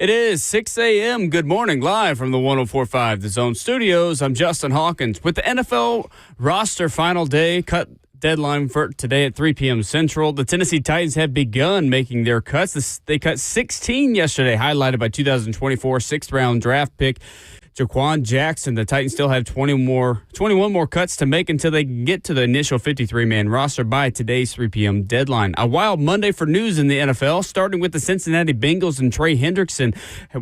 It is 6 a.m. Good morning, live from the 104.5 The Zone Studios. I'm Justin Hawkins. With the NFL roster final day cut deadline for today at 3 p.m. Central, the Tennessee Titans have begun making their cuts. They cut 16 yesterday, highlighted by 2024 sixth-round draft pick Jaquan Jackson. The Titans still have 21 more cuts to make until they can get to the initial 53-man roster by today's 3 p.m. deadline. A wild Monday for news in the NFL, starting with the Cincinnati Bengals and Trey Hendrickson,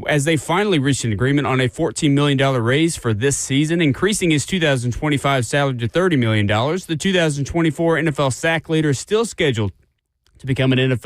as they finally reached an agreement on a $14 million raise for this season, increasing his 2025 salary to $30 million. The 2024 NFL sack leader is still scheduled to become an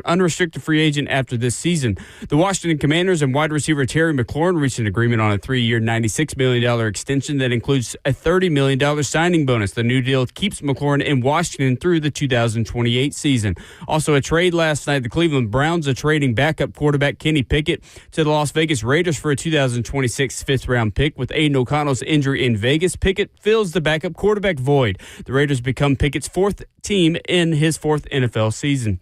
unrestricted free agent after this season. The Washington Commanders and wide receiver Terry McLaurin reached an agreement on a 3-year, $96 million extension that includes a $30 million signing bonus. The new deal keeps McLaurin in Washington through the 2028 season. Also, a trade last night, the Cleveland Browns are trading backup quarterback Kenny Pickett to the Las Vegas Raiders for a 2026 fifth-round pick. With Aiden O'Connell's injury in Vegas, Pickett fills the backup quarterback void. The Raiders become Pickett's fourth team in his fourth NFL season.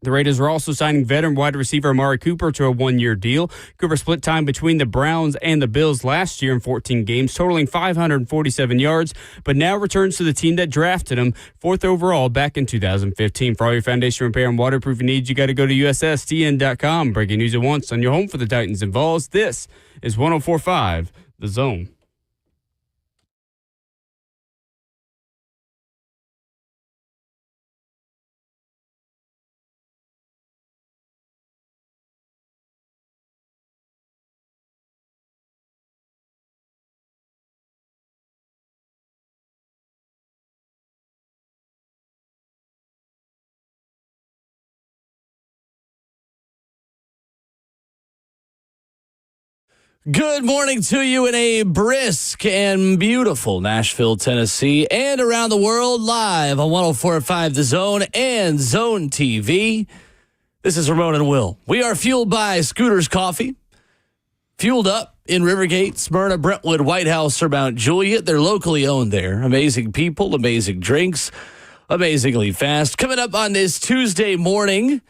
The Raiders are also signing veteran wide receiver Amari Cooper to a one-year deal. Cooper split time between the Browns and the Bills last year in 14 games, totaling 547 yards, but now returns to the team that drafted him, fourth overall back in 2015. For all your foundation repair and waterproofing needs, you got to go to USSTN.com. Breaking news at once on your home for the Titans and Vols. This is 104.5 The Zone. Good morning to you in a brisk and beautiful Nashville, Tennessee, and around the world live on 104.5 The Zone and Zone TV. This is Ramon and Will. We are fueled by Scooter's Coffee, fueled up in Rivergate, Smyrna, Brentwood, White House, or Mount Juliet. They're locally owned there. Amazing people, amazing drinks, amazingly fast. Coming up on this Tuesday morning,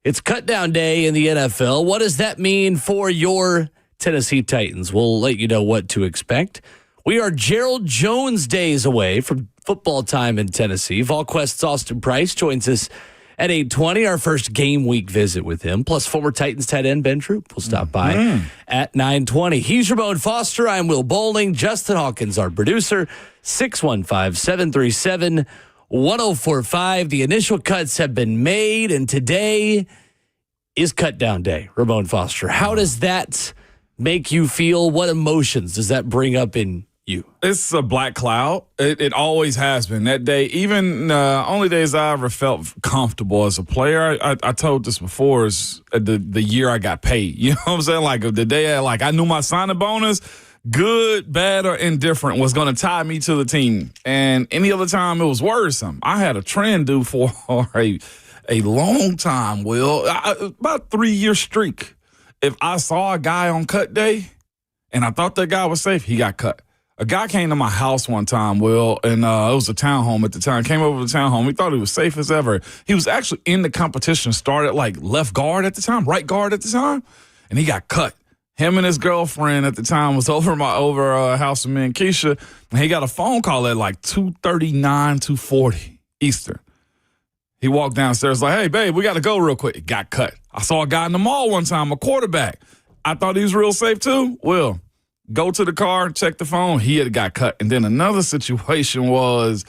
it's cut down day in the NFL. What does that mean for your Tennessee Titans? We'll let you know what to expect. We are Gerald Jones days away from football time in Tennessee. VolQuest's Austin Price joins us at 8:20, our first game week visit with him. Plus, former Titans tight end Ben Troop will stop by at 9:20. He's Ramon Foster. I'm Will Bowling. Justin Hawkins, our producer. 615-737-1045. The initial cuts have been made, and today is cut down day. Ramon Foster, how does that make you feel? What emotions does that bring up in you? It's a black cloud. It always has been. That day, even only days I ever felt comfortable as a player, I told this before, is the year I got paid. You know what I'm saying? Like the day I knew my signing bonus, good, bad, or indifferent, was going to tie me to the team. And any other time it was worrisome. I had a trend due for a long time, Will, about 3-year streak. If I saw a guy on cut day and I thought that guy was safe, he got cut. A guy came to my house one time, Will, and it was a townhome at the time. Came over to the townhome. We thought he was safe as ever. He was actually in the competition, started like left guard at the time, right guard at the time, and he got cut. Him and his girlfriend at the time was over house with me and Keisha, and he got a phone call at like 2:39, 2:40 Eastern. He walked downstairs like, hey, babe, we got to go real quick. He got cut. I saw a guy in the mall one time, a quarterback. I thought he was real safe too. Well, go to the car, check the phone. He had got cut. And then another situation was,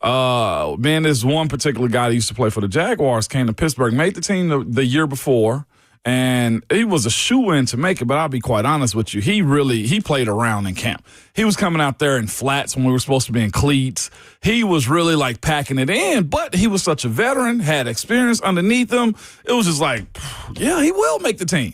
this one particular guy that used to play for the Jaguars came to Pittsburgh, made the team the year before. And he was a shoo-in to make it, but I'll be quite honest with you. He played around in camp. He was coming out there in flats when we were supposed to be in cleats. He was really like packing it in, but he was such a veteran, had experience underneath him. It was just like, yeah, he will make the team.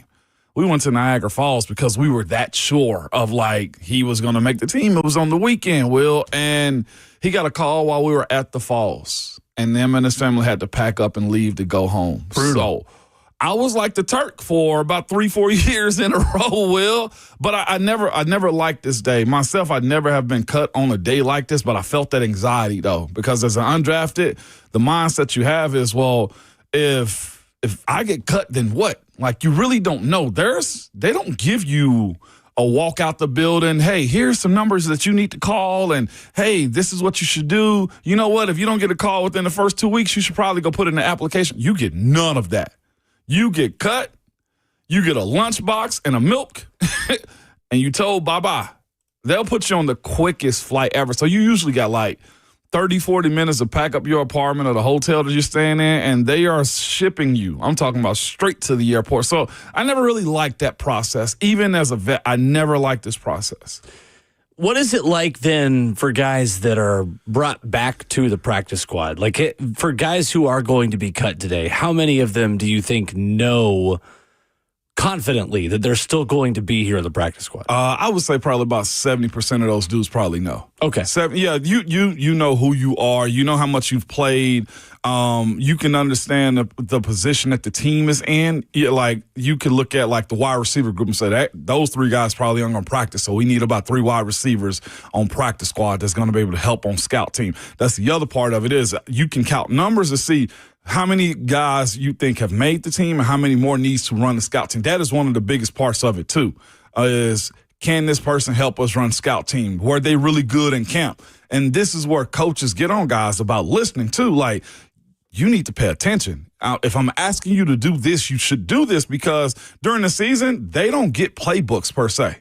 We went to Niagara Falls because we were that sure of like he was going to make the team. It was on the weekend, Will, and he got a call while we were at the falls, and him and his family had to pack up and leave to go home. Brutal. So I was like the Turk for about 3-4 years in a row, Will. But I never liked this day. Myself, I'd never have been cut on a day like this, but I felt that anxiety, though. Because as an undrafted, the mindset you have is, well, if I get cut, then what? Like, you really don't know. They don't give you a walk out the building. Hey, here's some numbers that you need to call. And, hey, this is what you should do. You know what? If you don't get a call within the first 2 weeks, you should probably go put in an application. You get none of that. You get cut. You get a lunchbox and a milk. And you told bye-bye. They'll put you on the quickest flight ever. So you usually got like 30, 40 minutes to pack up your apartment or the hotel that you're staying in, and they are shipping you. I'm talking about straight to the airport. So I never really liked that process. Even as a vet, I never liked this process. What is it like then for guys that are brought back to the practice squad? Like, for guys who are going to be cut today, how many of them do you think know confidently that they're still going to be here in the practice squad? I would say probably about 70% of those dudes probably know. Okay. You know who you are. You know how much you've played. You can understand the position that the team is in. You can look at like the wide receiver group and say that those three guys probably aren't going to practice. So we need about 3 wide receivers on practice squad that's going to be able to help on scout team. That's the other part of it is you can count numbers to see how many guys you think have made the team and how many more needs to run the scout team. That is one of the biggest parts of it too, is can this person help us run scout team? Were they really good in camp? And this is where coaches get on guys about listening too. Like, you need to pay attention. If I'm asking you to do this, you should do this, because during the season, they don't get playbooks per se.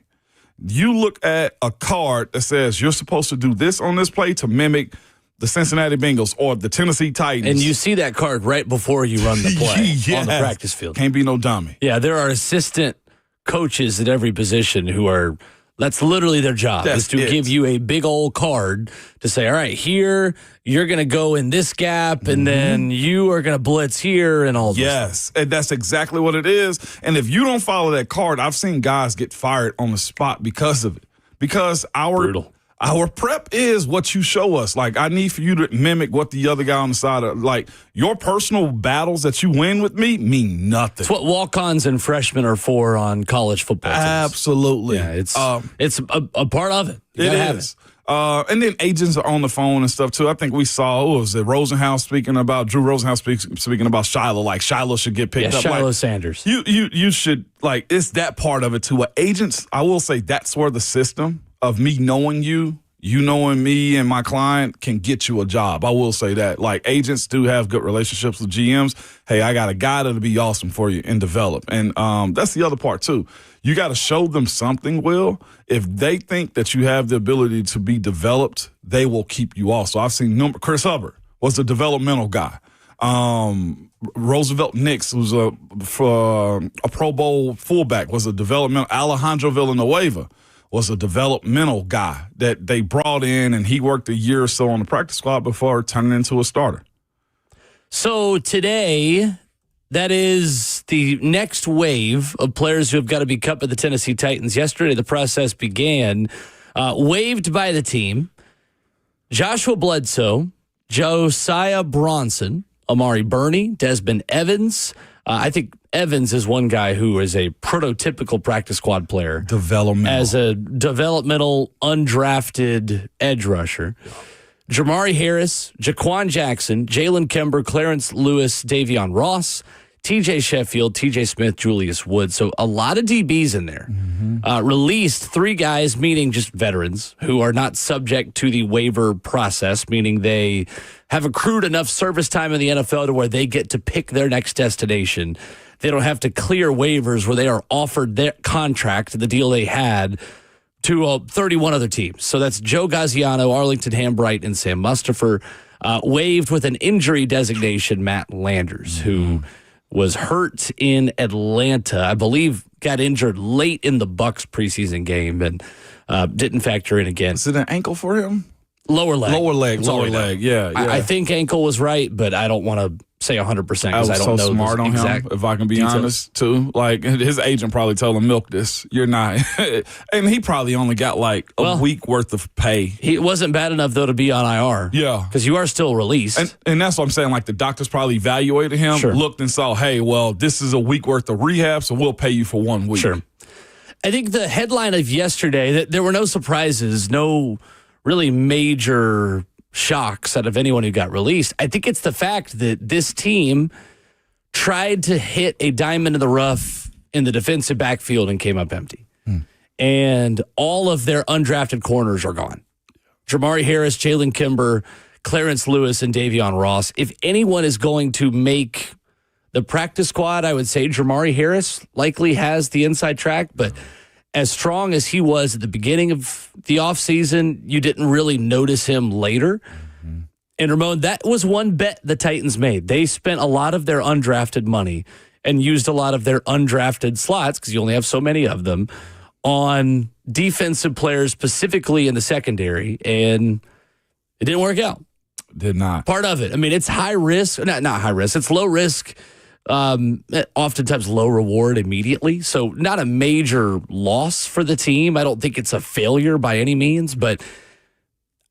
You look at a card that says you're supposed to do this on this play to mimic the Cincinnati Bengals or the Tennessee Titans. And you see that card right before you run the play yes. on the practice field. Can't be no dummy. Yeah, there are assistant coaches at every position who are, that's literally their job, is to give you a big old card to say, all right, here, you're going to go in this gap, and then you are going to blitz here and all this. Yes, and that's exactly what it is. And if you don't follow that card, I've seen guys get fired on the spot because of it. Because our prep is what you show us. Like, I need for you to mimic what the other guy on the side of, like, your personal battles that you win with me mean nothing. It's what walk-ons and freshmen are for on college football teams. Absolutely. Yeah, it's a part of it. It is. And then agents are on the phone and stuff too. I think we saw, Drew Rosenhaus speaking about Shiloh. Like, Shiloh should get picked up. Shiloh like, Sanders. You should, like, it's that part of it too. Agents, I will say that's where the system of me knowing you knowing me and my client can get you a job. I will say that. Like, agents do have good relationships with GMs. Hey, I got a guy that'll be awesome for you and develop. And that's the other part too. You got to show them something, Will. If they think that you have the ability to be developed, they will keep you also. I've seen Chris Hubbard was a developmental guy. Roosevelt Nix, who's a Pro Bowl fullback, was a developmental. Alejandro Villanueva was a developmental guy that they brought in, and he worked a year or so on the practice squad before turning into a starter. So today, that is the next wave of players who have got to be cut by the Tennessee Titans. Yesterday, the process began. Waived by the team, Joshua Bledsoe, Josiah Bronson, Amari Burney, Desmond Evans. I think Evans is one guy who is a prototypical practice squad player. As a developmental, undrafted edge rusher. Jamari Harris, Jaquan Jackson, Jalen Kember, Clarence Lewis, Davion Ross, TJ Sheffield, TJ Smith, Julius Wood. So a lot of DBs in there. Released 3 guys, meaning just veterans, who are not subject to the waiver process, meaning they have accrued enough service time in the NFL to where they get to pick their next destination. They don't have to clear waivers where they are offered their contract, the deal they had, to 31 other teams. So that's Joe Gaziano, Arlington Hambright, and Sam Mustipher. Waived with an injury designation, Matt Landers, who was hurt in Atlanta. I believe got injured late in the Bucs preseason game and didn't factor in again. Is it an ankle for him? Lower leg. Yeah. I think ankle was right, but I don't want to say 100% because I don't know. So smart on him, if I can be honest, too. Like, his agent probably told him, milk this. You're not. And he probably only got like a week worth of pay. He wasn't bad enough, though, to be on IR. Yeah. Because you are still released. And that's what I'm saying. Like, the doctors probably evaluated him, looked and saw, hey, well, this is a week worth of rehab, so we'll pay you for 1 week. Sure. I think the headline of yesterday, that there were no surprises, no really major shocks out of anyone who got released. I think it's the fact that this team tried to hit a diamond in the rough in the defensive backfield and came up empty. And all of their undrafted corners are gone. Jamari Harris, Jalen Kimber, Clarence Lewis, and Davion Ross. If anyone is going to make the practice squad, I would say Jamari Harris likely has the inside track, but as strong as he was at the beginning of the offseason, you didn't really notice him later. And Ramon, that was one bet the Titans made. They spent a lot of their undrafted money and used a lot of their undrafted slots, because you only have so many of them, on defensive players, specifically in the secondary, and it didn't work out. Did not. Part of it. I mean, it's high risk. Not high risk. It's low risk, oftentimes low reward immediately. So not a major loss for the team. I don't think it's a failure by any means, but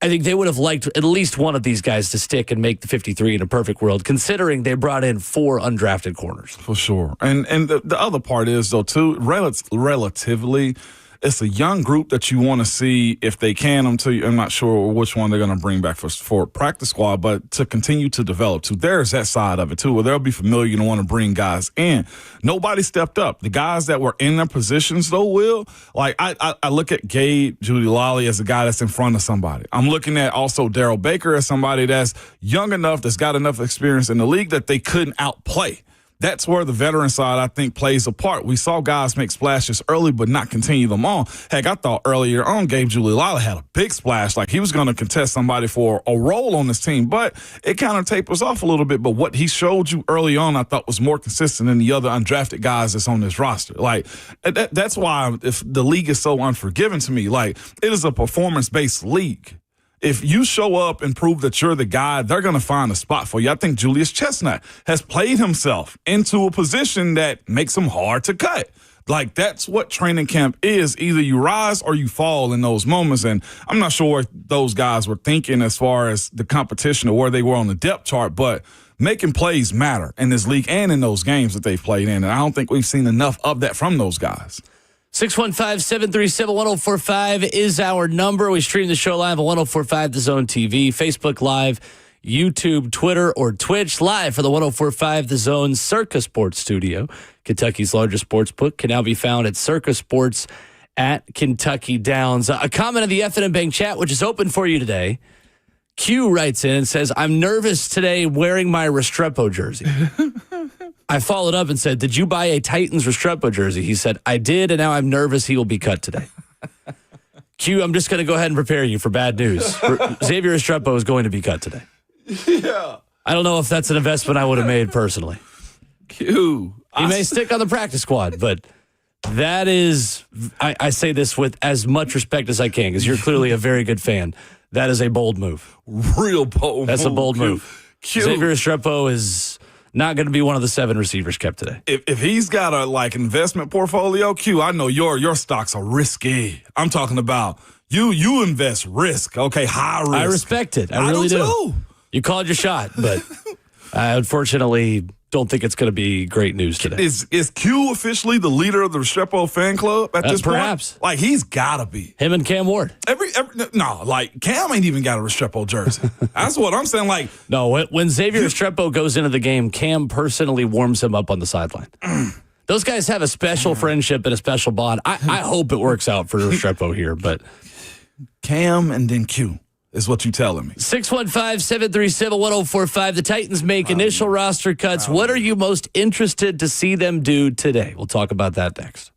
I think they would have liked at least one of these guys to stick and make the 53 in a perfect world, considering they brought in 4 undrafted corners. For sure. And the other part is, though, too, relatively, it's a young group that you want to see if they can. I'm not sure which one they're going to bring back for practice squad, but to continue to develop too. There's that side of it too, where they'll be familiar and want to bring guys in. Nobody stepped up. The guys that were in their positions, though, will. Like, I look at Gabe Giuliani as a guy that's in front of somebody. I'm looking at also Darrell Baker as somebody that's young enough, that's got enough experience in the league that they couldn't outplay. That's where the veteran side, I think, plays a part. We saw guys make splashes early but not continue them on. Heck, I thought earlier on Gabe Giuliani had a big splash, like he was going to contest somebody for a role on this team, but it kind of tapers off a little bit. But what he showed you early on, I thought was more consistent than the other undrafted guys that's on this roster. Like, that's why if the league is so unforgiving to me. Like, it is a performance-based league. If you show up and prove that you're the guy, they're going to find a spot for you. I think Julius Chestnut has played himself into a position that makes him hard to cut. Like, that's what training camp is. Either you rise or you fall in those moments. And I'm not sure what those guys were thinking as far as the competition or where they were on the depth chart, but making plays matter in this league and in those games that they've played in. And I don't think we've seen enough of that from those guys. 615-737-1045 is our number. We stream the show live on 1045 The Zone TV, Facebook Live, YouTube, Twitter, or Twitch. Live for the 1045 The Zone Circa Sports Studio. Kentucky's largest sports book can now be found at Circa Sports at Kentucky Downs. A comment of the F&M Bank chat, which is open for you today. Q writes in and says, I'm nervous today wearing my Restrepo jersey. I followed up and said, did you buy a Titans Restrepo jersey? He said, I did, and now I'm nervous he will be cut today. Q, I'm just going to go ahead and prepare you for bad news. Xavier Restrepo is going to be cut today. Yeah. I don't know if that's an investment I would have made personally. Q. He may stick on the practice squad, but that is, I say this with as much respect as I can, because you're clearly a very good fan. That is a bold move. Real bold That's move. a bold move. Q. Xavier Restrepo is not going to be one of the 7 receivers kept today. If he's got a investment portfolio, Q, I know your stocks are risky. I'm talking about you invest risk, okay, high risk. I respect it. I really do. Too. You called your shot, but I unfortunately don't think it's going to be great news today. Is Q officially the leader of the Restrepo fan club at this perhaps. point? Like, he's got to be. Him and Cam Ward. Cam ain't even got a Restrepo jersey. That's what I'm saying. Like, no, when Xavier Restrepo goes into the game, Cam personally warms him up on the sideline. Those guys have a special friendship and a special bond. I hope it works out for Restrepo here, but Cam and then Q is what you telling me. 615-737-1045. The Titans make initial roster cuts. What are you most interested to see them do today? We'll talk about that next.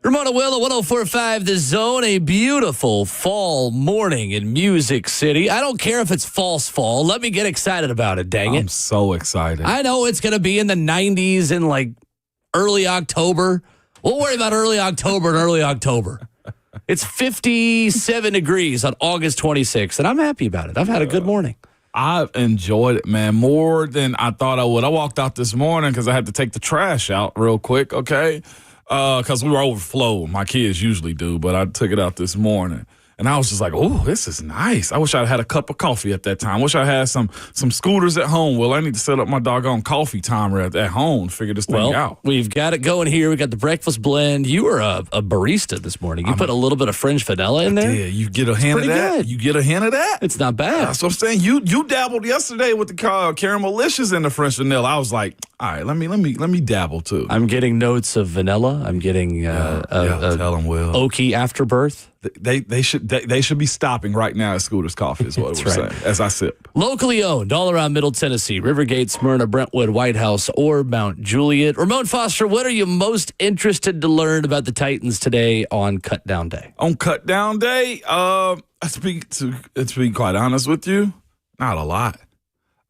Ramona Will at 104.5 The Zone, a beautiful fall morning in Music City. I don't care if it's false fall. Let me get excited about it, dang it. I'm so excited. I know it's going to be in the 90s in like early October. We'll worry about early October and early October. It's 57 degrees on August 26th, and I'm happy about it. I've had a good morning. I've enjoyed it, man, more than I thought I would. I walked out this morning because I had to take the trash out real quick, okay? Because we were overflowed. My kids usually do, but I took it out this morning. And I was just like, oh, this is nice. I wish I had a cup of coffee at that time. I wish I had some scooters at home. Well, I need to set up my doggone coffee timer at home to figure this thing out. We've got it going here. We got the breakfast blend. You were a barista this morning. You put a little bit of French vanilla in there. Yeah, you get a hint of that. Good. You get a hint of that. It's not bad. That's what I'm saying. You dabbled yesterday with the caramelicious and the French vanilla. I was like, all right, let me dabble too. I'm getting notes of vanilla. I'm getting tell them, Will. oaky afterbirth. They should be stopping right now at Scooter's Coffee is what we're saying as I sip. Locally owned, all around Middle Tennessee, Rivergate, Smyrna, Brentwood, White House, or Mount Juliet. Ramon Foster, what are you most interested to learn about the Titans today on Cut Down Day? On Cut Down Day, to be quite honest with you, not a lot.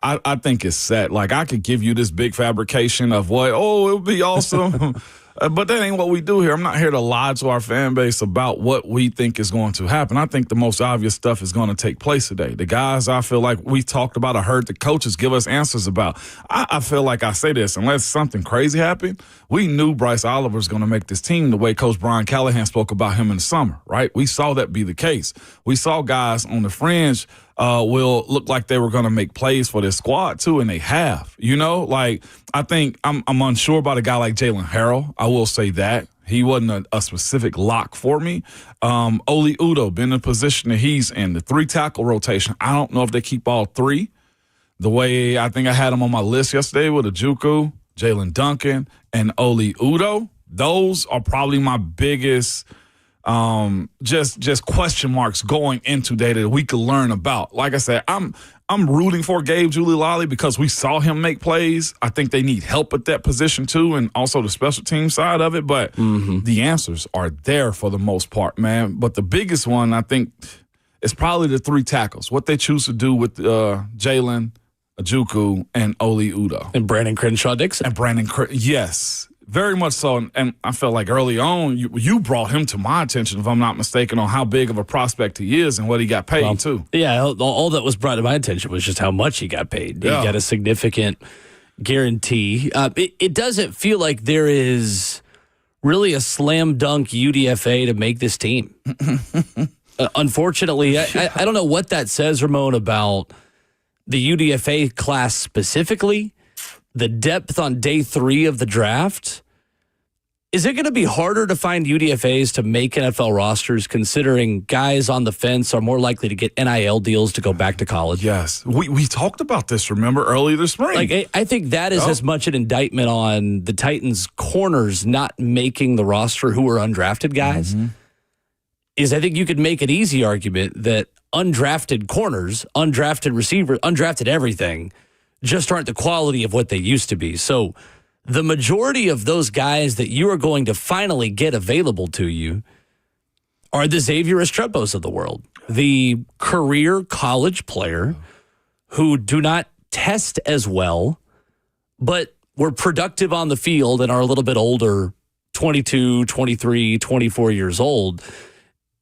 I think it's set. Like, I could give you this big fabrication of it would be awesome. But that ain't what we do here. I'm not here to lie to our fan base about what we think is going to happen. I think the most obvious stuff is going to take place today. The guys I feel like we talked about, I heard the coaches give us answers about. I feel like I say this, unless something crazy happened, we knew Bryce Oliver's going to make this team the way Coach Brian Callahan spoke about him in the summer, right? We saw that be the case. We saw guys on the fringe will look like they were going to make plays for this squad too, and they have. Like, I think I'm unsure about a guy like Jalen Harrell. I will say that. He wasn't a specific lock for me. Oli Udoh, been in the position that he's in, the 3-tackle rotation. I don't know if they keep all three. The way I think I had them on my list yesterday with Ojukwu, Jalen Duncan, and Oli Udoh. Those are probably my biggest just question marks going into data that we could learn about. Like I said, I'm rooting for Gabe Giulilali because we saw him make plays. I think they need help at that position too, and also the special team side of it. But the answers are there for the most part, man. But the biggest one, I think, is probably the 3 tackles. What they choose to do with Jalen, Ojukwu, and Oli Udoh. And Brandon Crenshaw-Dixon. Yes. Very much so, and I felt like early on you brought him to my attention, if I'm not mistaken, on how big of a prospect he is and what he got paid too. Yeah, all that was brought to my attention was just how much he got paid. He got a significant guarantee. It doesn't feel like there is really a slam dunk UDFA to make this team. Unfortunately, I don't know what that says, Ramon, about the UDFA class specifically. The depth on day 3 of the draft. Is it going to be harder to find UDFAs to make NFL rosters, considering guys on the fence are more likely to get NIL deals to go back to college? Yes. We talked about this, remember, earlier this spring. Like, I think that is as much an indictment on the Titans' corners not making the roster who are undrafted guys. Is I think you could make an easy argument that undrafted corners, undrafted receivers, undrafted everything just aren't the quality of what they used to be. So the majority of those guys that you are going to finally get available to you are the Xavier Estrepos of the world, the career college player who do not test as well, but were productive on the field and are a little bit older, 22, 23, 24 years old.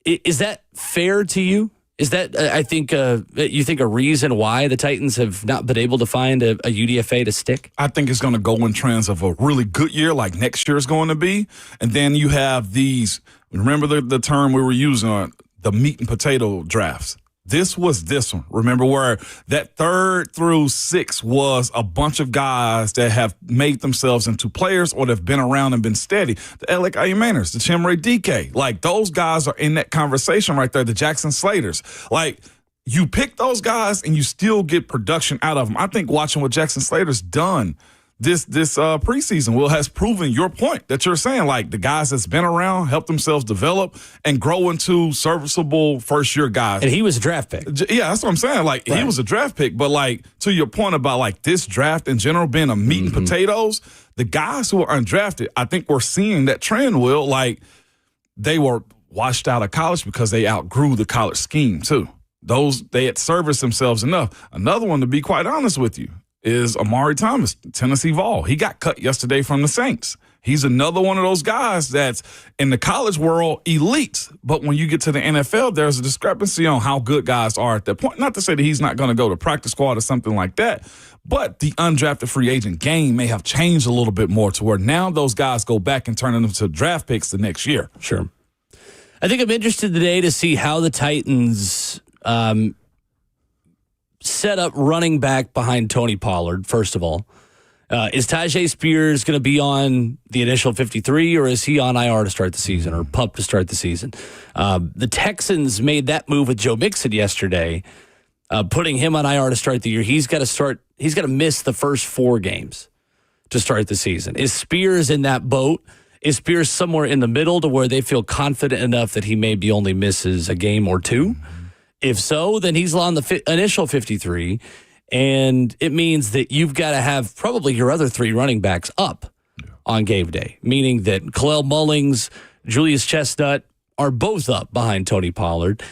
Is that fair to you? Is that, I think, you think a reason why the Titans have not been able to find a UDFA to stick? I think it's going to go in trends of a really good year like next year is going to be. And then you have these, remember the term we were using, the meat and potato drafts. This was this one. Remember where that 3rd through 6th was a bunch of guys that have made themselves into players or that have been around and been steady. The Alec Aymaners, the Chimere DK. Like, those guys are in that conversation right there, the Jackson Slaters. Like, you pick those guys and you still get production out of them. I think watching what Jackson Slater's done this preseason, Will, has proven your point that you're saying. Like, the guys that's been around, helped themselves develop and grow into serviceable first-year guys. And he was a draft pick. Yeah, that's what I'm saying. Like, he was a draft pick. But, like, to your point about, like, this draft in general being a meat and potatoes, the guys who are undrafted, I think we're seeing that trend, Will. Like, they were washed out of college because they outgrew the college scheme too. They had serviced themselves enough. Another one, to be quite honest with you, is Amari Thomas, Tennessee Vol. He got cut yesterday from the Saints. He's another one of those guys that's in the college world elite. But when you get to the NFL, there's a discrepancy on how good guys are at that point. Not to say that he's not going to go to practice squad or something like that, but the undrafted free agent game may have changed a little bit more to where now those guys go back and turn them into draft picks the next year. Sure. I think I'm interested today to see how the Titans set up running back behind Tony Pollard, first of all. Is Tyjae Spears going to be on the initial 53, or is he on IR to start the season, or PUP to start the season? The Texans made that move with Joe Mixon yesterday, putting him on IR to start the year. He's got to miss the first 4 games to start the season. Is Spears in that boat? Is Spears somewhere in the middle to where they feel confident enough that he maybe only misses a game or 2? If so, then he's on the initial 53. And it means that you've got to have probably your other 3 running backs up on game day, meaning that Khalil Mullings, Julius Chestnut are both up behind Tony Pollard.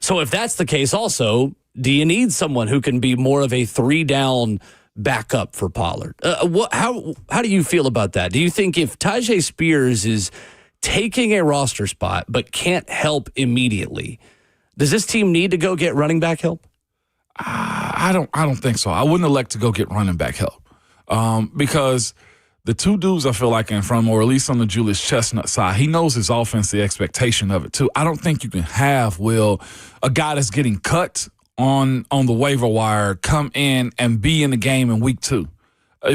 So if that's the case also, do you need someone who can be more of a 3-down backup for Pollard? How do you feel about that? Do you think if Tyjae Spears is taking a roster spot but can't help immediately, does this team need to go get running back help? I don't think so. I wouldn't elect to go get running back help because the 2 dudes I feel like in front of him, or at least on the Julius Chestnut side, he knows his offense, the expectation of it too. I don't think you can have, a guy that's getting cut on the waiver wire come in and be in the game in week 2.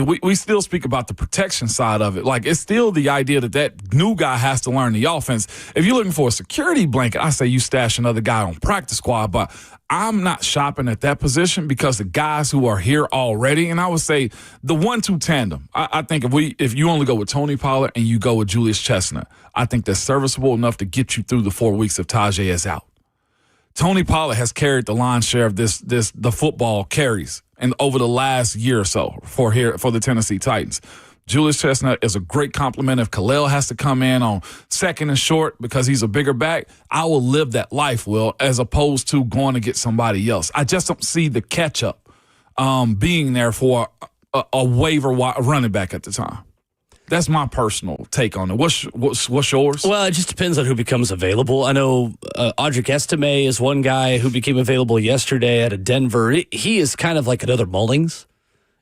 We still speak about the protection side of it. Like, it's still the idea that new guy has to learn the offense. If you're looking for a security blanket, I say you stash another guy on practice squad, but I'm not shopping at that position because the guys who are here already, and I would say the 1-2 tandem, I think if you only go with Tony Pollard and you go with Julius Chestnut, I think that's serviceable enough to get you through the 4 weeks if Tyjae is out. Tony Pollard has carried the lion's share of the football carries and over the last year or so for the Tennessee Titans. Julius Chestnut is a great compliment. If Khalil has to come in on second and short because he's a bigger back, I will live that life, as opposed to going to get somebody else. I just don't see the catch-up being there for a waiver running back at the time. That's my personal take on it. What's yours? Well, it just depends on who becomes available. I know Audric Estime is one guy who became available yesterday out of Denver. He is kind of like another Mullings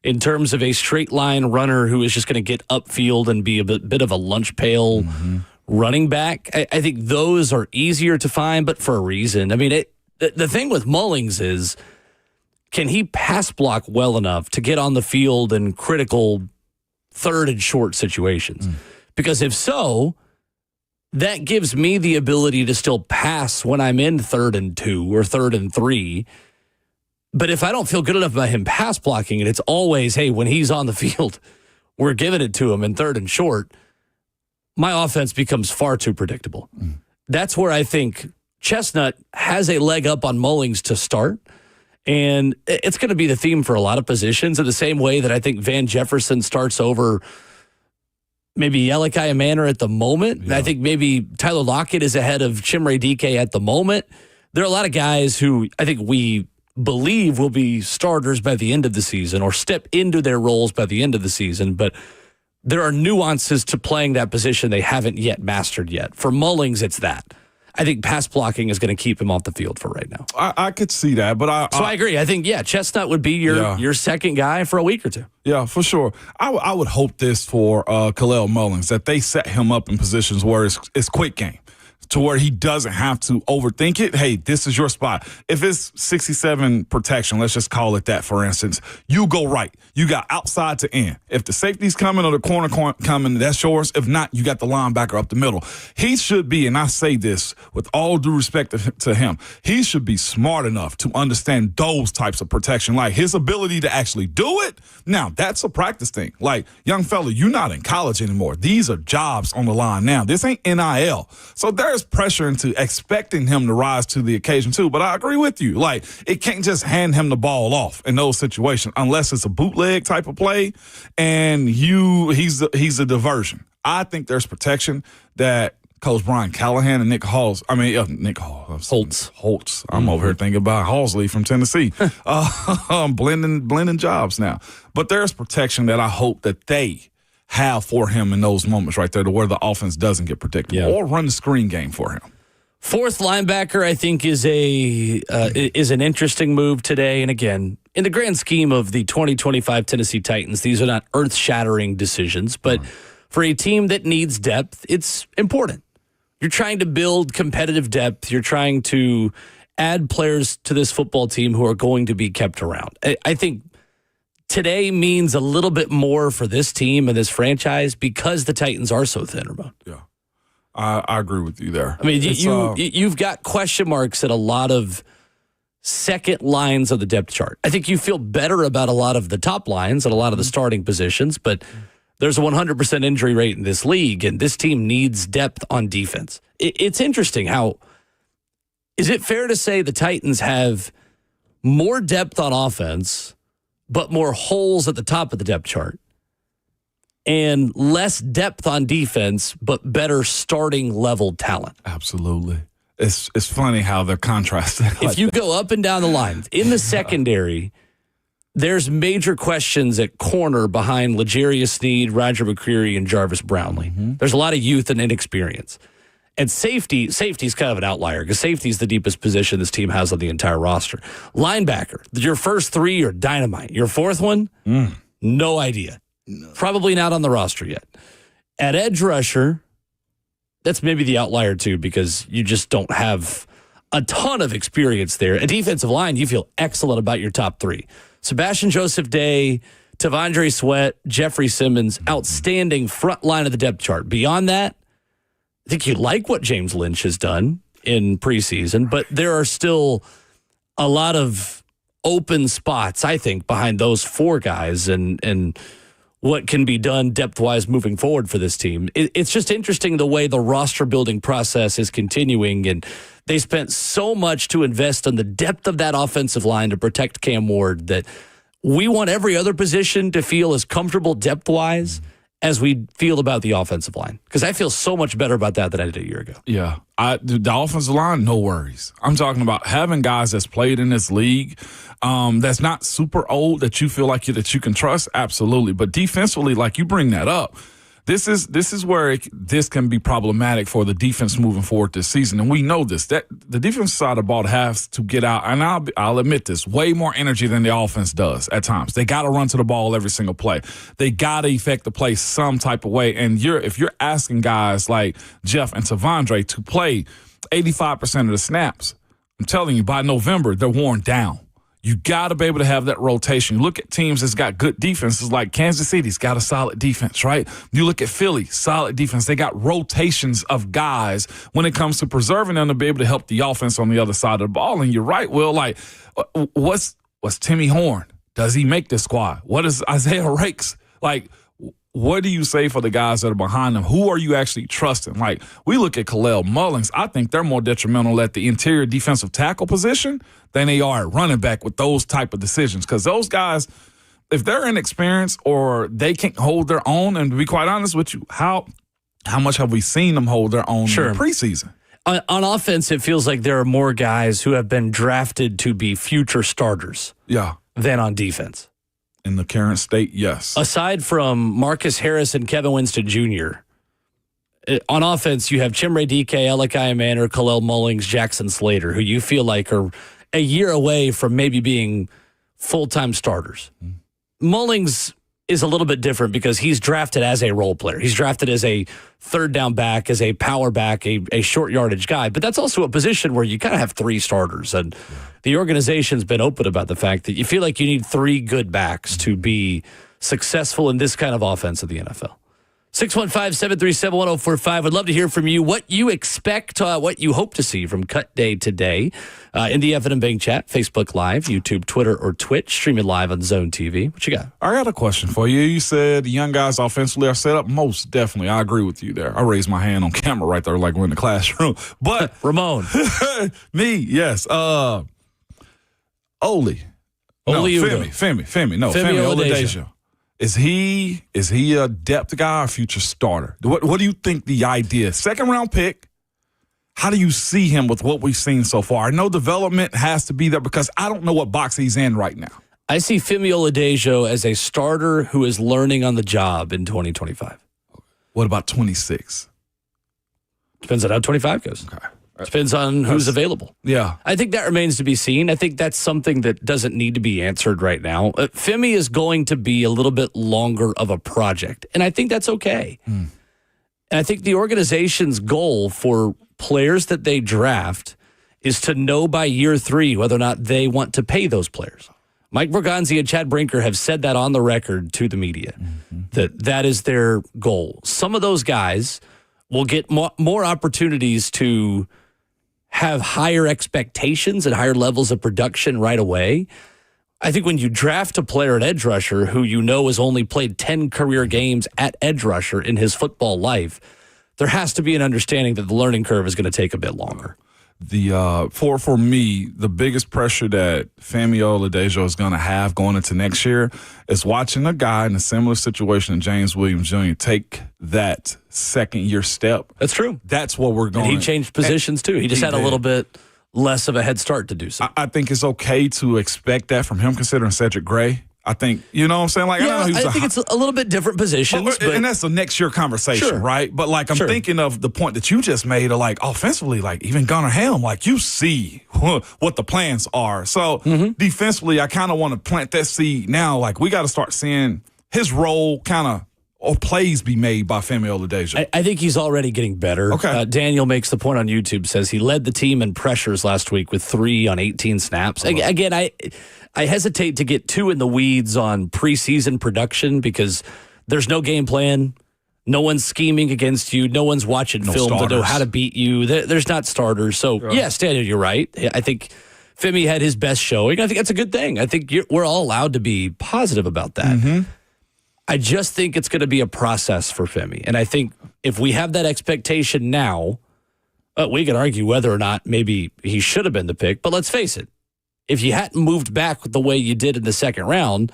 in terms of a straight line runner who is just going to get upfield and be a bit of a lunch pail running back. I think those are easier to find, but for a reason. I mean, the thing with Mullings is, can he pass block well enough to get on the field in critical third and short situations? Because if so, that gives me the ability to still pass when I'm in 3rd and 2 or 3rd and 3. But if I don't feel good enough about him pass blocking, and it's always, hey, when he's on the field, we're giving it to him in 3rd and short, my offense becomes far too predictable. That's where I think Chestnut has a leg up on Mullings to start. And it's going to be the theme for a lot of positions in the same way that I think Van Jefferson starts over maybe Yelikai Manor at the moment. Yeah. I think maybe Tyler Lockett is ahead of Chimere Dike at the moment. There are a lot of guys who I think we believe will be starters by the end of the season or step into their roles by the end of the season. But there are nuances to playing that position they haven't yet mastered yet. For Mullings, it's that. I think pass blocking is going to keep him off the field for right now. I could see that, but I agree. I think, Chestnut would be your second guy for a week or 2. Yeah, for sure. I would hope this for Khalil Mullings, that they set him up in positions where it's quick game, to where he doesn't have to overthink it. Hey, this is your spot. If it's 67 protection, let's just call it that, for instance, you go right. You got outside to end. If the safety's coming or the corner coming, that's yours. If not, you got the linebacker up the middle. He should be, and I say this with all due respect to him, he should be smart enough to understand those types of protection, like his ability to actually do it. Now, that's a practice thing. Like, young fella, you're not in college anymore. These are jobs on the line now. This ain't NIL. So there's pressure into expecting him to rise to the occasion too. But I agree with you. Like, it can't just hand him the ball off in those situations unless it's a bootleg type of play and he's a diversion. I think there's protection that Coach Brian Callahan and Nick Holtz. Holtz. I'm over here thinking about Halsley from Tennessee. Blending jobs now. But there's protection that I hope that they have for him in those moments right there to where the offense doesn't get predictable or run the screen game for him. Fourth linebacker, I think, is an interesting move today. And again, in the grand scheme of the 2025 Tennessee Titans, these are not earth-shattering decisions. But for a team that needs depth, it's important. You're trying to build competitive depth. You're trying to add players to this football team who are going to be kept around. I think today means a little bit more for this team and this franchise because the Titans are so thin, Ramon. Yeah. I agree with you there. I mean, you've got question marks at a lot of second lines of the depth chart. I think you feel better about a lot of the top lines and a lot of the starting positions, but there's a 100% injury rate in this league, and this team needs depth on defense. It's interesting how, is it fair to say the Titans have more depth on offense, but more holes at the top of the depth chart? And less depth on defense, but better starting level talent. Absolutely. It's funny how they're contrasting. If you go up and down the line, in the secondary, there's major questions at corner behind L'Jarius Sneed, Roger McCreary, and Jarvis Brownlee. There's a lot of youth and inexperience. And safety's kind of an outlier because safety's the deepest position this team has on the entire roster. Linebacker, your first three are dynamite. Your fourth one, no idea. No. Probably not on the roster yet. At edge rusher, that's maybe the outlier too because you just don't have a ton of experience there. At defensive line, you feel excellent about your top three. Sebastian Joseph Day, Tavondre Sweat, Jeffrey Simmons, outstanding front line of the depth chart. Beyond that, I think you like what James Lynch has done in preseason, but there are still a lot of open spots, I think, behind those four guys and what can be done depth-wise moving forward for this team. It's just interesting the way the roster-building process is continuing, and they spent so much to invest in the depth of that offensive line to protect Cam Ward that we want every other position to feel as comfortable depth-wise as we feel about the offensive line. Because I feel so much better about that than I did a year ago. Yeah. The offensive line, no worries. I'm talking about having guys that's played in this league that's not super old that you feel like that you can trust. Absolutely. But defensively, like you bring that up, this is where this can be problematic for the defense moving forward this season. And we know this, that the defensive side of the ball has to get out. And I'll admit this, way more energy than the offense does at times. They got to run to the ball every single play. They got to affect the play some type of way. And if you're asking guys like Jeff and Tavondre to play 85% of the snaps, I'm telling you, by November, they're worn down. You got to be able to have that rotation. You look at teams that's got good defenses like Kansas City's got a solid defense, right? You look at Philly, solid defense. They got rotations of guys when it comes to preserving them to be able to help the offense on the other side of the ball. And you're right, Will, like, what's Timmy Horn? Does he make the squad? What is Isaiah Rakes? Like, what do you say for the guys that are behind them? Who are you actually trusting? Like, we look at Khalil Mullins. I think they're more detrimental at the interior defensive tackle position than they are at running back with those type of decisions. Because those guys, if they're inexperienced or they can't hold their own, and to be quite honest with you, how much have we seen them hold their own in the preseason? On offense, it feels like there are more guys who have been drafted to be future starters than on defense. In the current state, yes. Aside from Marcus Harris and Kevin Winston Jr., on offense, you have Chimere Dike, Elikai Manor, Khalil Mullings, Jackson Slater, who you feel like are a year away from maybe being full-time starters. Mullings is a little bit different because he's drafted as a role player. He's drafted as a third down back, as a power back, a short yardage guy. But that's also a position where you kind of have three starters. And the organization's been open about the fact that you feel like you need three good backs to be successful in this kind of offense of the NFL. 615-737-1045. Would love to hear from you what you expect, what you hope to see from Cut Day today in the Evan and Bank chat, Facebook Live, YouTube, Twitter, or Twitch, streaming live on Zone TV. What you got? I got a question for you. You said the young guys offensively are set up. Most definitely. I agree with you there. I raised my hand on camera right there like we're in the classroom. But Ramon. Me, yes. Oli. Femi Oladejo. Is he a depth guy or future starter? What do you think the idea is? Second round pick. How do you see him with what we've seen so far? I know development has to be there because I don't know what box he's in right now. I see Femi Oladejo as a starter who is learning on the job in 2025. What about 26? Depends on how 25 goes. Okay. Depends on who's available. Yeah. I think that remains to be seen. I think that's something that doesn't need to be answered right now. Femi is going to be a little bit longer of a project, and I think that's okay. And I think the organization's goal for players that they draft is to know by year 3 whether or not they want to pay those players. Mike Berganzi and Chad Brinker have said that on the record to the media, that is their goal. Some of those guys will get more opportunities to have higher expectations and higher levels of production right away. I think when you draft a player at edge rusher who you know has only played 10 career games at edge rusher in his football life, there has to be an understanding that the learning curve is going to take a bit longer. For me, the biggest pressure that Femi Oladejo is going to have going into next year is watching a guy in a similar situation to James Williams Jr. take that second-year step. That's true. That's what we're going. And he changed positions too. He just had a little bit less of a head start to do so. I think it's okay to expect that from him, considering Cedric Gray. I think, you know what I'm saying? Like, I think it's a little bit different positions. And that's the next year conversation, right? But, like, I'm thinking of the point that you just made of, like, offensively, like, even Gunnar Helm, like, you see what the plans are. So, defensively, I kind of want to plant that seed now. Like, we got to start seeing his role kind of, or plays be made by Femi Oladejo. I think he's already getting better. Okay. Daniel makes the point on YouTube, says he led the team in pressures last week with 3 on 18 snaps. Again, I hesitate to get too in the weeds on preseason production because there's no game plan. No one's scheming against you. No one's watching film to know how to beat you. There's not starters. So, yes, Daniel, you're right. I think Femi had his best showing. I think that's a good thing. I think we're all allowed to be positive about that. I just think it's going to be a process for Femi. And I think if we have that expectation now, we can argue whether or not maybe he should have been the pick. But let's face it. If you hadn't moved back the way you did in the second round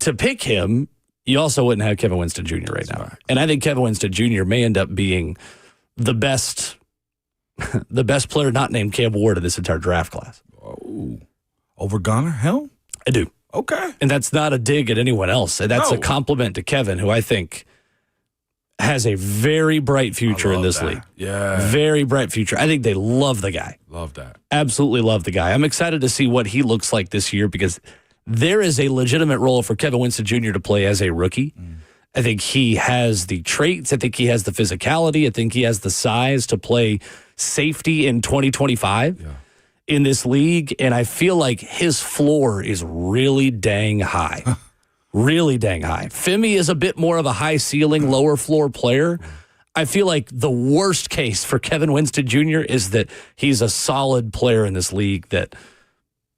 to pick him, you also wouldn't have Kevin Winston Jr. right now. And I think Kevin Winston Jr. may end up being the best player not named Cam Ward of this entire draft class. Oh, over Gunnar Helm? I do. Okay. And that's not a dig at anyone else. That's a compliment to Kevin, who I think has a very bright future in this league. Yeah. Very bright future. I think they love the guy. Love that. Absolutely love the guy. I'm excited to see what he looks like this year because there is a legitimate role for Kevin Winston Jr. to play as a rookie. I think he has the traits. I think he has the physicality. I think he has the size to play safety in 2025 in this league. And I feel like his floor is really dang high. Really dang high. Femi is a bit more of a high ceiling, lower floor player. I feel like the worst case for Kevin Winston Jr. is that he's a solid player in this league that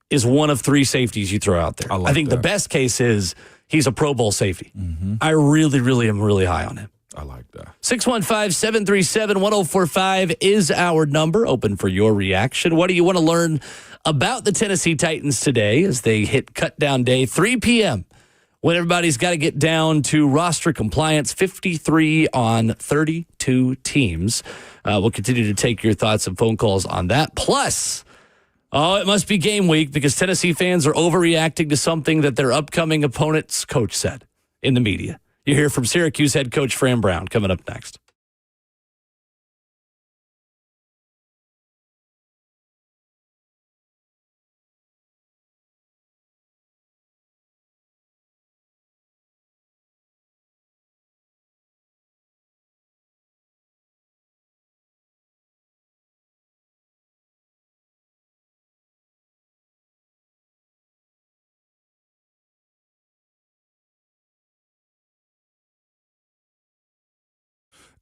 is one of 3 safeties you throw out there. I think the best case is he's a Pro Bowl safety. I really, really am really high on him. I like that. 615-737-1045 is our number, open for your reaction. What do you want to learn about the Tennessee Titans today as they hit cut down day, 3 p.m., when everybody's got to get down to roster compliance, 53 on 32 teams. We'll continue to take your thoughts and phone calls on that. Plus, it must be game week because Tennessee fans are overreacting to something that their upcoming opponent's coach said in the media. You hear from Syracuse head coach Fran Brown coming up next.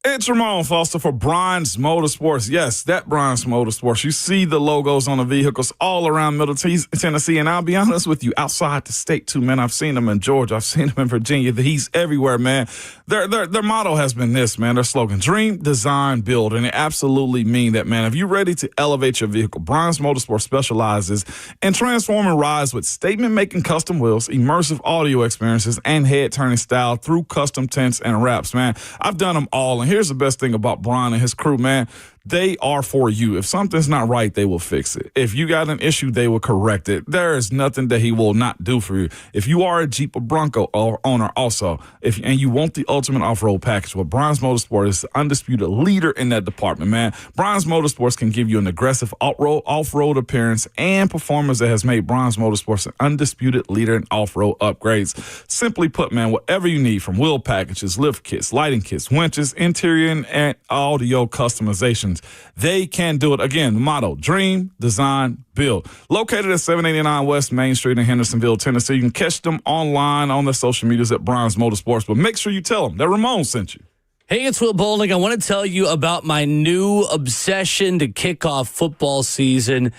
It's Ramon Foster for Bronze Motorsports. Yes, that Bronze Motorsports. You see the logos on the vehicles all around Middle Tennessee. And I'll be honest with you, outside the state too, man. I've seen them in Georgia. I've seen them in Virginia. He's everywhere, man. Their motto has been this, man. Their slogan, dream, design, build. And they absolutely mean that, man. If you're ready to elevate your vehicle, Bronze Motorsports specializes in transforming rides with statement-making custom wheels, immersive audio experiences, and head-turning style through custom tints and wraps, man. I've done them all. And here's the best thing about Brian and his crew, man. They are for you. If something's not right, they will fix it. If you got an issue, they will correct it. There is nothing that he will not do for you. If you are a Jeep or Bronco owner also, and you want the ultimate off-road package, well, Brian's Motorsport is the undisputed leader in that department, man. Brian's Motorsports can give you an aggressive off-road appearance and performance that has made Brian's Motorsports an undisputed leader in off-road upgrades. Simply put, man, whatever you need from wheel packages, lift kits, lighting kits, winches, interior and audio customizations, they can do it. Again, the motto, dream, design, build. Located at 789 West Main Street in Hendersonville, Tennessee. You can catch them online on their social medias at Brian's Motorsports, but make sure you tell them that Ramon sent you. Hey, it's Will Bowling. I want to tell you about my new obsession to kick off football season,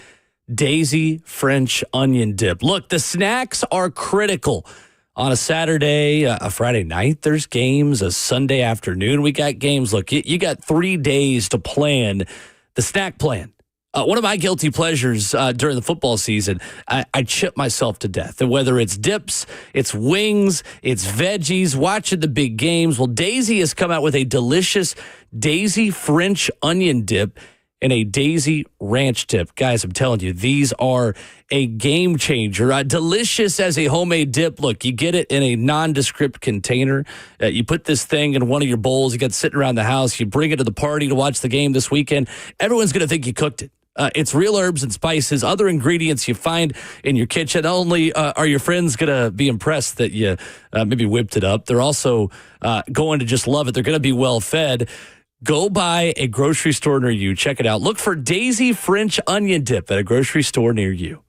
Daisy French Onion Dip. Look, the snacks are critical. On a Saturday, a Friday night, there's games. A Sunday afternoon, we got games. Look, you got 3 days to plan the snack plan. One of my guilty pleasures during the football season, I chip myself to death. And whether it's dips, it's wings, it's veggies, watching the big games. Well, Daisy has come out with a delicious Daisy French Onion Dip and a Daisy Ranch Dip. Guys, I'm telling you, these are a game changer. Delicious as a homemade dip. Look, you get it in a nondescript container. You put this thing in one of your bowls. You got it sitting around the house. You bring it to the party to watch the game this weekend. Everyone's going to think you cooked it. It's real herbs and spices, other ingredients you find in your kitchen. Not only are your friends going to be impressed that you maybe whipped it up, they're also going to just love it. They're going to be well fed. Go by a grocery store near you. Check it out. Look for Daisy French Onion Dip at a grocery store near you.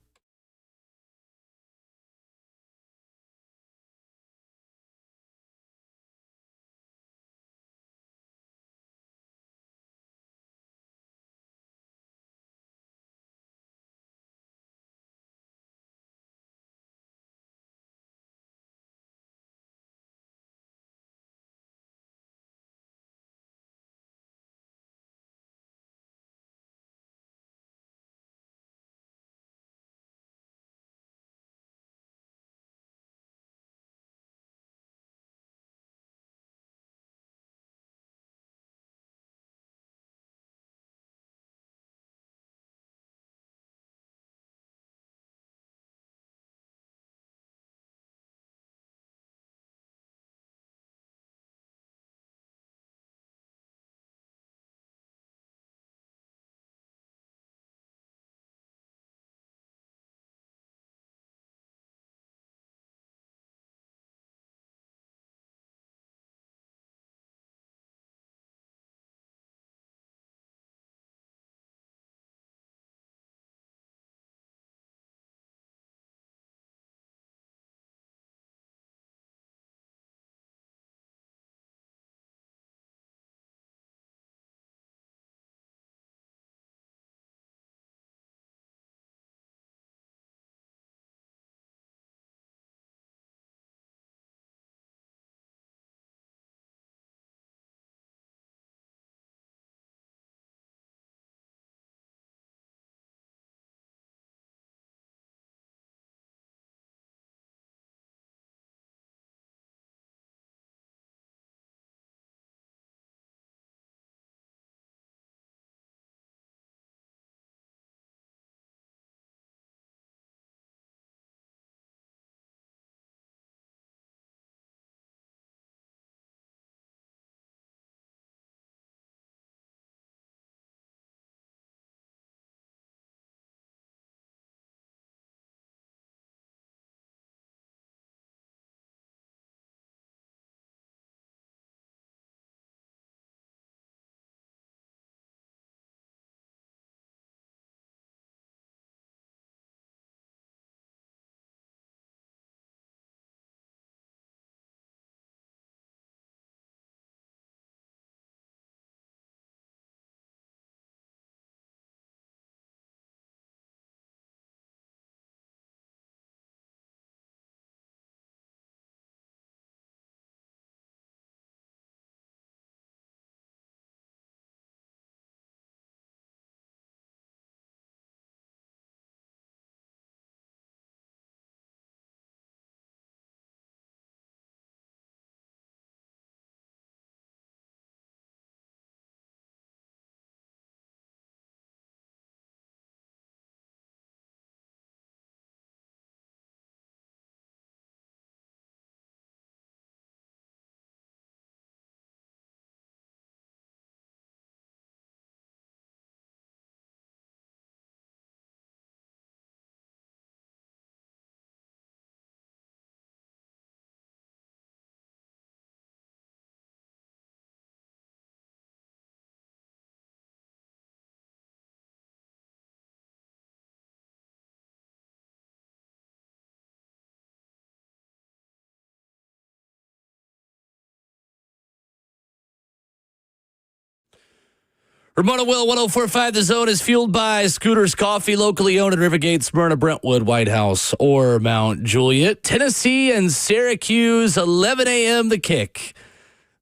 Ramona Will, 104.5 The Zone is fueled by Scooters Coffee, locally owned in Rivergate, Smyrna, Brentwood, White House, or Mount Juliet. Tennessee and Syracuse, 11 a.m. the kick.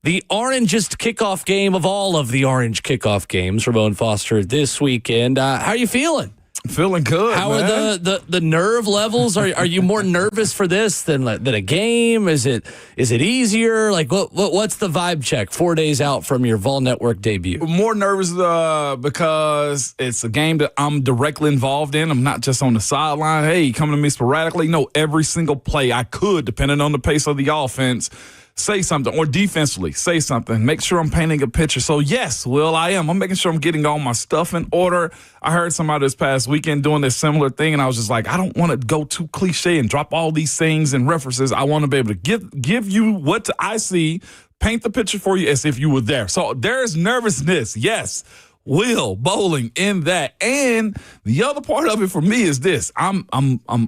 The orangest kickoff game of all of the orange kickoff games, Ramon Foster, this weekend. How are you feeling? Feeling good. How man. are the nerve levels? Are you more nervous for this than a game? Is it easier? Like what's the vibe check 4 days out from your Vol Network debut? More nervous because it's a game that I'm directly involved in. I'm not just on the sideline. Hey, coming to me sporadically. No, every single play I could, depending on the pace of the offense, say something, or defensively say something. Make sure I'm painting a picture. So, yes, Will, I am. I'm making sure I'm getting all my stuff in order. I heard somebody this past weekend doing this similar thing, and I was just like, I don't want to go too cliche and drop all these things and references. I want to be able to give you what I see, paint the picture for you as if you were there. So there's nervousness, yes. Will bowling in that. And the other part of it for me is this. I'm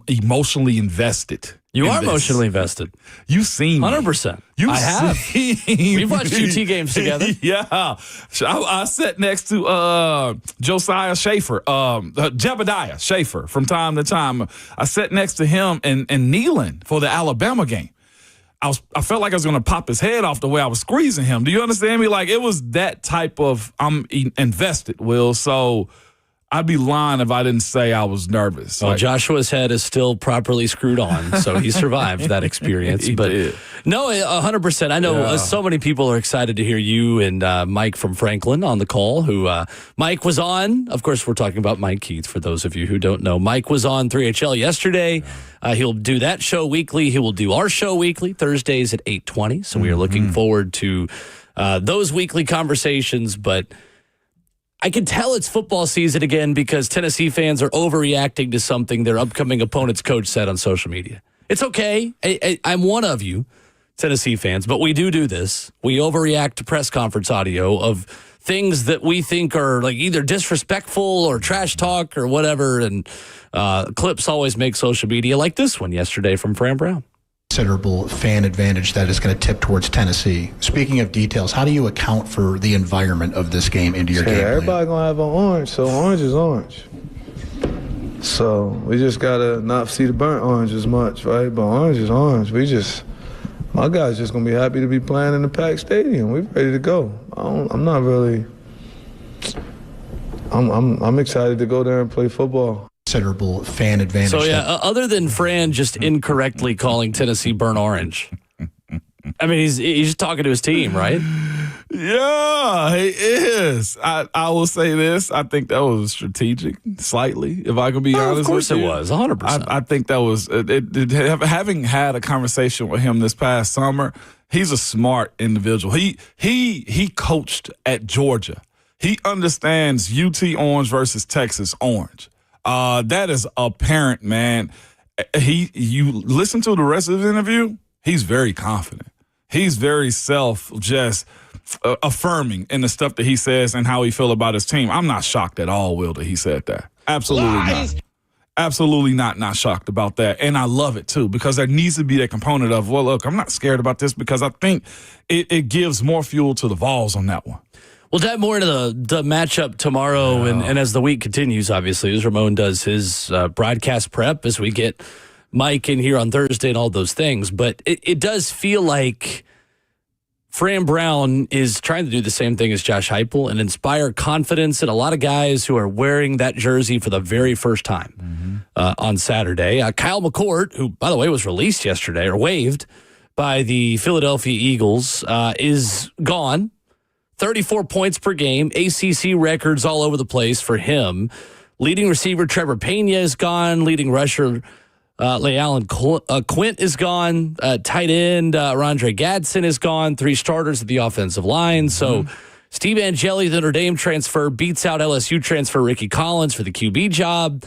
emotionally invested. You are emotionally invested. You've seen 100%. I have. We've watched UT games together. Yeah. I sat next to Josiah Schaefer, Jebediah Schaefer from time to time. I sat next to him and Nealon for the Alabama game. I felt like I was going to pop his head off the way I was squeezing him. Do you understand me? Like, it was that type of, I'm invested, Will. So I'd be lying if I didn't say I was nervous. Well, Joshua's head is still properly screwed on, so he survived that experience. He did. No, 100%. I know so many people are excited to hear you and Mike from Franklin on the call, who Mike was on. Of course, we're talking about Mike Keith, for those of you who don't know. Mike was on 3HL yesterday. He'll do that show weekly. He will do our show weekly, Thursdays at 8:20. So we are looking forward to those weekly conversations, but I can tell it's football season again because Tennessee fans are overreacting to something their upcoming opponent's coach said on social media. It's okay. I'm one of you, Tennessee fans, but we do this. We overreact to press conference audio of things that we think are like either disrespectful or trash talk or whatever, and clips always make social media, like this one yesterday from Fran Brown. Considerable fan advantage that is going to tip towards Tennessee. Speaking of details, how do you account for the environment of this game into your game plan? Everybody going to have an orange, so orange is orange. So we just got to not see the burnt orange as much, right? But orange is orange. My guys just going to be happy to be playing in the packed stadium. We're ready to go. I'm excited to go there and play football. Considerable fan advantage. So, other than Fran just incorrectly calling Tennessee burnt orange, I mean, he's just talking to his team, right? Yeah, he is. I will say this. I think that was strategic, slightly, if I can be honest with you. Of course it was, 100%. I think that was, having had a conversation with him this past summer, he's a smart individual. He coached at Georgia. He understands UT orange versus Texas orange. That is apparent, man. You listen to the rest of the interview, he's very confident. He's very affirming in the stuff that he says and how he feel about his team. I'm not shocked at all, Will, that he said that. Absolutely not. Absolutely not shocked about that. And I love it, too, because there needs to be that component of, well, look, I'm not scared about this because I think it gives more fuel to the Vols on that one. We'll dive more into the matchup tomorrow and as the week continues, obviously, as Ramon does his broadcast prep, as we get Mike in here on Thursday and all those things. But it does feel like Fran Brown is trying to do the same thing as Josh Heupel and inspire confidence in a lot of guys who are wearing that jersey for the very first time on Saturday. Kyle McCord, who, by the way, was released yesterday or waived by the Philadelphia Eagles, is gone. 34 points per game, ACC records all over the place for him. Leading receiver Trevor Pena is gone. Leading rusher Le'Allen Quint is gone. Tight end Rondre Gadsden is gone. 3 starters at the offensive line. So Steve Angeli, the Notre Dame transfer, beats out LSU transfer Ricky Collins for the QB job.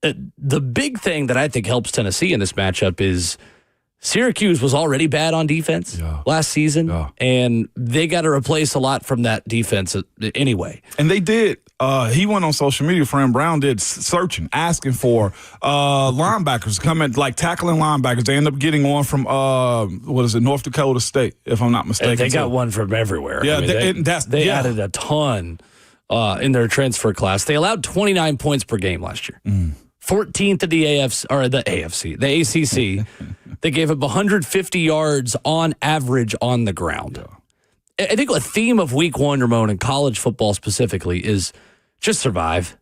The big thing that I think helps Tennessee in this matchup is Syracuse was already bad on defense last season, and they got to replace a lot from that defense anyway. And they did. He went on social media, Fran Brown did, searching, asking for linebackers, tackling linebackers. They end up getting one from, North Dakota State, if I'm not mistaken. They got one from everywhere. Yeah, I mean, they added a ton in their transfer class. They allowed 29 points per game last year. 14th in the the ACC. They gave up 150 yards on average on the ground. I think a theme of week one, Ramon, in college football specifically, is just survive.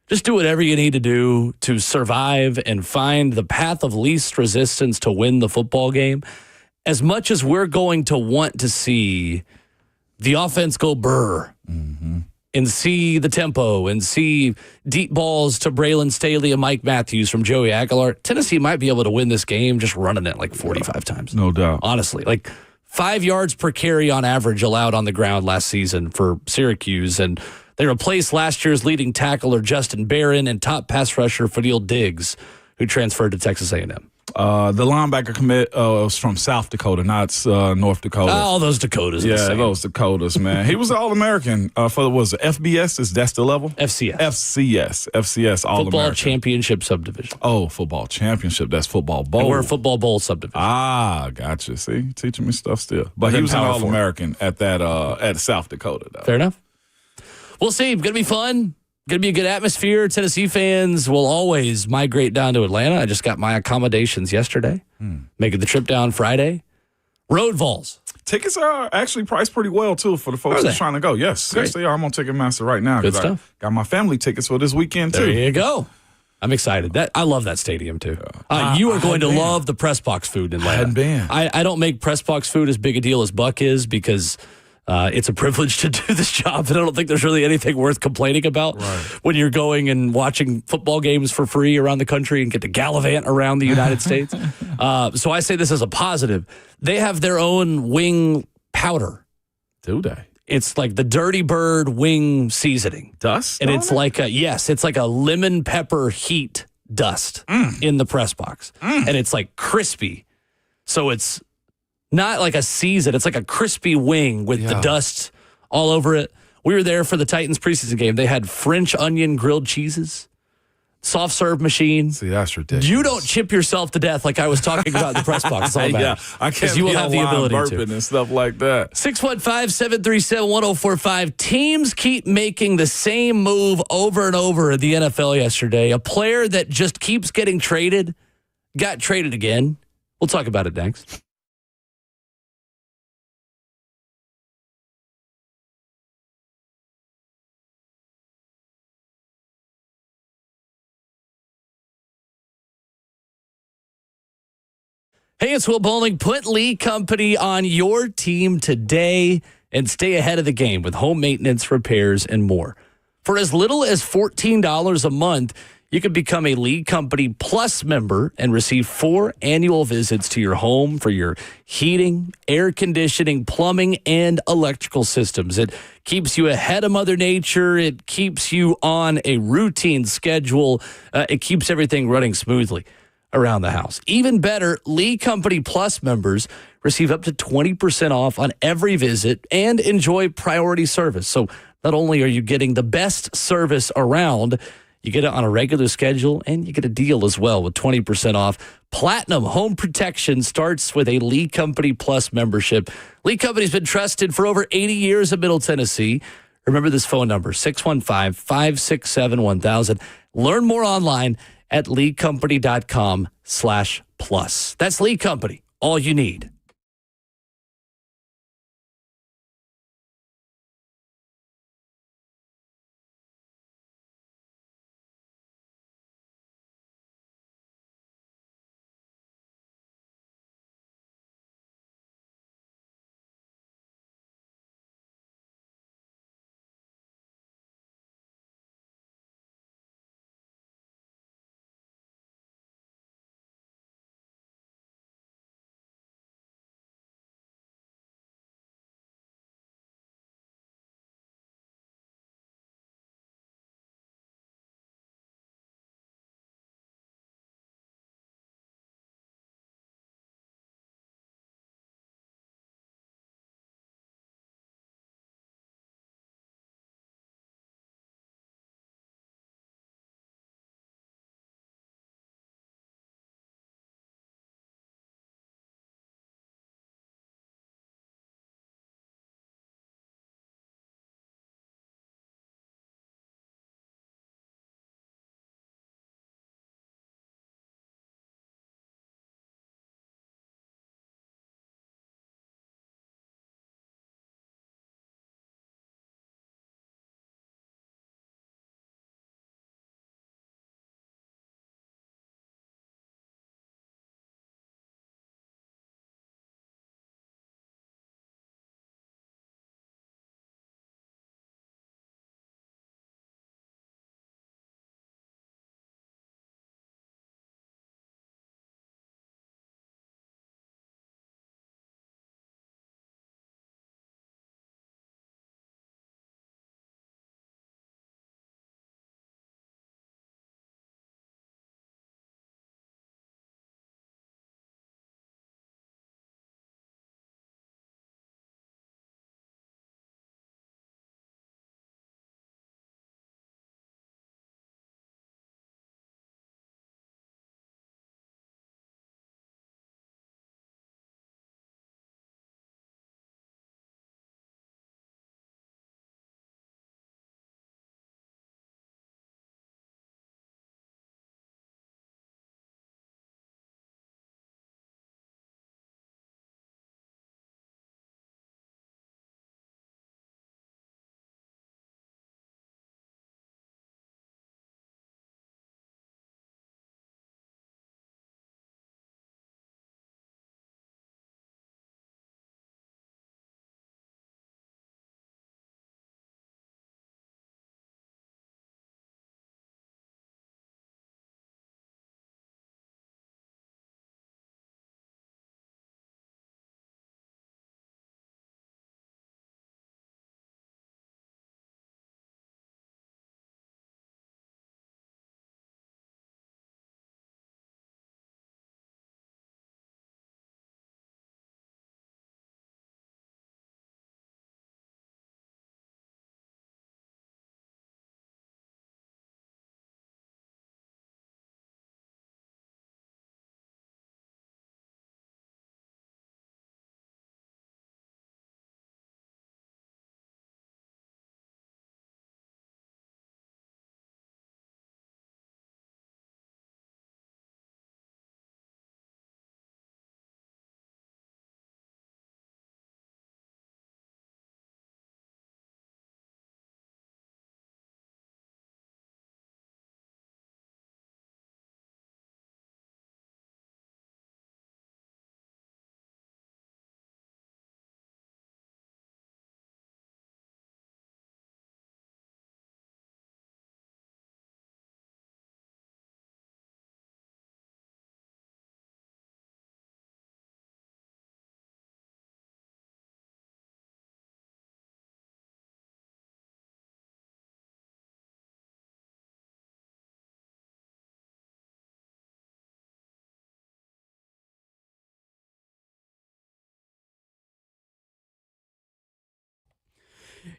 Just do whatever you need to do to survive and find the path of least resistance to win the football game. As much as we're going to want to see the offense go burr and see the tempo and see deep balls to Braylon Staley and Mike Matthews from Joey Aguilar, Tennessee might be able to win this game just running it like 45 times. No doubt. Honestly, like 5 yards per carry on average allowed on the ground last season for Syracuse, and they replaced last year's leading tackler Justin Barron and top pass rusher Fadil Diggs, who transferred to Texas A&M. The linebacker commit was from South Dakota, not North Dakota. All those Dakotas. Yeah, those Dakotas, man. He was an All-American for was it FBS? That's the level? FCS. FCS All-American. Football Championship Subdivision. Oh, football championship. That's football bowl. And we're a football bowl subdivision. Ah, gotcha. See, teaching me stuff still. But he was an All-American at that at South Dakota, though. Fair enough. We'll see. Going to be fun. Going to be a good atmosphere. Tennessee fans will always migrate down to Atlanta. I just got my accommodations yesterday. Making the trip down Friday. Road Vols. Tickets are actually priced pretty well, too, for the folks who's trying to go. Yes, they are. I'm on Ticketmaster right now. Good stuff. I got my family tickets for this weekend, too. There you go. I'm excited. I love that stadium, too. You are going to love the press box food in Atlanta. I hadn't been. I don't make press box food as big a deal as Buck is because it's a privilege to do this job, and I don't think there's really anything worth complaining about when you're going and watching football games for free around the country and get to gallivant around the United States. So I say this as a positive. They have their own wing powder. Do they? It's like the Dirty Bird wing seasoning. Dust? And it's like it's like a lemon pepper heat dust in the press box. And it's like crispy. So it's not like a season. It's like a crispy wing with the dust all over it. We were there for the Titans preseason game. They had French onion grilled cheeses, soft serve machine. See, that's ridiculous. You don't chip yourself to death like I was talking about in the press box. It's all bad. I can't you will be have the ability burping to. and stuff like that. 615-737-1045. Teams keep making the same move over and over in the NFL yesterday. A player that just keeps getting traded got traded again. We'll talk about it next. Hey, it's Will Bowling. Put Lee Company on your team today and stay ahead of the game with home maintenance, repairs, and more. For as little as $14 a month, you can become a Lee Company Plus member and receive 4 annual visits to your home for your heating, air conditioning, plumbing, and electrical systems. It keeps you ahead of Mother Nature. It keeps you on a routine schedule. It keeps everything running smoothly around the house. Even better, Lee Company Plus members receive up to 20% off on every visit and enjoy priority service. So not only are you getting the best service around, you get it on a regular schedule and you get a deal as well with 20% off. Platinum home protection starts with a Lee Company Plus membership. Lee Company's been trusted for over 80 years in Middle Tennessee. Remember this phone number, 615-567-1000. Learn more online at leecompany.com/plus. That's Lee Company, all you need.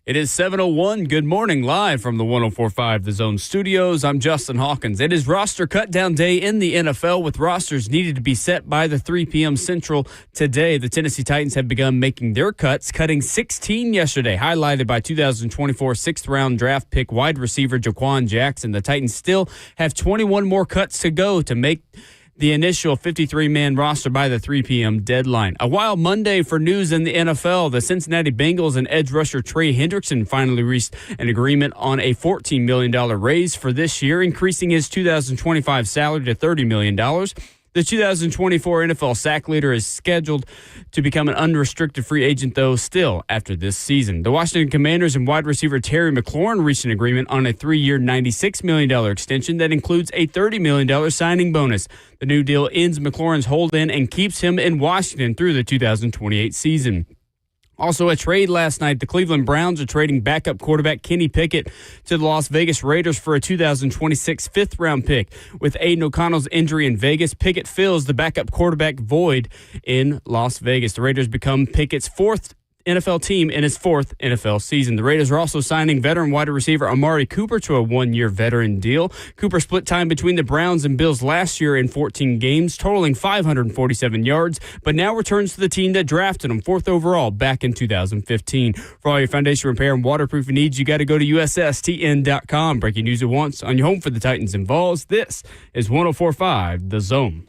It is 7:01. Good morning, live from the 104.5 The Zone studios. I'm Justin Hawkins. It is roster cutdown day in the NFL, with rosters needed to be set by the 3 p.m. Central today. The Tennessee Titans have begun making their cuts, cutting 16 yesterday, highlighted by 2024 6th-round draft pick wide receiver Jaquan Jackson. The Titans still have 21 more cuts to go to make the initial 53-man roster by the 3 p.m. deadline. A wild Monday for news in the NFL. The Cincinnati Bengals and edge rusher Trey Hendrickson finally reached an agreement on a $14 million raise for this year, increasing his 2025 salary to $30 million. The 2024 NFL sack leader is scheduled to become an unrestricted free agent, though, still after this season. The Washington Commanders and wide receiver Terry McLaurin reached an agreement on a 3-year, $96 million extension that includes a $30 million signing bonus. The new deal ends McLaurin's hold-in and keeps him in Washington through the 2028 season. Also, a trade last night. The Cleveland Browns are trading backup quarterback Kenny Pickett to the Las Vegas Raiders for a 2026 fifth-round pick. With Aiden O'Connell's injury in Vegas, Pickett fills the backup quarterback void in Las Vegas. The Raiders become Pickett's fourth NFL team in his fourth NFL season. The Raiders are also signing veteran wide receiver Amari Cooper to a one-year veteran deal. Cooper split time between the Browns and Bills last year in 14 games, totaling 547 yards, but now returns to the team that drafted him fourth overall back in 2015. For all your foundation repair and waterproofing needs, you got to go to USSTN.com. Breaking news at once on your home for the Titans and Vols. This is 104.5 The Zone.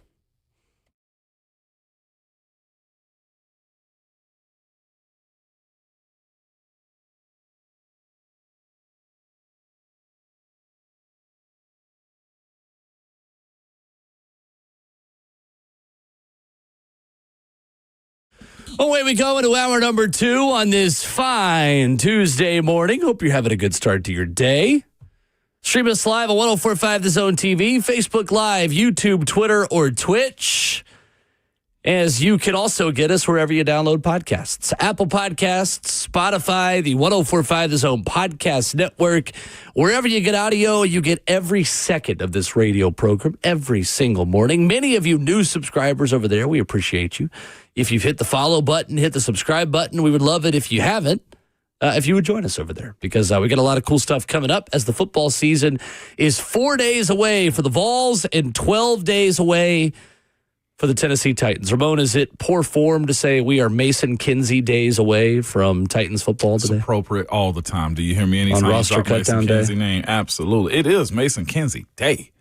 Away we go into hour number 2 on this fine Tuesday morning. Hope you're having a good start to your day. Stream us live on 104.5 The Zone TV, Facebook Live, YouTube, Twitter, or Twitch. As you can also get us wherever you download podcasts. Apple Podcasts, Spotify, the 104.5 The Zone Podcast Network. Wherever you get audio, you get every second of this radio program every single morning. Many of you new subscribers over there, we appreciate you. If you've hit the follow button, hit the subscribe button, we would love it if you haven't. If you would join us over there, because we got a lot of cool stuff coming up as the football season is 4 days away for the Vols and 12 days away for the Tennessee Titans. Ramon, is it poor form to say we are Mason Kinsey days away from Titans football today? It's appropriate all the time. Do you hear me anytime on roster cutdown day? Kinsey name? Absolutely. It is Mason Kinsey Day.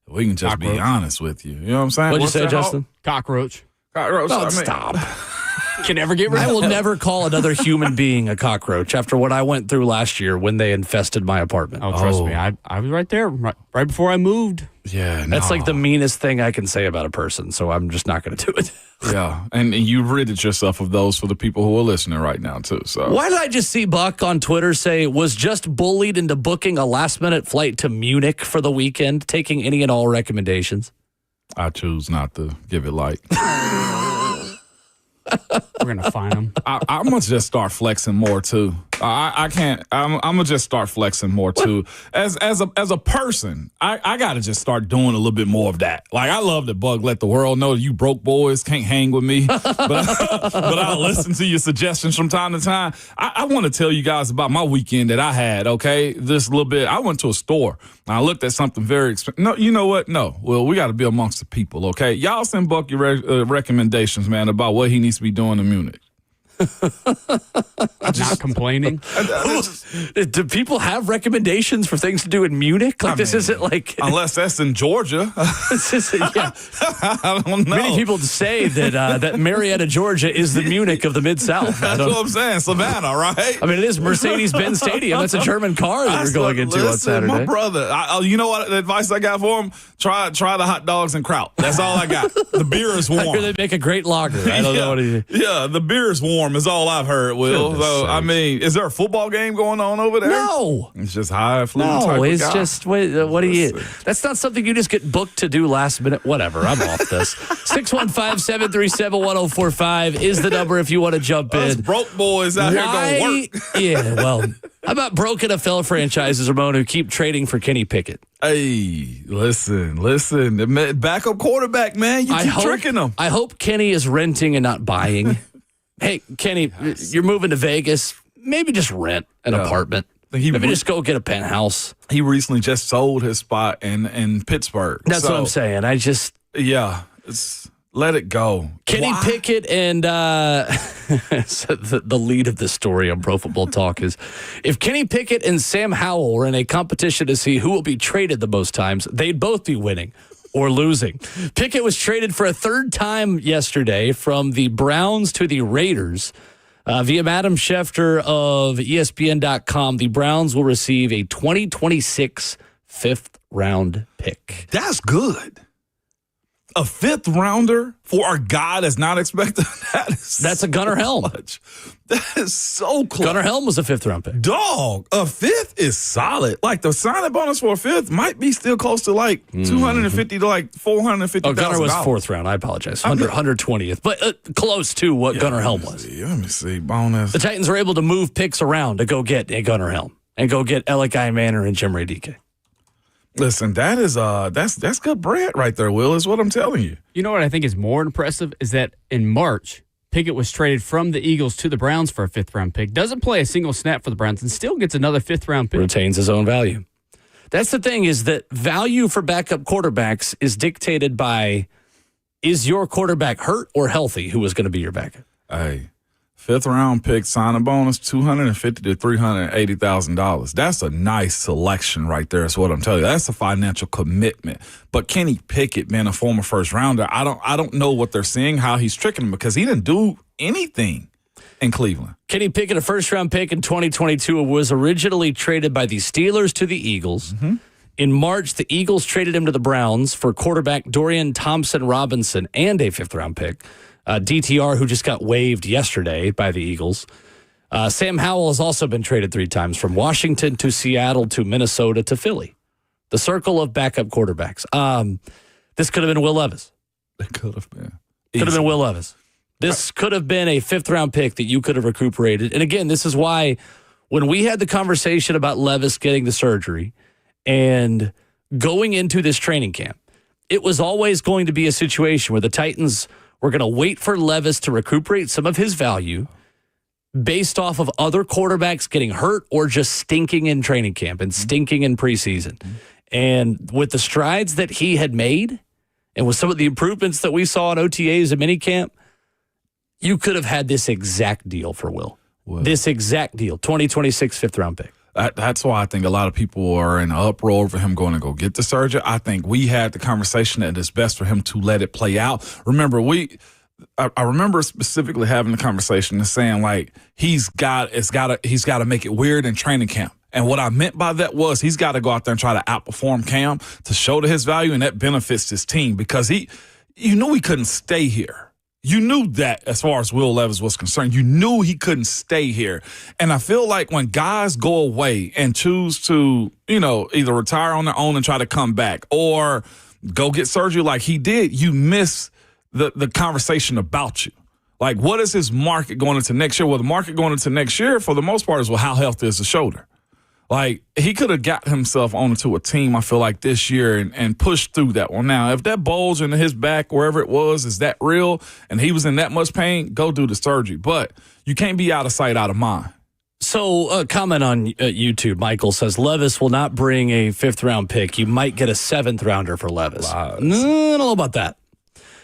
We can just be honest with you. You know what I'm saying? What'd you say, Justin? Cockroach. Cockroach. Oh, stop. Can never get rid of I will never call another human being a cockroach after what I went through last year when they infested my apartment. Oh, trust me. I was right there, right before I moved. Yeah, That's like the meanest thing I can say about a person, so I'm just not going to do it. Yeah, and you ridded yourself of those for the people who are listening right now, too. So why did I just see Buck on Twitter say, was just bullied into booking a last-minute flight to Munich for the weekend, taking any and all recommendations? I choose not to give it light. We're going to find him. I'm going to just start flexing more, too. I can't. I'm going to just start flexing more, too. As a person, I got to just start doing a little bit more of that. Like, I love that Bug let the world know you broke boys can't hang with me. But I'll listen to your suggestions from time to time. I want to tell you guys about my weekend that I had, okay? This little bit. I went to a store. I looked at something very expensive. No, you know what? No. Well, we got to be amongst the people, okay? Y'all send Buck your recommendations, man, about what he needs to be doing in Munich. Not complaining. Do people have recommendations for things to do in Munich? Like, this isn't like... Unless that's in Georgia. This isn't, yeah. I don't know. Many people say that Marietta, Georgia is the Munich of the Mid-South. That's what I'm saying. Savannah, right? I mean, it is Mercedes-Benz Stadium. That's a German car that we're going into on Saturday. My brother, you know what the advice I got for him? Try the hot dogs and kraut. That's all I got. The beer is warm. I hear they make a great lager. I don't know what it is. Yeah, the beer is warm is all I've heard, Will. So, I mean, is there a football game going on over there? No. It's just high flu. No, it's just, what do you, that's not something you just get booked to do last minute. Whatever, I'm off this. 615-737-1045 is the number if you want to jump in. Broke boys out here going work. Yeah, well, how about broken NFL franchises, Ramon, who keep trading for Kenny Pickett? Hey, listen. The backup quarterback, man. You keep tricking them. I hope Kenny is renting and not buying. Hey, Kenny, you're moving to Vegas. maybe just rent an apartment. Maybe just go get a penthouse. He recently just sold his spot in Pittsburgh. That's what I'm saying. Let it go. Kenny Pickett and so the lead of the story on Pro Football Talk is if Kenny Pickett and Sam Howell were in a competition to see who will be traded the most times, they'd both be winning or losing. Pickett was traded for a third time yesterday from the Browns to the Raiders. Via Adam Schefter of ESPN.com, the Browns will receive a 2026 fifth-round pick. That's good. A fifth rounder for a guy that's not expected. That's a Gunnar Helm. That is so close. Gunnar Helm was a fifth-round pick. Dog, a fifth is solid. Like the signing bonus for a fifth might be still close to like 250 to like 450. Oh, Gunnar was fourth round. I apologize. 120th, but close to what Gunnar Helm was. Let me see. Bonus. The Titans were able to move picks around to go get a Gunnar Helm and go get Elikai Manor and Jim Radike. Listen, that's good bread right there, Will, is what I'm telling you. You know what I think is more impressive is that in March, Pickett was traded from the Eagles to the Browns for a fifth-round pick. Doesn't play a single snap for the Browns and still gets another fifth-round pick. Retains his own value. That's the thing is that value for backup quarterbacks is dictated by is your quarterback hurt or healthy who is going to be your backup? Hey. Fifth round pick, signing bonus, $250,000 to $380,000. That's a nice selection right there. Is what I'm telling you. That's a financial commitment. But Kenny Pickett, being a former first rounder, I don't know what they're seeing, how he's tricking them because he didn't do anything in Cleveland. Kenny Pickett, a first round pick in 2022, was originally traded by the Steelers to the Eagles. Mm-hmm. In March, the Eagles traded him to the Browns for quarterback Dorian Thompson-Robinson and a fifth round pick. DTR, who just got waived yesterday by the Eagles. Sam Howell has also been traded 3 times from Washington to Seattle to Minnesota to Philly. The circle of backup quarterbacks. This could have been Will Levis. It could have been. Could have been Will Levis. This could have been a fifth-round pick that you could have recuperated. And again, this is why when we had the conversation about Levis getting the surgery and going into this training camp, it was always going to be a situation where the Titans were going to wait for Levis to recuperate some of his value based off of other quarterbacks getting hurt or just stinking in training camp and stinking in preseason. And with the strides that he had made and with some of the improvements that we saw in OTAs and minicamp, you could have had this exact deal for Will. This exact deal, 2026 fifth-round pick. That's why I think a lot of people are in an uproar over him going to go get the surgery. I think we had the conversation that it's best for him to let it play out. Remember, I remember specifically having the conversation and saying like he's got to make it weird in training camp. And what I meant by that was he's got to go out there and try to outperform Cam to show to his value, and that benefits his team because he couldn't stay here. You knew that as far as Will Levis was concerned. You knew he couldn't stay here. And I feel like when guys go away and choose to, either retire on their own and try to come back or go get surgery like he did, you miss the conversation about you. Like, what is his market going into next year? Well, the market going into next year, for the most part, is how healthy is the shoulder. Like, he could have got himself onto a team, I feel like, this year and pushed through that one. Now, if that bulge in his back, wherever it was, is that real and he was in that much pain, go do the surgery. But you can't be out of sight, out of mind. So a comment on YouTube, Michael says, Levis will not bring a fifth-round pick. You might get a seventh-rounder for Levis. I don't know about that.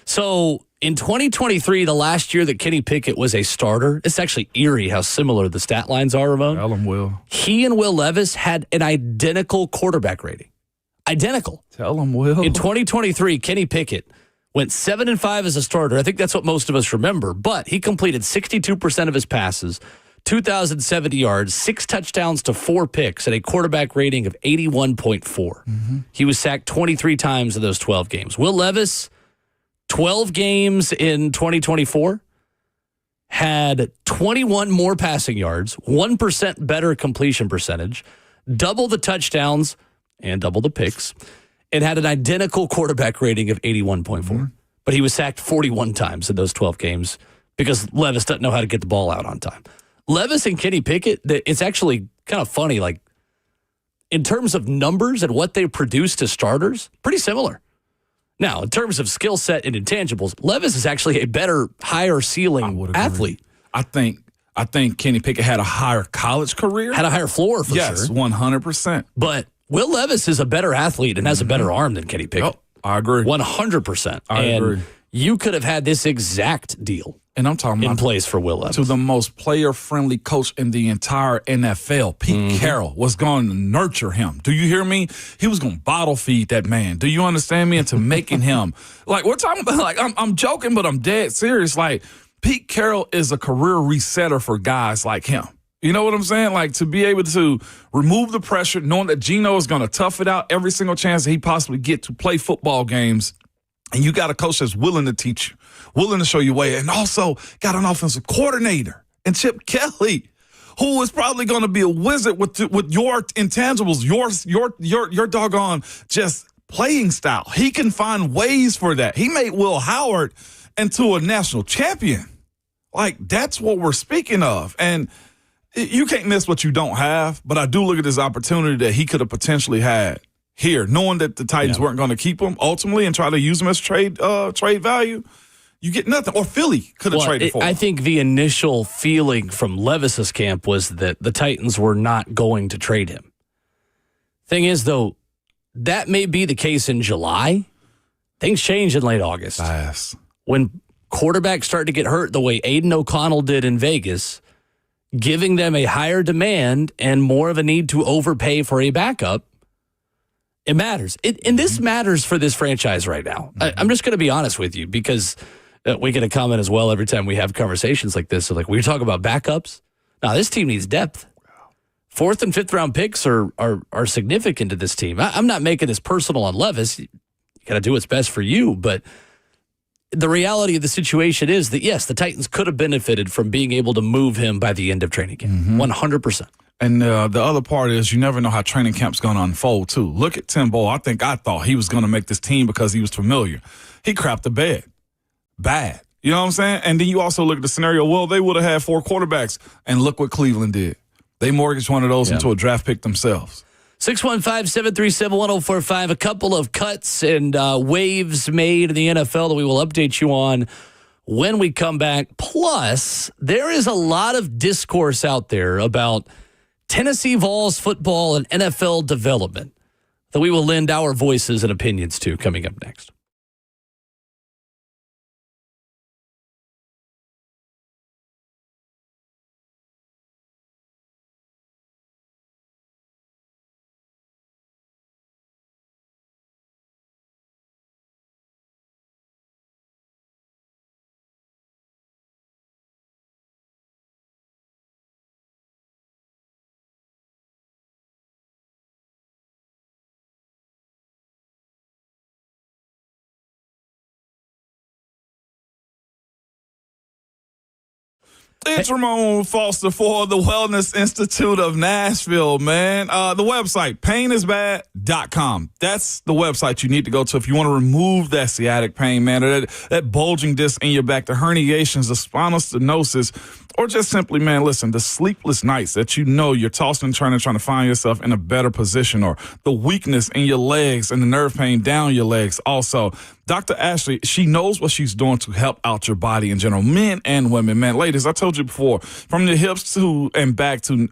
So in 2023, the last year that Kenny Pickett was a starter, it's actually eerie how similar the stat lines are, Ramon. Tell him, Will. He and Will Levis had an identical quarterback rating. Identical. Tell him, Will. In 2023, Kenny Pickett went 7-5 as a starter. I think that's what most of us remember, but he completed 62% of his passes, 2,070 yards, 6 touchdowns to 4 picks, and a quarterback rating of 81.4. Mm-hmm. He was sacked 23 times in those 12 games. Will Levis, 12 games in 2024, had 21 more passing yards, 1% better completion percentage, double the touchdowns and double the picks, and had an identical quarterback rating of 81.4. Mm-hmm. But he was sacked 41 times in those 12 games because Levis doesn't know how to get the ball out on time. Levis and Kenny Pickett, it's actually kind of funny, like in terms of numbers and what they produced as starters, pretty similar. Now, in terms of skill set and intangibles, Levis is actually a better, higher ceiling athlete. I think I think Kenny Pickett had a higher college career. Had a higher floor for yes, sure. 100%. But Will Levis is a better athlete and has a better arm than Kenny Pickett. I agree. 100%. I agree. You could have had this exact deal And I'm talking in about place for Will Levis. to the most player-friendly coach in the entire NFL. Pete Carroll was going to nurture him. Do you hear me? He was going to bottle feed that man. Do you understand me? Into making him like we're talking about. Like I'm joking, but I'm dead serious. Like Pete Carroll is a career resetter for guys like him. You know what I'm saying? Like to be able to remove the pressure, knowing that Geno is going to tough it out every single chance that he possibly get to play football games. And you got a coach that's willing to teach you, willing to show you way, and also got an offensive coordinator and Chip Kelly, who is probably going to be a wizard with your intangibles, your doggone just playing style. He can find ways for that. He made Will Howard into a national champion. Like that's what we're speaking of, and you can't miss what you don't have. But I do look at this opportunity that he could have potentially had here, knowing that the Titans weren't going to keep him ultimately and try to use him as trade value. You get nothing. Or Philly could have traded for him. I think the initial feeling from Levis's camp was that the Titans were not going to trade him. Thing is, though, that may be the case in July. Things change in late August. Fast. When quarterbacks start to get hurt the way Aiden O'Connell did in Vegas, giving them a higher demand and more of a need to overpay for a backup, it matters. And this matters for this franchise right now. I'm just going to be honest with you because we get a comment as well every time we have conversations like this. So like we talk about backups. Now, this team needs depth. 4th and 5th round picks are significant to this team. I'm not making this personal on Levis. You got to do what's best for you. But the reality of the situation is that, yes, the Titans could have benefited from being able to move him by the end of training camp. 100%. And the other part is you never know how training camp's going to unfold, too. Look at Tim Boyle. I thought he was going to make this team because he was familiar. He crapped the bed. Bad. You know what I'm saying? And then you also look at the scenario, well, they would have had 4 quarterbacks, and look what Cleveland did. They mortgaged one of those into a draft pick themselves. 615-737-1045. A couple of cuts and waves made in the NFL that we will update you on when we come back. Plus, there is a lot of discourse out there about Tennessee Vols football and NFL development that we will lend our voices and opinions to coming up next. It's Ramon Foster for the Wellness Institute of Nashville, man. The website, painisbad.com. That's the website you need to go to if you want to remove that sciatic pain, man, or that bulging disc in your back, the herniations, the spinal stenosis, or just simply, man, listen, the sleepless nights that you know you're tossing and turning, trying to find yourself in a better position, or the weakness in your legs and the nerve pain down your legs. Also, Dr. Ashley, she knows what she's doing to help out your body in general, men and women. Man, ladies, I told you before, from the hips to and back to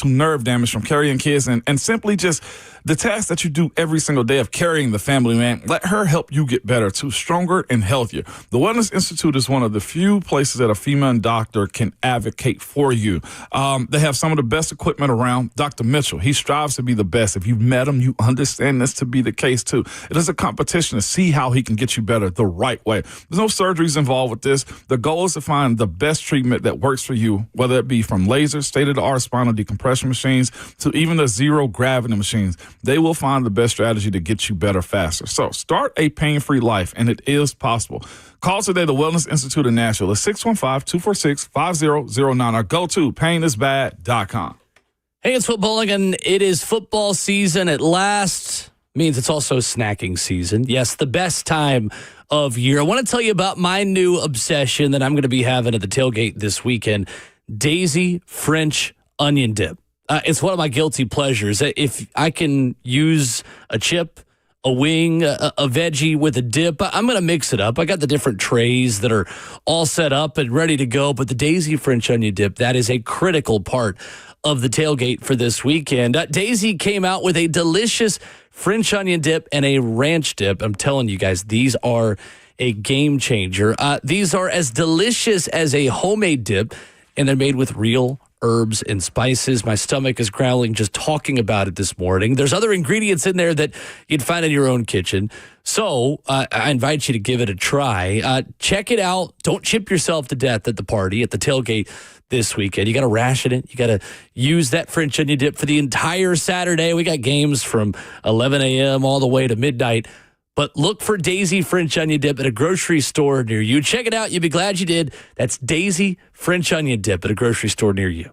nerve damage from carrying kids and simply just the task that you do every single day of carrying the family, man, let her help you get better, too, stronger and healthier. The Wellness Institute is one of the few places that a female doctor can advocate for you. They have some of the best equipment around. Dr. Mitchell, he strives to be the best. If you've met him, you understand this to be the case, too. It is a competition to see how he can get you better the right way. There's no surgeries involved with this. The goal is to find the best treatment that works for you, whether it be from lasers, state-of-the-art spinal decompression machines, to even the zero-gravity machines. They will find the best strategy to get you better faster. So start a pain-free life, and it is possible. Call today, the Wellness Institute of Nashville, at 615-246-5009, or go to painisbad.com. Hey, it's footballing, and it is football season at last. Means it's also snacking season. Yes, the best time of year. I want to tell you about my new obsession that I'm going to be having at the tailgate this weekend, Daisy French onion dip. It's one of my guilty pleasures. If I can use a chip, a wing, a veggie with a dip. I'm going to mix it up. I got the different trays that are all set up and ready to go. But the Daisy French onion dip, that is a critical part of the tailgate for this weekend. Daisy came out with a delicious French onion dip and a ranch dip. I'm telling you guys, these are a game changer. These are as delicious as a homemade dip, and they're made with real herbs and spices. My stomach is growling just talking about it this morning. There's other ingredients in there that you'd find in your own kitchen. So I invite you to give it a try. Check it out. Don't chip yourself to death at the party, at the tailgate this weekend. You got to ration it. You got to use that French onion dip for the entire Saturday. We got games from 11 a.m. all the way to midnight. But look for Daisy French onion dip at a grocery store near you. Check it out. You'll be glad you did. That's Daisy French onion dip at a grocery store near you.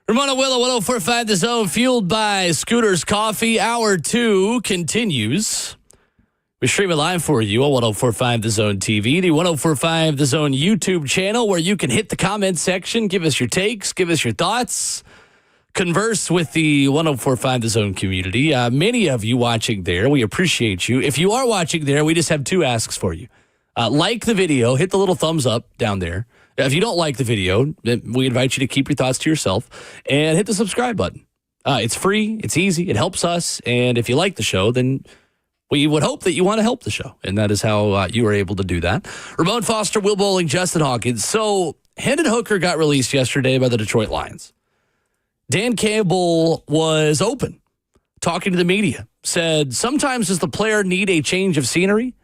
Ramona Willow, 1045 The Zone, fueled by Scooter's Coffee. Hour 2 continues. We stream it live for you on 1045 The Zone TV, the 1045 The Zone YouTube channel, where you can hit the comment section, give us your takes, give us your thoughts, converse with the 1045 The Zone community. Many of you watching there, we appreciate you. If you are watching there, we just have 2 asks for you. Like the video, hit the little thumbs up down there. If you don't like the video, we invite you to keep your thoughts to yourself and hit the subscribe button. It's free, it's easy, it helps us, and if you like the show, then we would hope that you want to help the show, and that is how you are able to do that. Ramon Foster, Will Bowling, Justin Hawkins. So, Hendon Hooker got released yesterday by the Detroit Lions. Dan Campbell was open, talking to the media, said, sometimes does the player need a change of scenery?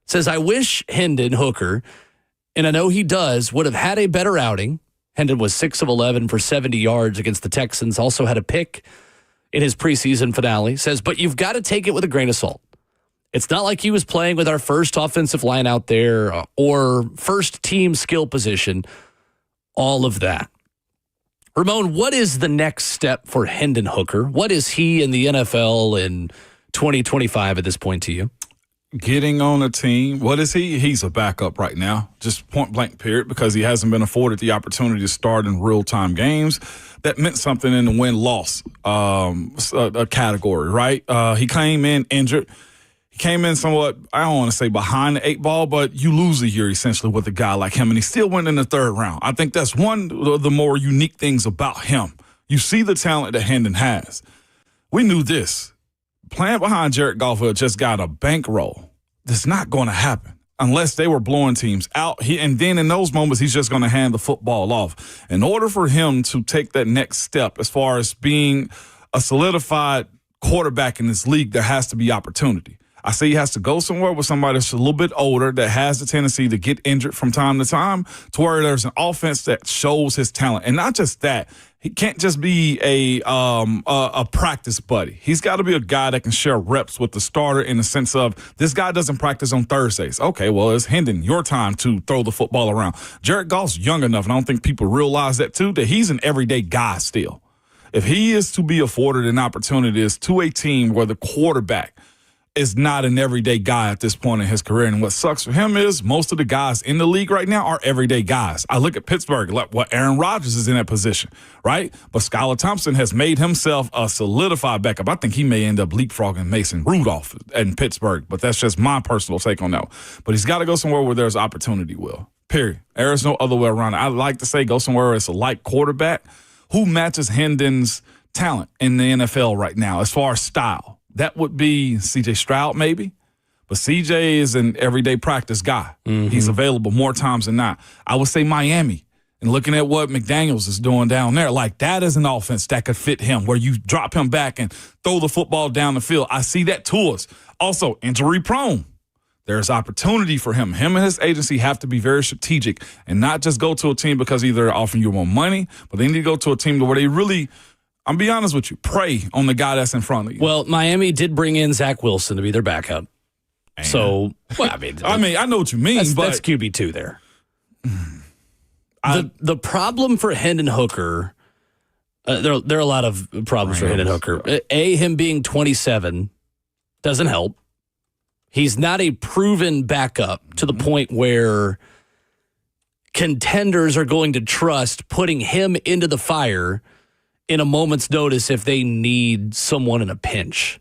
Says, I wish Hendon Hooker, and I know he does, would have had a better outing. Hendon was 6 of 11 for 70 yards against the Texans, also had a pick in his preseason finale. Says, but you've got to take it with a grain of salt. It's not like he was playing with our first offensive line out there or first team skill position, all of that. Ramon, what is the next step for Hendon Hooker? What is he in the NFL in 2025 at this point to you? Getting on a team. What is he? He's a backup right now, just point blank period, because he hasn't been afforded the opportunity to start in real-time games. That meant something in the win-loss category, right? He came in injured. He came in somewhat, I don't want to say behind the 8 ball, but you lose a year essentially with a guy like him, and he still went in the 3rd round. I think that's one of the more unique things about him. You see the talent that Hendon has. We knew this. Playing behind Jared Goff, who just got a bankroll, that's not going to happen unless they were blowing teams out. And then in those moments, he's just going to hand the football off. In order for him to take that next step as far as being a solidified quarterback in this league, there has to be opportunity. I say he has to go somewhere with somebody that's a little bit older that has the tendency to get injured from time to time, to where there's an offense that shows his talent. And not just that, he can't just be a practice buddy. He's got to be a guy that can share reps with the starter in the sense of, this guy doesn't practice on Thursdays. Okay, well, it's Hendon, your time to throw the football around. Jared Goff's young enough, and I don't think people realize that too, that he's an everyday guy still. If he is to be afforded an opportunity to a team where the quarterback is not an everyday guy at this point in his career. And what sucks for him is most of the guys in the league right now are everyday guys. I look at Pittsburgh, like what Aaron Rodgers is in that position, right? But Skylar Thompson has made himself a solidified backup. I think he may end up leapfrogging Mason Rudolph in Pittsburgh, but that's just my personal take on that. But he's got to go somewhere where there's opportunity, Will. Period. There's no other way around it. I like to say go somewhere where it's a light quarterback who matches Hendon's talent in the NFL right now as far as style. That would be C.J. Stroud, maybe. But C.J. is an everyday practice guy. Mm-hmm. He's available more times than not. I would say Miami. And looking at what McDaniels is doing down there, like that is an offense that could fit him, where you drop him back and throw the football down the field. I see that to us. Also, injury prone. There's opportunity for him. Him and his agency have to be very strategic and not just go to a team because either they're offering you more money, but they need to go to a team where they really – I'm be honest with you, prey on the guy that's in front of you. Well, Miami did bring in Zach Wilson to be their backup. And so, well, I know what you mean, that's QB2 there. The problem for Hendon Hooker, there are a lot of problems for Hendon Hooker. Him being 27 doesn't help. He's not a proven backup to the point where contenders are going to trust putting him into the fire in a moment's notice if they need someone in a pinch.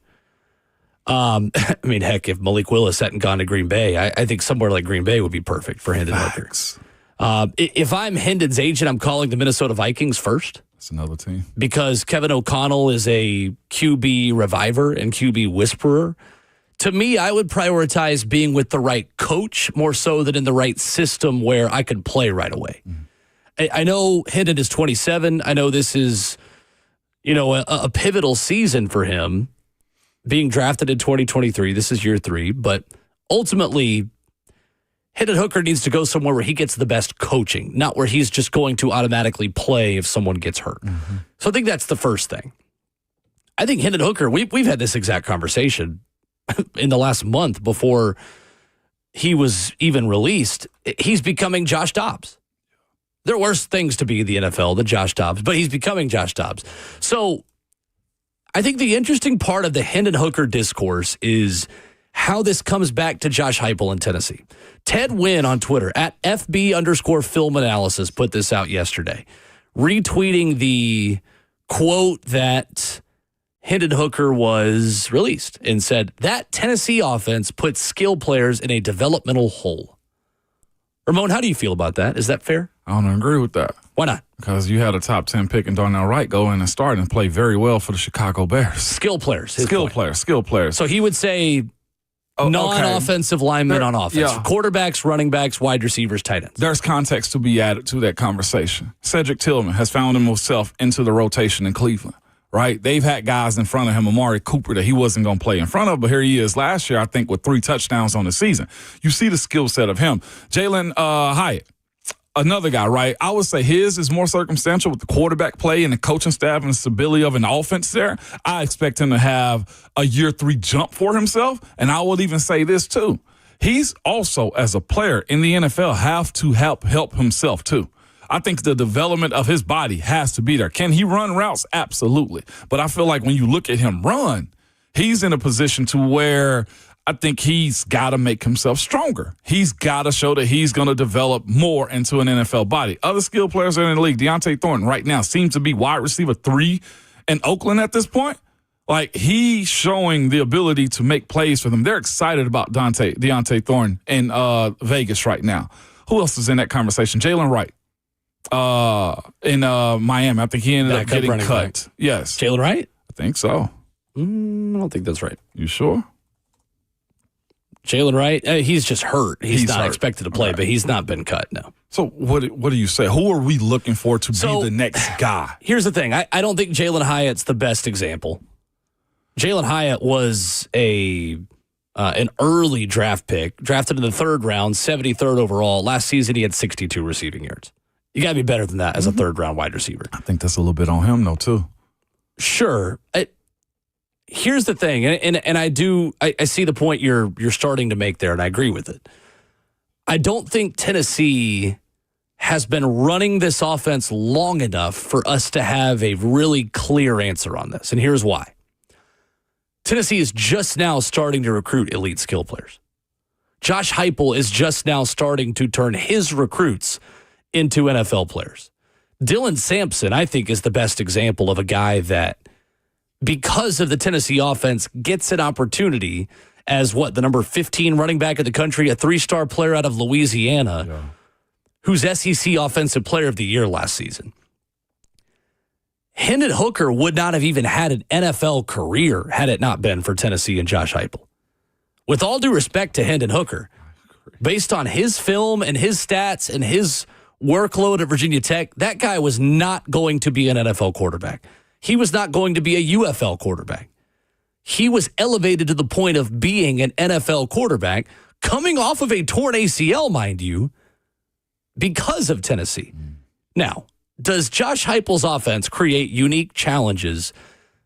I mean, heck, if Malik Willis hadn't gone to Green Bay, I think somewhere like Green Bay would be perfect for Hendon Hooker. If I'm Hendon's agent, I'm calling the Minnesota Vikings first. That's another team. Because Kevin O'Connell is a QB reviver and QB whisperer. To me, I would prioritize being with the right coach more so than in the right system where I could play right away. Mm-hmm. I know Hendon is 27. I know this is a pivotal season for him, being drafted in 2023. This is year 3. But ultimately, Hendon Hooker needs to go somewhere where he gets the best coaching, not where he's just going to automatically play if someone gets hurt. Mm-hmm. So I think that's the first thing. I think Hendon Hooker, we've had this exact conversation in the last month before he was even released. He's becoming Josh Dobbs. There are worse things to be in the NFL than Josh Dobbs, but he's becoming Josh Dobbs. So I think the interesting part of the Hendon Hooker discourse is how this comes back to Josh Heupel in Tennessee. Ted Wynn on Twitter, at FB_film analysis, put this out yesterday, retweeting the quote that Hendon Hooker was released and said, that Tennessee offense puts skill players in a developmental hole. Ramon, how do you feel about that? Is that fair? I don't agree with that. Why not? Because you had a top 10 pick in Darnell Wright go in and start and play very well for the Chicago Bears. Skill players. Skill players. So he would say non-offensive linemen on offense. Yeah. Quarterbacks, running backs, wide receivers, tight ends. There's context to be added to that conversation. Cedric Tillman has found himself into the rotation in Cleveland, right? They've had guys in front of him, Amari Cooper, that he wasn't going to play in front of, but here he is last year, I think, with 3 touchdowns on the season. You see the skill set of him. Jalen Hyatt, another guy, right? I would say his is more circumstantial with the quarterback play and the coaching staff and the stability of an offense there. I expect him to have a year 3 jump for himself, and I would even say this too. He's also, as a player in the NFL, have to help himself too. I think the development of his body has to be there. Can he run routes? Absolutely. But I feel like when you look at him run, he's in a position to where I think he's got to make himself stronger. He's got to show that he's going to develop more into an NFL body. Other skill players in the league, Deontay Thornton right now seems to be wide receiver 3 in Oakland at this point. Like, he's showing the ability to make plays for them. They're excited about Deontay Thornton in Vegas right now. Who else is in that conversation? Jalen Wright. In Miami. I think he ended up getting cut. Back. Yes. Jalen Wright? I think so. I don't think that's right. You sure? Jalen Wright? He's just hurt. He's not hurt. Expected to play, but he's not been cut, no. So what do you say? Who are we looking for to be the next guy? Here's the thing. I don't think Jalen Hyatt's the best example. Jalen Hyatt was an early draft pick, drafted in the 3rd round, 73rd overall. Last season, he had 62 receiving yards. You got to be better than that as a 3rd-round wide receiver. I think that's a little bit on him, though, too. Sure. Here's the thing, and I see the point you're starting to make there, and I agree with it. I don't think Tennessee has been running this offense long enough for us to have a really clear answer on this, and here's why. Tennessee is just now starting to recruit elite skill players. Josh Heupel is just now starting to turn his recruits into NFL players. Dylan Sampson, I think, is the best example of a guy that, because of the Tennessee offense, gets an opportunity as the number 15 running back in the country, a 3-star player out of Louisiana, who's SEC Offensive Player of the Year last season. Hendon Hooker would not have even had an NFL career had it not been for Tennessee and Josh Heupel. With all due respect to Hendon Hooker, based on his film and his stats and his workload at Virginia Tech, that guy was not going to be an NFL quarterback. He was not going to be a UFL quarterback. He was elevated to the point of being an NFL quarterback, coming off of a torn ACL, mind you, because of Tennessee. Now, does Josh Heupel's offense create unique challenges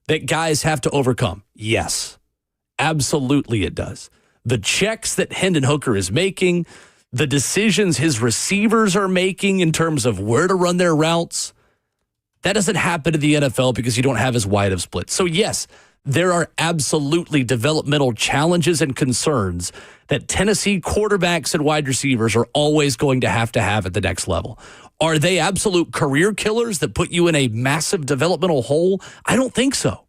that guys have to overcome? Yes, absolutely it does. The checks that Hendon Hooker is making, the decisions his receivers are making in terms of where to run their routes, that doesn't happen in the NFL because you don't have as wide of splits. So yes, there are absolutely developmental challenges and concerns that Tennessee quarterbacks and wide receivers are always going to have at the next level. Are they absolute career killers that put you in a massive developmental hole? I don't think so.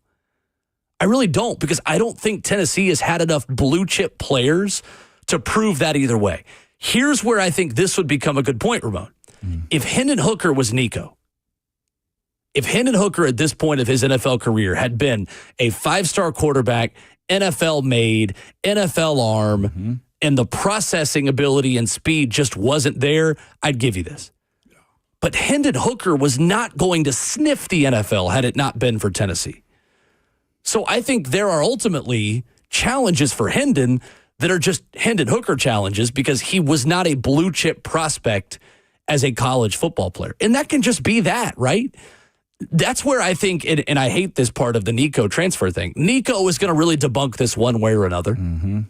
I really don't, because I don't think Tennessee has had enough blue chip players to prove that either way. Here's where I think this would become a good point, Ramon. If Hendon Hooker was Nico, if Hendon Hooker at this point of his NFL career had been a 5-star quarterback, NFL made, NFL arm, and the processing ability and speed just wasn't there, I'd give you this. But Hendon Hooker was not going to sniff the NFL had it not been for Tennessee. So I think there are ultimately challenges for Hendon that are just Hendon Hooker challenges because he was not a blue chip prospect as a college football player. And that can just be that, right? That's where I think, and I hate this part of the Nico transfer thing, Nico is going to really debunk this one way or another.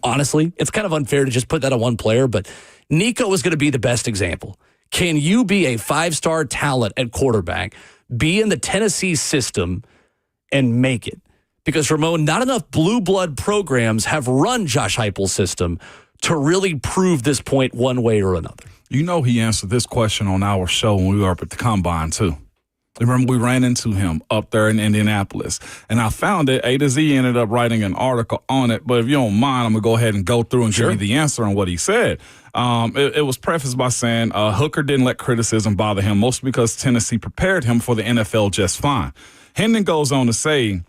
Honestly, it's kind of unfair to just put that on one player, but Nico is going to be the best example. Can you be a 5-star talent at quarterback, be in the Tennessee system, and make it? Because, Ramon, not enough blue blood programs have run Josh Heupel's system to really prove this point one way or another. You know he answered this question on our show when we were up at the Combine, too. Remember, we ran into him up there in Indianapolis, and I found it. A to Z ended up writing an article on it, but if you don't mind, I'm going to go ahead and go through and give you the answer on what he said. It was prefaced by saying Hooker didn't let criticism bother him, mostly because Tennessee prepared him for the NFL just fine. Hendon goes on to say,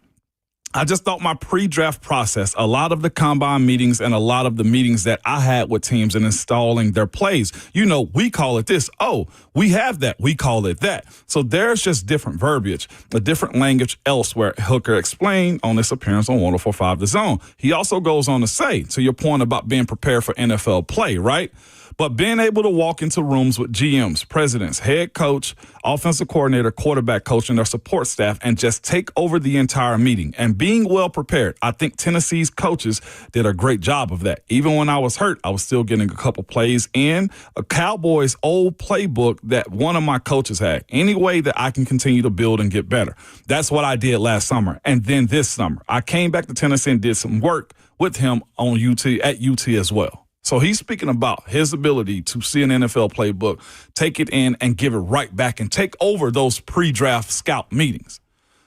I just thought my pre-draft process, a lot of the combine meetings and a lot of the meetings that I had with teams and installing their plays, we call it this. Oh, we have that. We call it that. So there's just different verbiage, a different language elsewhere. Hooker explained on this appearance on 104.5 The Zone. He also goes on to say, to your point about being prepared for NFL play, right? But being able to walk into rooms with GMs, presidents, head coach, offensive coordinator, quarterback coach, and their support staff and just take over the entire meeting and being well prepared. I think Tennessee's coaches did a great job of that. Even when I was hurt, I was still getting a couple plays in a Cowboys old playbook that one of my coaches had. Any way that I can continue to build and get better. That's what I did last summer. And then this summer, I came back to Tennessee and did some work with him on at UT as well. So he's speaking about his ability to see an NFL playbook, take it in and give it right back and take over those pre-draft scout meetings.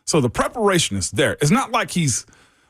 So the preparation is there. It's not like he's,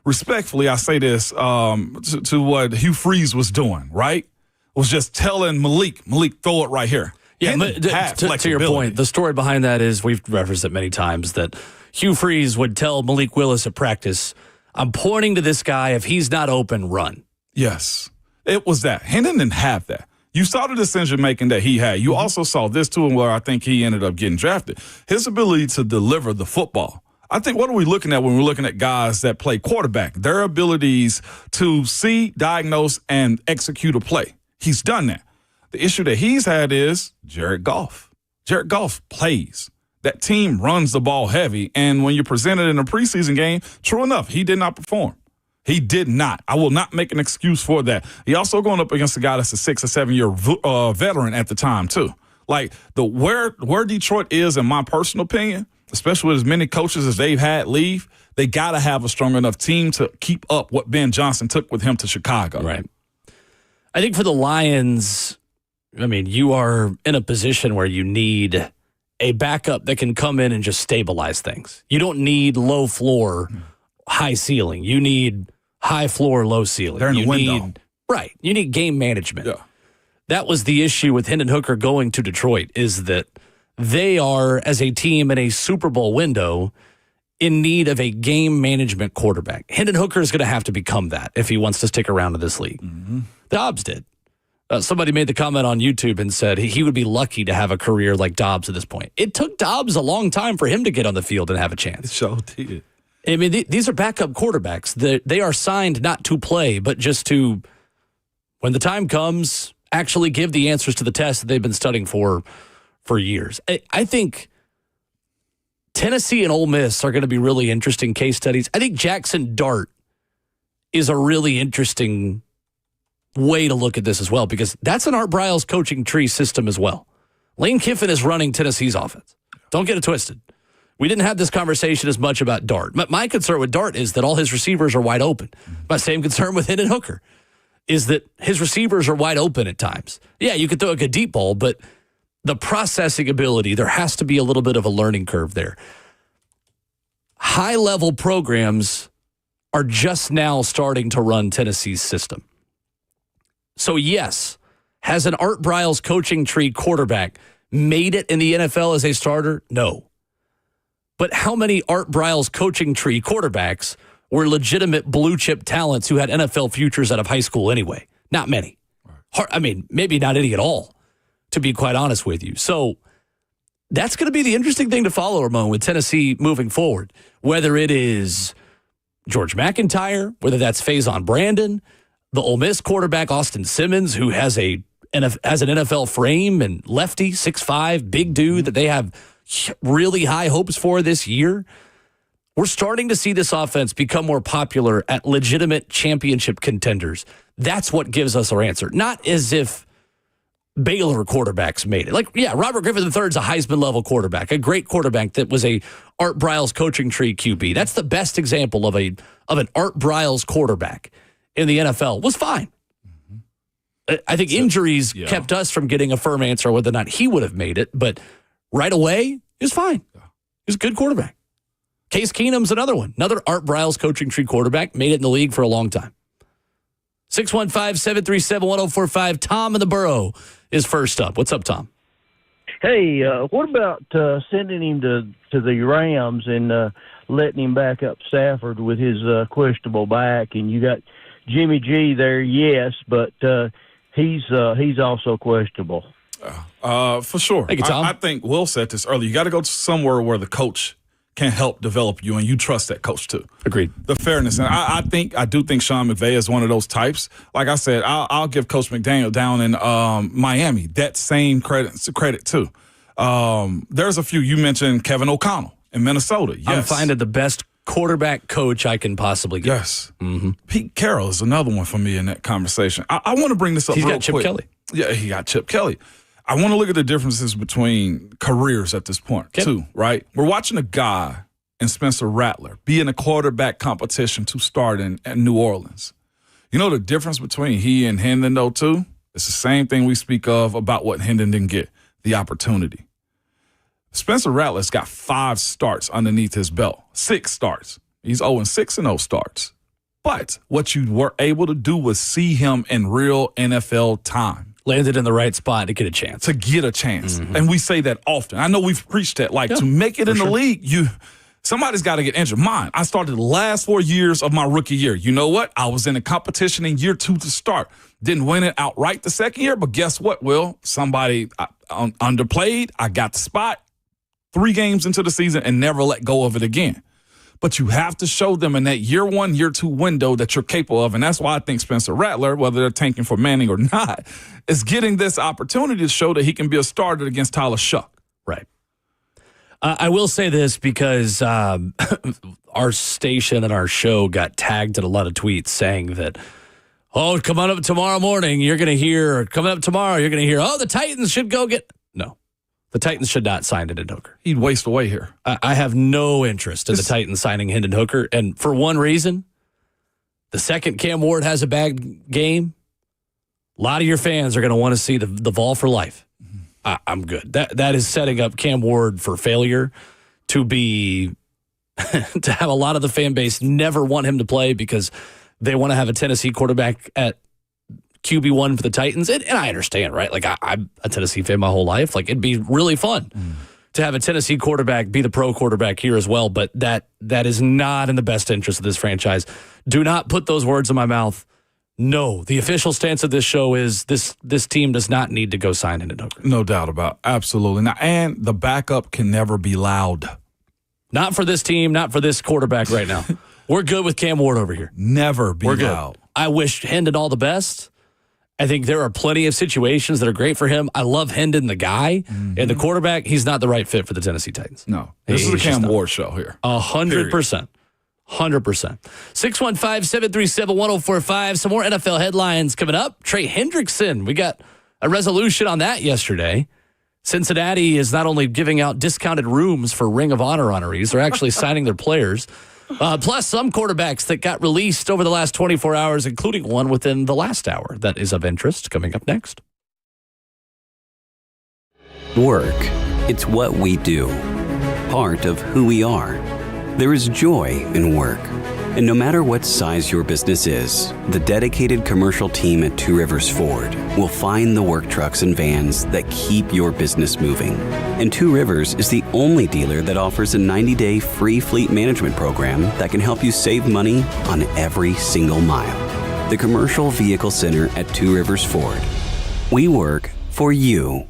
respectfully, I say this to what Hugh Freeze was doing, right? Was just telling Malik, throw it right here. Yeah, but to your point, the story behind that is, we've referenced it many times, that Hugh Freeze would tell Malik Willis at practice, I'm pointing to this guy. If he's not open, run. Yes. It was that. Hendon didn't have that. You saw the decision-making that he had. You also saw this, too, and where I think he ended up getting drafted. His ability to deliver the football. I think, what are we looking at when we're looking at guys that play quarterback? Their abilities to see, diagnose, and execute a play. He's done that. The issue that he's had is Jared Goff. Jared Goff plays. That team runs the ball heavy, and when you're presented in a preseason game, true enough, he did not perform. He did not. I will not make an excuse for that. He also going up against a guy that's a 6 or 7 year veteran at the time, too. Like, where Detroit is, in my personal opinion, especially with as many coaches as they've had leave, they got to have a strong enough team to keep up what Ben Johnson took with him to Chicago. Right. I think for the Lions, you are in a position where you need a backup that can come in and just stabilize things. You don't need low floor, high ceiling. You need high floor, low ceiling. They're in the window. Right. You need game management. Yeah. That was the issue with Hendon Hooker going to Detroit, is that they are, as a team in a Super Bowl window, in need of a game management quarterback. Hendon Hooker is going to have to become that if he wants to stick around in this league. Mm-hmm. Dobbs did. Somebody made the comment on YouTube and said he would be lucky to have a career like Dobbs at this point. It took Dobbs a long time for him to get on the field and have a chance. It sure did. These are backup quarterbacks. They are signed not to play, but just to, when the time comes, actually give the answers to the test that they've been studying for years. I think Tennessee and Ole Miss are going to be really interesting case studies. I think Jackson Dart is a really interesting way to look at this as well, because that's an Art Briles coaching tree system as well. Lane Kiffin is running Tennessee's offense. Don't get it twisted. We didn't have this conversation as much about Dart. My concern with Dart is that all his receivers are wide open. My same concern with Hendon Hooker is that his receivers are wide open at times. Yeah, you could throw a good deep ball, but the processing ability, there has to be a little bit of a learning curve there. High-level programs are just now starting to run Tennessee's system. So yes, has an Art Briles coaching tree quarterback made it in the NFL as a starter? No. But how many Art Briles coaching tree quarterbacks were legitimate blue-chip talents who had NFL futures out of high school anyway? Not many. Maybe not any at all, to be quite honest with you. So that's going to be the interesting thing to follow, Ramon, with Tennessee moving forward. Whether it is George McIntyre, whether that's Faison Brandon, the Ole Miss quarterback Austin Simmons, who has an NFL frame and lefty, 6'5", big dude that they have really high hopes for this year. We're starting to see this offense become more popular at legitimate championship contenders. That's what gives us our answer. Not as if Baylor quarterbacks made it. Like, yeah, Robert Griffin III is a Heisman-level quarterback, a great quarterback that was a Art Briles coaching tree QB. That's the best example of an Art Briles quarterback in the NFL. Was fine. I think injuries kept us from getting a firm answer whether or not he would have made it, but right away, he was fine. He was a good quarterback. Case Keenum's another one. Another Art Briles coaching tree quarterback, made it in the league for a long time. 615-737-1045. Tom in the Borough is first up. What's up, Tom? Hey, what about sending him to the Rams and letting him back up Stafford with his questionable back? And you got Jimmy G there, yes, but he's also questionable. For sure. Thank you, Tom. I think Will said this earlier. You got to go to somewhere where the coach can help develop you, and you trust that coach too. Agreed. The fairness, and I do think Sean McVay is one of those types. Like I said, I'll give Coach McDaniel down in Miami that same credit too. There's a few. You mentioned Kevin O'Connell in Minnesota. Yes. I'm finding the best quarterback coach I can possibly get. Yes. Mm-hmm. Pete Carroll is another one for me in that conversation. I want to bring this up real quick. He's got Chip Kelly. Yeah, he got Chip Kelly. I want to look at the differences between careers at this point, too, right? We're watching a guy in Spencer Rattler be in a quarterback competition to start in New Orleans. You know the difference between he and Hendon, though, too? It's the same thing we speak of about what Hendon didn't get, the opportunity. Spencer Rattler's got 5 starts underneath his belt, 6 starts. He's 0-6 in those starts. But what you were able to do was see him in real NFL time. Landed in the right spot to get a chance. Mm-hmm. And we say that often. I know we've preached that. To make it in the league, somebody's got to get injured. I started the last 4 years of my rookie year. You know what? I was in a competition in year 2 to start. Didn't win it outright the second year, but guess what, Will? Somebody underplayed. I got the spot 3 games into the season and never let go of it again. But you have to show them in that year 1, year 2 window that you're capable of. And that's why I think Spencer Rattler, whether they're tanking for Manning or not, is getting this opportunity to show that he can be a starter against Tyler Shuck. Right. I will say this because our station and our show got tagged in a lot of tweets saying that, coming up tomorrow, you're going to hear, the Titans should go get. No. The Titans should not sign Hendon Hooker. He'd waste away here. I have no interest in the Titans signing Hendon Hooker. And for one reason, the second Cam Ward has a bad game, a lot of your fans are going to want to see the ball for life. I'm good. That is setting up Cam Ward for failure to be to have a lot of the fan base never want him to play because they want to have a Tennessee quarterback at QB1 for the Titans. And I understand, right? Like, I'm a Tennessee fan my whole life. Like, it'd be really fun to have a Tennessee quarterback be the pro quarterback here as well. But that is not in the best interest of this franchise. Do not put those words in my mouth. No, the official stance of this show is this team does not need to go sign Hendon Hooker. No doubt about it. Absolutely. Now, and the backup can never be loud. Not for this team, not for this quarterback right now. We're good with Cam Ward over here. Never be loud. I wish Hendon all the best. I think there are plenty of situations that are great for him. I love Hendon, the guy, and the quarterback. He's not the right fit for the Tennessee Titans. No. This is a Cam Ward show here. 100%. 100%. 615-737-1045. Some more NFL headlines coming up. Trey Hendrickson. We got a resolution on that yesterday. Cincinnati is not only giving out discounted rooms for Ring of Honor honorees, they're actually signing their players. Plus some quarterbacks that got released over the last 24 hours, including one within the last hour that is of interest, coming up next. Work. It's what we do. Part of who we are. There is joy in work. And no matter what size your business is, the dedicated commercial team at Two Rivers Ford will find the work trucks and vans that keep your business moving. And Two Rivers is the only dealer that offers a 90-day free fleet management program that can help you save money on every single mile. The Commercial Vehicle Center at Two Rivers Ford. We work for you.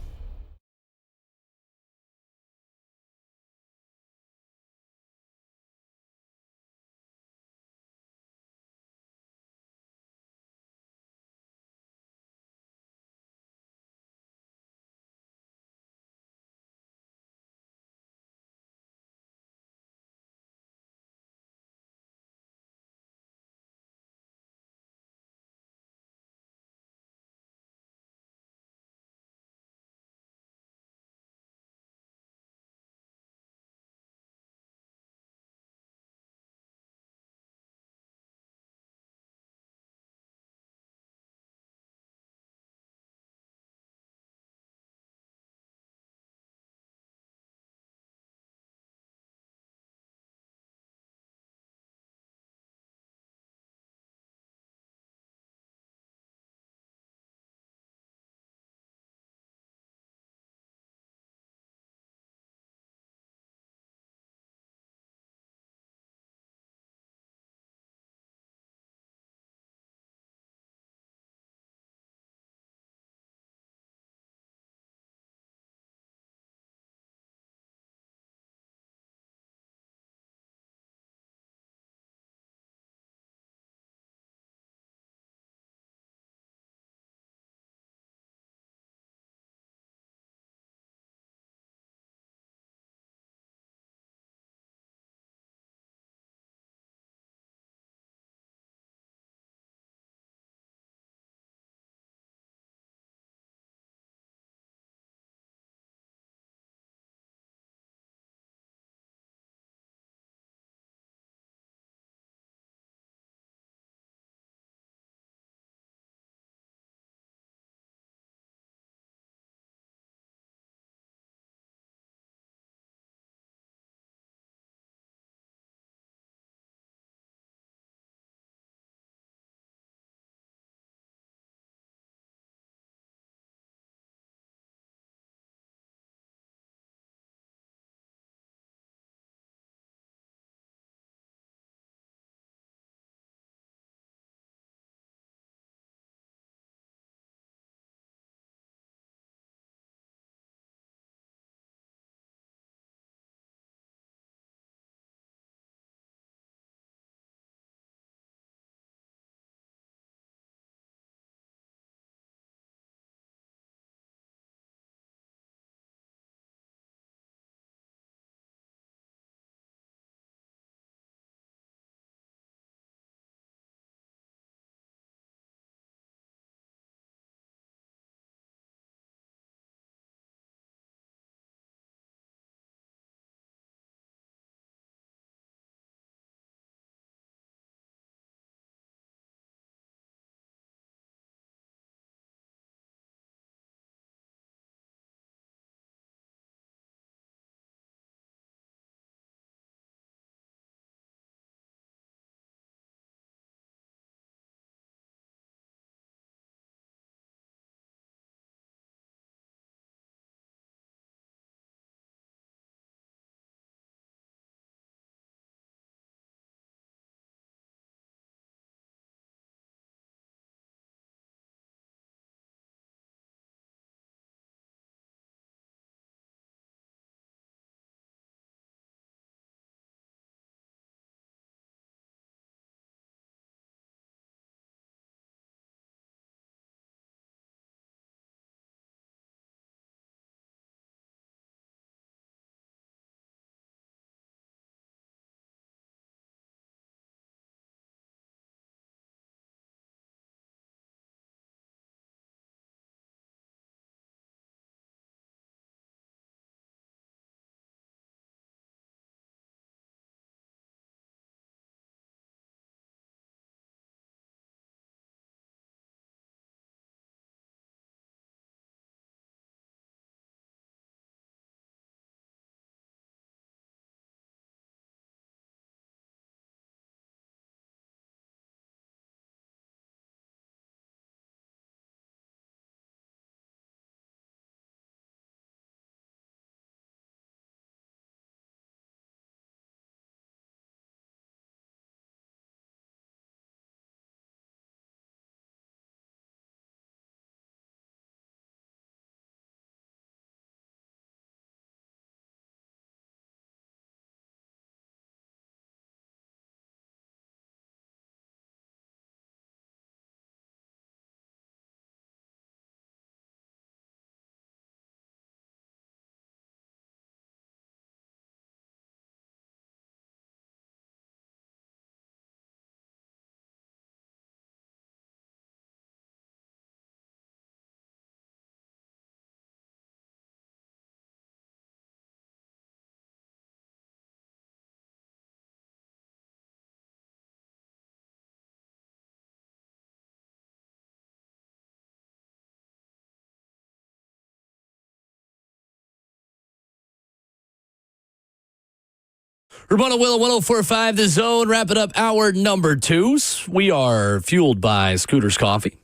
Urbana Will 104.5 The Zone, wrapping up hour number 2. We are fueled by Scooter's Coffee.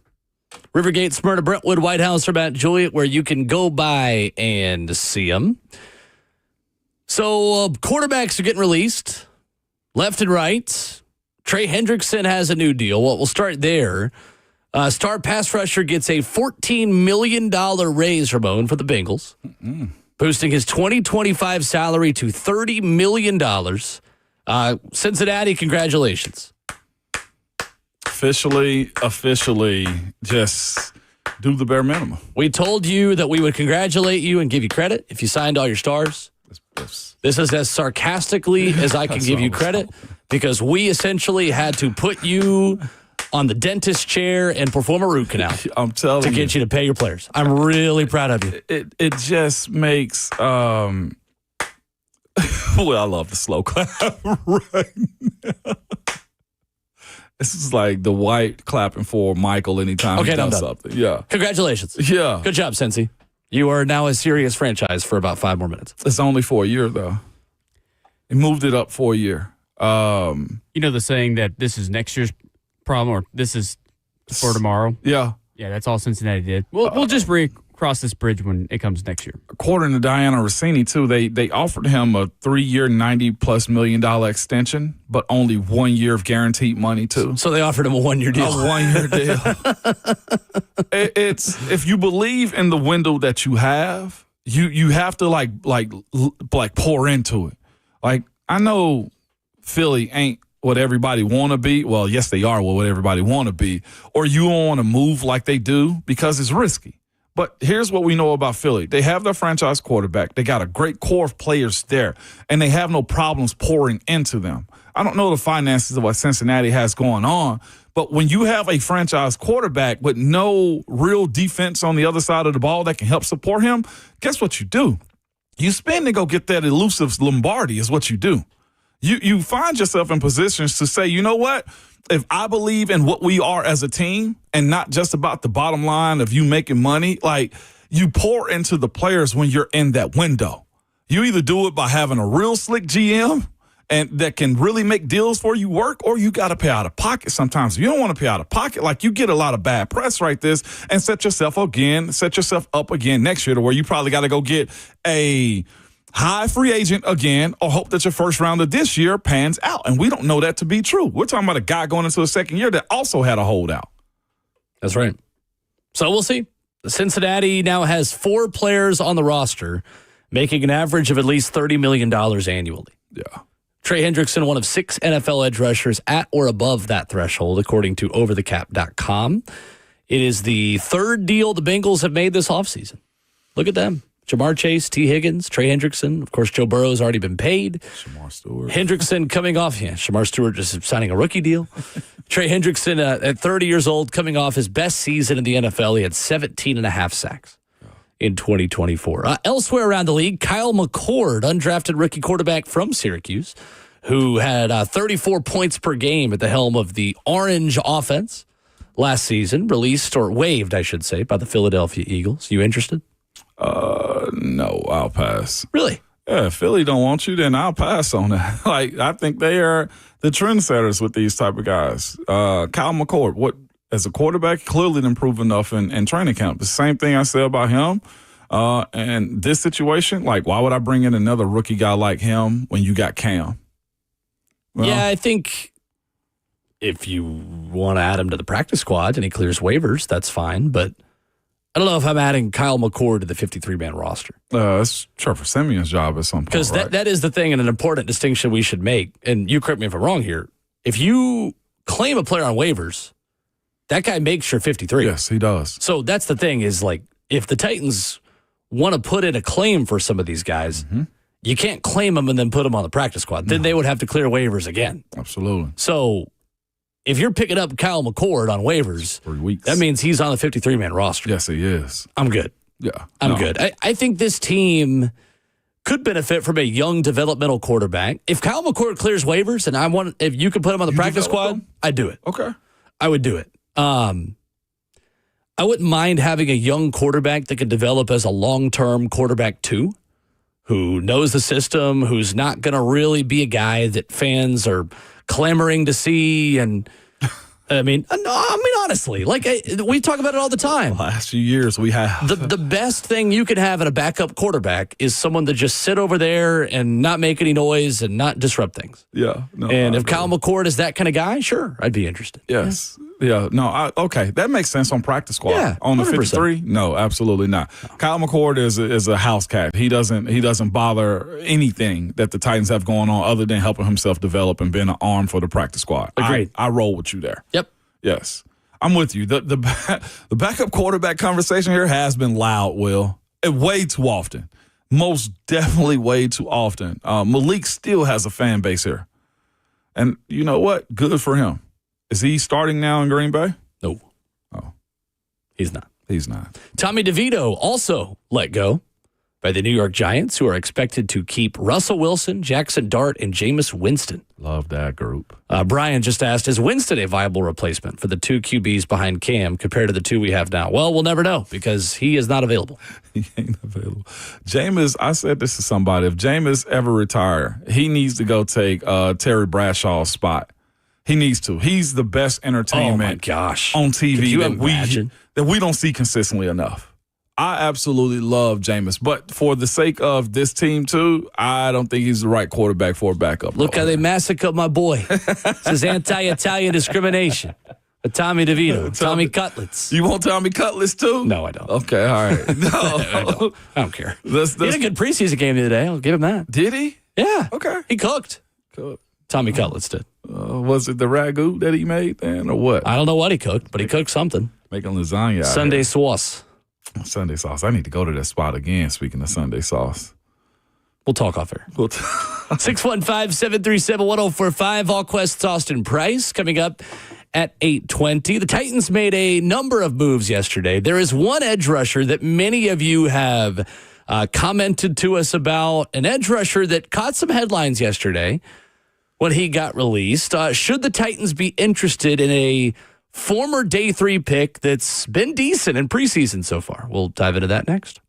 Rivergate, Smyrna, Brentwood, White House, or Mount Juliet, where you can go by and see them. So quarterbacks are getting released left and right. Trey Hendrickson has a new deal. Well, we'll start there. Star pass rusher gets a $14 million raise, Ramon, for the Bengals, boosting his 2025 salary to $30 million. Cincinnati, congratulations. Officially, just do the bare minimum. We told you that we would congratulate you and give you credit if you signed all your stars. This is as sarcastically as I can give you credit, because we essentially had to put you on the dentist chair and perform a root canal. I'm telling you. To get you to pay your players. I'm really proud of you. It just makes well, I love the slow clap right now. This is like the white clapping for Michael anytime he does something. Yeah. Congratulations. Yeah. Good job, Cincy. You are now a serious franchise for about 5 more minutes. It's only for a year, though. It moved it up for a year. You know the saying that this is next year's problem, or this is for tomorrow? Yeah. Yeah, that's all Cincinnati did. We'll just cross this bridge when it comes next year. According to Diana Rossini, too, they offered him a 3-year, $90+ million extension, but only 1 year of guaranteed money, too. So they offered him a 1-year deal. A 1-year deal. It's if you believe in the window that you have, you have to like pour into it. Like, I know Philly ain't what everybody want to be. Well, yes, they are what everybody want to be. Or you don't want to move like they do because it's risky. But here's what we know about Philly. They have their franchise quarterback. They got a great core of players there, and they have no problems pouring into them. I don't know the finances of what Cincinnati has going on, but when you have a franchise quarterback with no real defense on the other side of the ball that can help support him, guess what you do? You spend to go get that elusive Lombardi is what you do. You find yourself in positions to say, you know what? If I believe in what we are as a team and not just about the bottom line of you making money, like, you pour into the players when you're in that window. You either do it by having a real slick GM and that can really make deals for you work, or you got to pay out of pocket sometimes. If you don't want to pay out of pocket, like, you get a lot of bad press right this and set yourself up again next year to where you probably got to go get a high free agent again, or hope that your first round of this year pans out. And we don't know that to be true. We're talking about a guy going into a second year that also had a holdout. That's right. So we'll see. Cincinnati now has 4 players on the roster making an average of at least $30 million annually. Yeah. Trey Hendrickson, one of 6 NFL edge rushers at or above that threshold, according to overthecap.com. It is the 3rd deal the Bengals have made this offseason. Look at them. Jamar Chase, T. Higgins, Trey Hendrickson. Of course, Joe Burrow has already been paid. Shamar Stewart. Hendrickson coming off. Yeah, Shamar Stewart just signing a rookie deal. Trey Hendrickson, at 30 years old, coming off his best season in the NFL. He had 17.5 sacks in 2024. Elsewhere around the league, Kyle McCord, undrafted rookie quarterback from Syracuse, who had 34 points per game at the helm of the Orange offense last season, released, or waived, I should say, by the Philadelphia Eagles. You interested? No, I'll pass. Really? Yeah, if Philly don't want you, then I'll pass on that. Like, I think they are the trendsetters with these type of guys. Kyle McCord, what, as a quarterback, clearly didn't prove enough in training camp. The same thing I said about him. And this situation, like, why would I bring in another rookie guy like him when you got Cam? Well, yeah, I think if you want to add him to the practice squad and he clears waivers, that's fine. But I don't know if I'm adding Kyle McCord to the 53-man roster. It's Trevor Simeon's job at some point. Because that is the thing, and an important distinction we should make. And you correct me if I'm wrong here. If you claim a player on waivers, that guy makes your 53. Yes, he does. So that's the thing is, like, if the Titans want to put in a claim for some of these guys, you can't claim them and then put them on the practice squad. Then they would have to clear waivers again. Absolutely. So if you're picking up Kyle McCord on waivers, 3 weeks. that means he's on the 53-man roster. Yes, he is. I'm good. Yeah. I'm good. I think this team could benefit from a young developmental quarterback. If Kyle McCord clears waivers and if you could put him on the practice squad, I'd do it. Okay. I would do it. I wouldn't mind having a young quarterback that could develop as a long-term quarterback too, who knows the system, who's not going to really be a guy that fans are clamoring to see. And I mean, honestly, like we talk about it all the time. The last few years we have. The best thing you could have in a backup quarterback is someone to just sit over there and not make any noise and not disrupt things. Yeah. No, And if Kyle McCord is that kind of guy, sure, I'd be interested. Yes. Yeah. No. Okay. That makes sense on practice squad. Yeah, on the 100%. 53. No, absolutely not. Kyle McCord is a house cat. He doesn't bother anything that the Titans have going on other than helping himself develop and being an arm for the practice squad. Agreed. I roll with you there. Yep. Yes. I'm with you. The backup quarterback conversation here has been loud, Will. Way too often. Most definitely way too often. Malik still has a fan base here. And you know what? Good for him. Is he starting now in Green Bay? No. Oh. He's not. He's not. Tommy DeVito also let go by the New York Giants, who are expected to keep Russell Wilson, Jackson Dart, and Jameis Winston. Love that group. Brian just asked, is Winston a viable replacement for the two QBs behind Cam compared to the two we have now? Well, we'll never know because he is not available. He ain't available. Jameis, I said this to somebody. If Jameis ever retire, he needs to go take Terry Bradshaw's spot. He needs to. He's the best entertainment Oh, my gosh. on TV Could you that imagine? we don't see consistently enough. I absolutely love Jameis, but for the sake of this team too, I don't think he's the right quarterback for a backup. Look how they massacred my boy. This is anti-Italian discrimination. Tommy DeVito, Tommy Cutlets. You want Tommy Cutlets too? No, I don't. Okay, all right. No, I don't care. He Let's- had a good preseason game the other day. I'll give him that. Did he? Yeah. Okay. He cooked. Cool. Tommy Cutlets did. Was it the ragu that he made then, or what? I don't know what he cooked, but he cooked something. Making lasagna. out Sunday here. sauce. Sunday sauce. I need to go to that spot again. Speaking of Sunday sauce. We'll talk off air. 615-737-1045. All Quest's Austin Price coming up at 8:20. The Titans made a number of moves yesterday. There is one edge rusher that many of you have commented to us about, an edge rusher that caught some headlines yesterday when he got released. Should the Titans be interested in a former day 3 pick that's been decent in preseason so far? We'll dive into that next.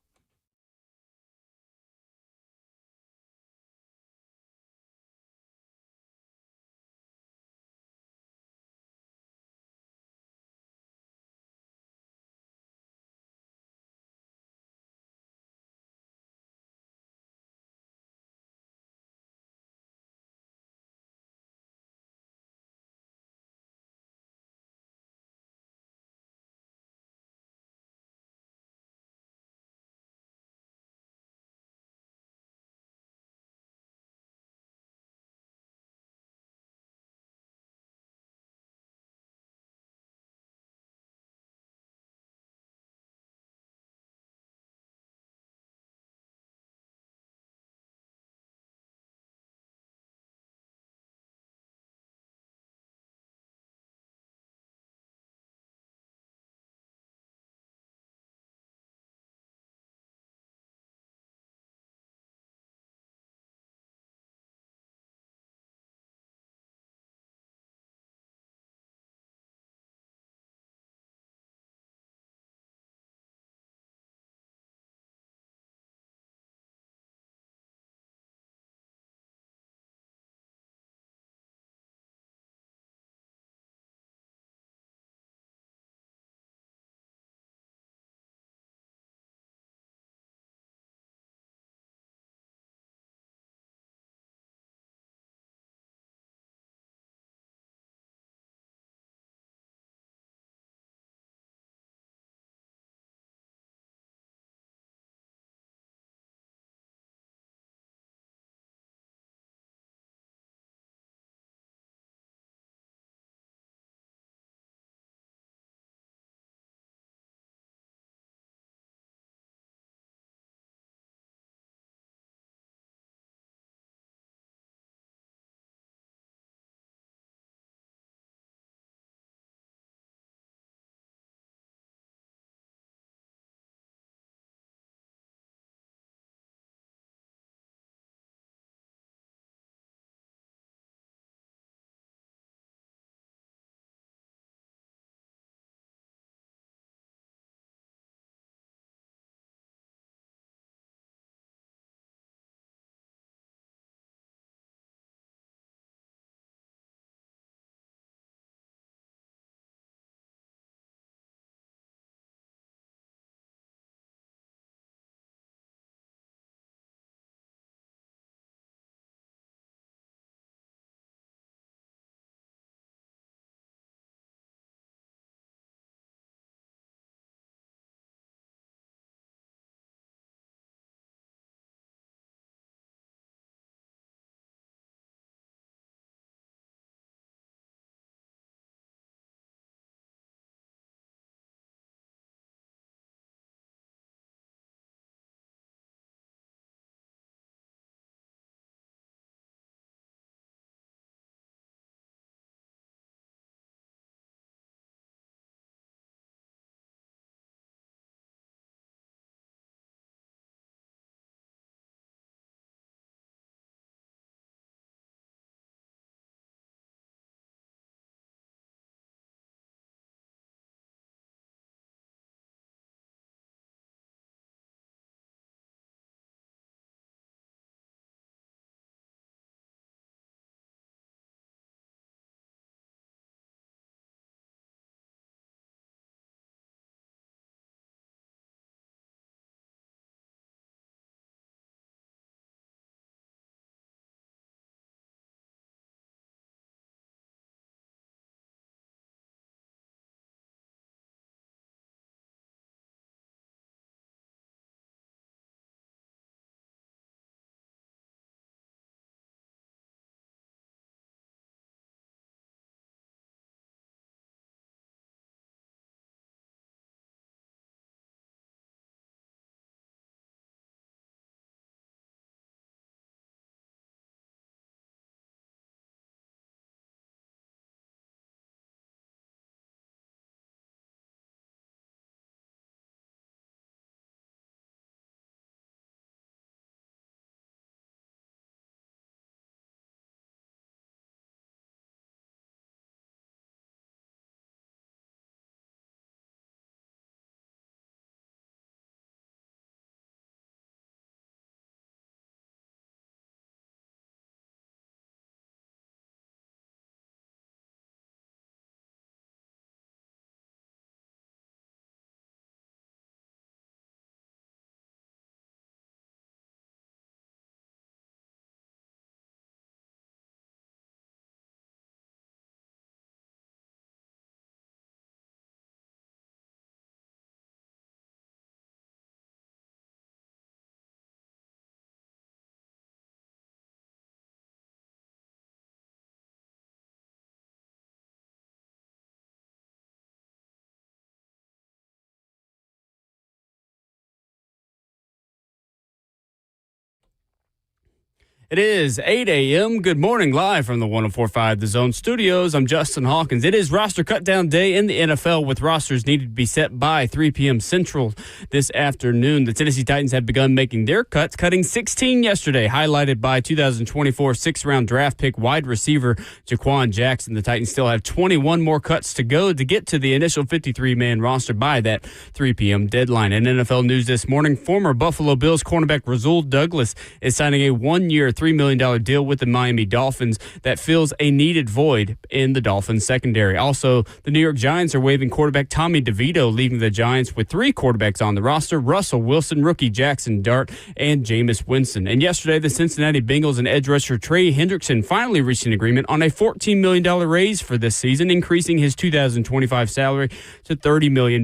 It is 8 a.m. Good morning, live from the 104.5 The Zone Studios. I'm Justin Hawkins. It is roster cutdown day in the NFL with rosters needed to be set by 3 p.m. Central this afternoon. The Tennessee Titans have begun making their cuts, cutting 16 yesterday, highlighted by 2024 sixth-round draft pick wide receiver Jaquan Jackson. The Titans still have 21 more cuts to go to get to the initial 53-man roster by that 3 p.m. deadline. In NFL news this morning, former Buffalo Bills cornerback Rasul Douglas is signing a one-year, $3 million deal with the Miami Dolphins that fills a needed void in the Dolphins secondary. Also, the New York Giants are waiving quarterback Tommy DeVito, leaving the Giants with 3 quarterbacks on the roster: Russell Wilson, rookie Jackson Dart, and Jameis Winston. And yesterday, the Cincinnati Bengals and edge rusher Trey Hendrickson finally reached an agreement on a $14 million raise for this season, increasing his 2025 salary to $30 million.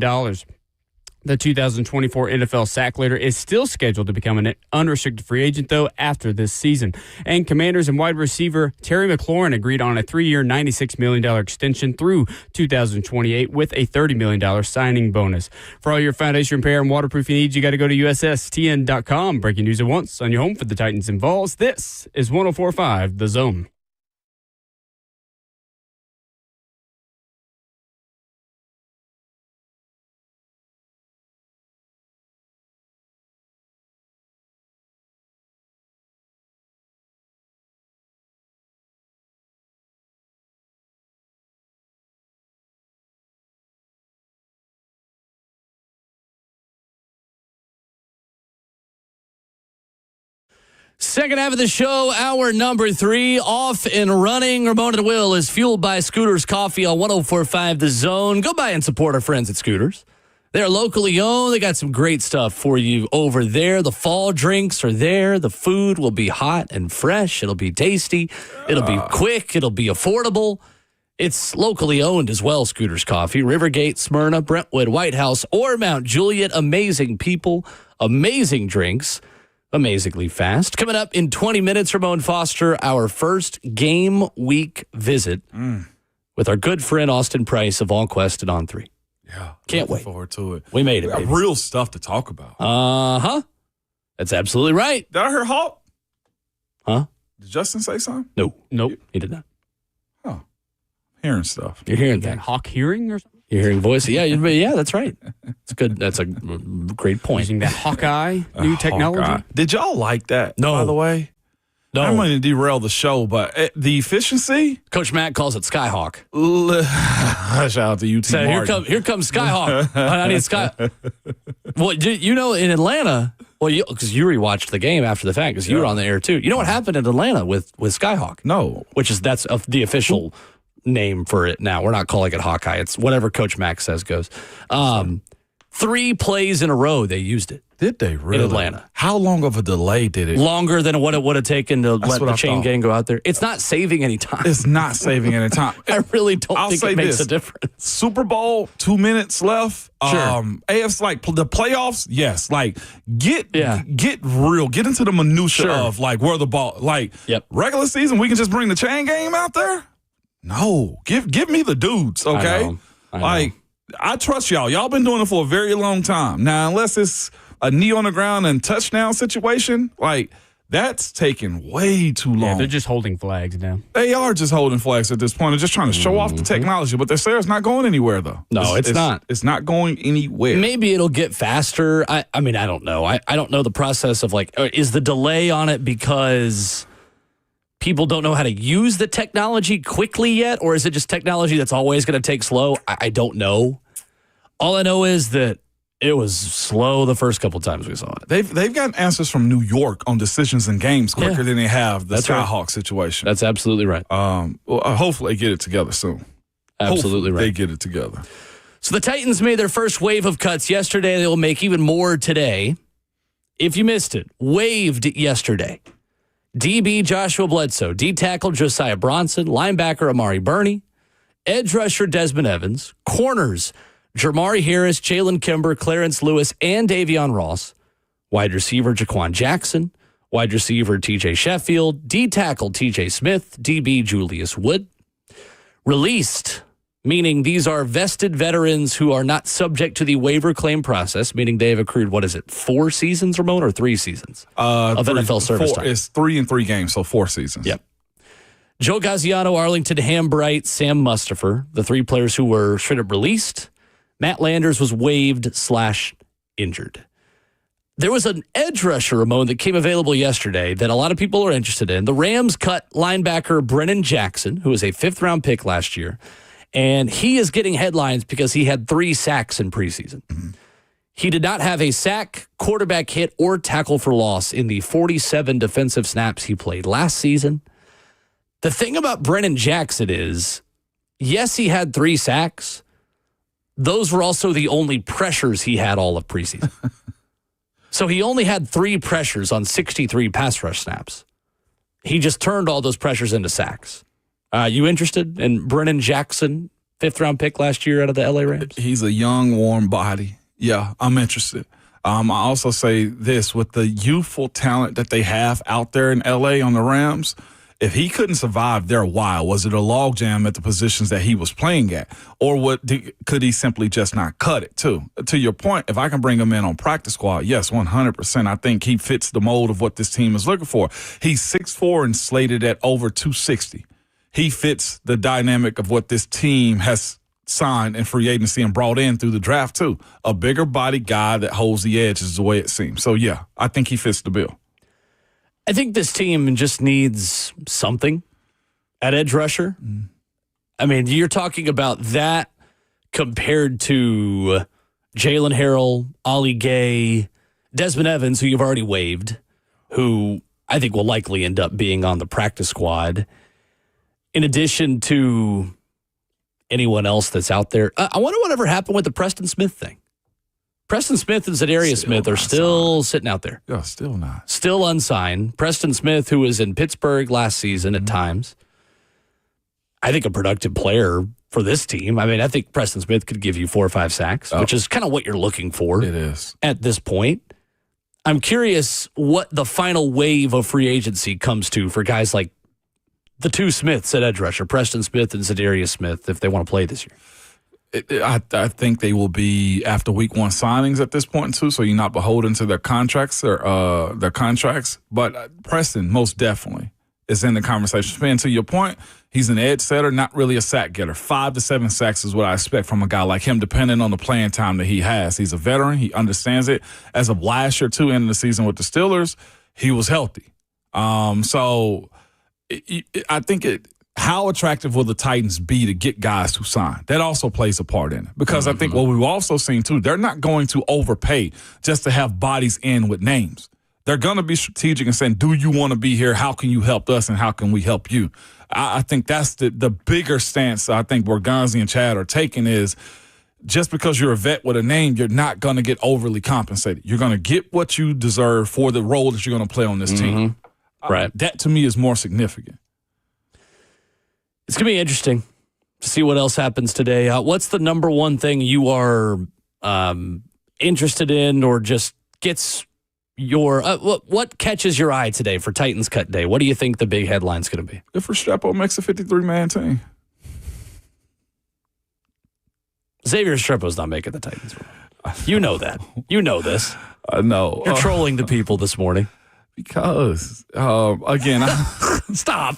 The 2024 NFL sack leader is still scheduled to become an unrestricted free agent, though, after this season. And Commanders and wide receiver Terry McLaurin agreed on a 3-year, $96 million extension through 2028 with a $30 million signing bonus. For all your foundation repair and waterproofing needs, you got to go to USSTN.com. Breaking news at once on your home for the Titans and Vols. This is 104.5 The Zone. Second half of the show, hour number 3, off and running. Ramona at Will is fueled by Scooters Coffee on 104.5 The Zone. Go by and support our friends at Scooters. They're locally owned. They got some great stuff for you over there. The fall drinks are there. The food will be hot and fresh. It'll be tasty. It'll be quick. It'll be affordable. It's locally owned as well, Scooters Coffee. Rivergate, Smyrna, Brentwood, White House, or Mount Juliet. Amazing people, amazing drinks. Amazingly fast. Coming up in 20 minutes, Ramon Foster, our first game week visit with our good friend Austin Price of All Quest and On 3. Yeah. Can't wait. Forward to it. We made it. We got baby. real stuff to talk about. Uh-huh. That's absolutely right. Did I hear Hawk? Huh? Did Justin say something? No. Nope. He did not. Oh, hearing stuff. You're hearing That that. Hawk hearing or something? You're hearing voices. Yeah, that's right. It's good. That's a great point. Using that Hawkeye new technology? Hawkeye. Did y'all like that, No. by the way? No. I'm going to derail the show, but the efficiency. Coach Matt calls it Skyhawk. Shout out to UT So Martin. here comes Skyhawk. I need Sky. Well, you know, in Atlanta, because you rewatched the game after the fact, because you were on the air too. You know what happened in Atlanta with Skyhawk? No. That's the official name for it now. We're not calling it Hawkeye. It's whatever Coach Max says goes. 3 plays in a row they used it. Did they really? In Atlanta. How long of a delay did it? Longer than what it would have taken to let what the I chain thought. gang go out there. It's not saving any time. It's not saving any time. I really don't I'll think say it makes this. a difference. Super Bowl, 2 minutes left. Sure. AFC, like the playoffs, yes. Like get real, get into the minutia Sure. of like where the ball. Like regular season, we can just bring the chain game out there. No, give me the dudes, okay? I know. Like I trust y'all. Y'all been doing it for a very long time. Now, unless it's a knee on the ground and touchdown situation, like that's taking way too long. Yeah, they're just holding flags now. They are just holding flags at this point. They're just trying to show off the technology, but they're saying it's not going anywhere, though. No, it's not. It's not going anywhere. Maybe it'll get faster. I mean, I don't know. I don't know the process of like, is the delay on it because people don't know how to use the technology quickly yet? Or is it just technology that's always going to take slow? I don't know. All I know is that it was slow the first couple times we saw it. They've gotten answers from New York on decisions in games quicker than they have the That's right. Skyhawk situation. That's absolutely right. Well, hopefully they get it together soon. Absolutely Hopefully right. they get it together. So the Titans made their first wave of cuts yesterday. They will make even more today. If you missed it, waived yesterday. DB Joshua Bledsoe, D tackle Josiah Bronson, linebacker Amari Burney, edge rusher Desmond Evans, corners Jermari Harris, Jalen Kimber, Clarence Lewis, and Davion Ross, wide receiver Jaquan Jackson, wide receiver TJ Sheffield, D tackle TJ Smith, DB Julius Wood. Released meaning these are vested veterans who are not subject to the waiver claim process, meaning they have accrued, 4 seasons, Ramon, or 3 seasons of NFL service time? It's 3 and 3 games, so 4 seasons. Yep. Joe Gaziano, Arlington Hambright, Sam Mustipher, the 3 players who were straight up released. Matt Landers was waived/injured. There was an edge rusher, Ramon, that came available yesterday that a lot of people are interested in. The Rams cut linebacker Brennan Jackson, who was a 5th-round pick last year, and he is getting headlines because he had 3 sacks in preseason. He did not have a sack, quarterback hit, or tackle for loss in the 47 defensive snaps he played last season. The thing about Brennan Jackson is, yes, he had 3 sacks. Those were also the only pressures he had all of preseason. So he only had 3 pressures on 63 pass rush snaps. He just turned all those pressures into sacks. You interested in Brennan Jackson, 5th-round pick last year out of the LA Rams? He's a young, warm body. Yeah, I'm interested. I also say this, with the youthful talent that they have out there in LA on the Rams, if he couldn't survive there a while, was it a logjam at the positions that he was playing at? Or could he simply just not cut it, too? To your point, if I can bring him in on practice squad, yes, 100%. I think he fits the mold of what this team is looking for. He's 6'4" and slated at over 260. He fits the dynamic of what this team has signed in free agency and brought in through the draft, too. A bigger body guy that holds the edge is the way it seems. So, yeah, I think he fits the bill. I think this team just needs something at edge rusher. I mean, you're talking about that compared to Jalen Harrell, Ollie Gay, Desmond Evans, who you've already waived, who I think will likely end up being on the practice squad, in addition to anyone else that's out there. I wonder whatever happened with the Preston Smith thing. Preston Smith and Zadarius Smith are still sitting out there. Yeah, still not. Still unsigned. Preston Smith, who was in Pittsburgh last season at times, I think a productive player for this team. I mean, I think Preston Smith could give you 4 or 5 sacks, which is kind of what you're looking for. It is. At this point. I'm curious what the final wave of free agency comes to for guys like the 2 Smiths at edge rusher, Preston Smith and Zadarius Smith, if they want to play this year. I think they will be after week 1 signings at this point too, so you're not beholden to their contracts or their contracts. But Preston most definitely is in the conversation. And to your point, he's an edge setter, not really a sack getter. 5 to 7 sacks is what I expect from a guy like him, depending on the playing time that he has. He's a veteran. He understands it. As of last year, too, ending the season with the Steelers, he was healthy. So I think how attractive will the Titans be to get guys to sign? That also plays a part in it. Because I think what we've also seen, too, they're not going to overpay just to have bodies in with names. They're going to be strategic and saying, do you want to be here? How can you help us and how can we help you? I think that's the bigger stance I think Borgonzi and Chad are taking is just because you're a vet with a name, you're not going to get overly compensated. You're going to get what you deserve for the role that you're going to play on this team. Right. That, to me, is more significant. It's going to be interesting to see what else happens today. What's the number one thing you are interested in or just gets your what catches your eye today for Titans Cut Day? What do you think the big headline's going to be? If Restrepo makes a 53-man team. Xavier Restrepo's not making the Titans. You know that. You know this. I know. You're trolling the people this morning. Because, again, Stop.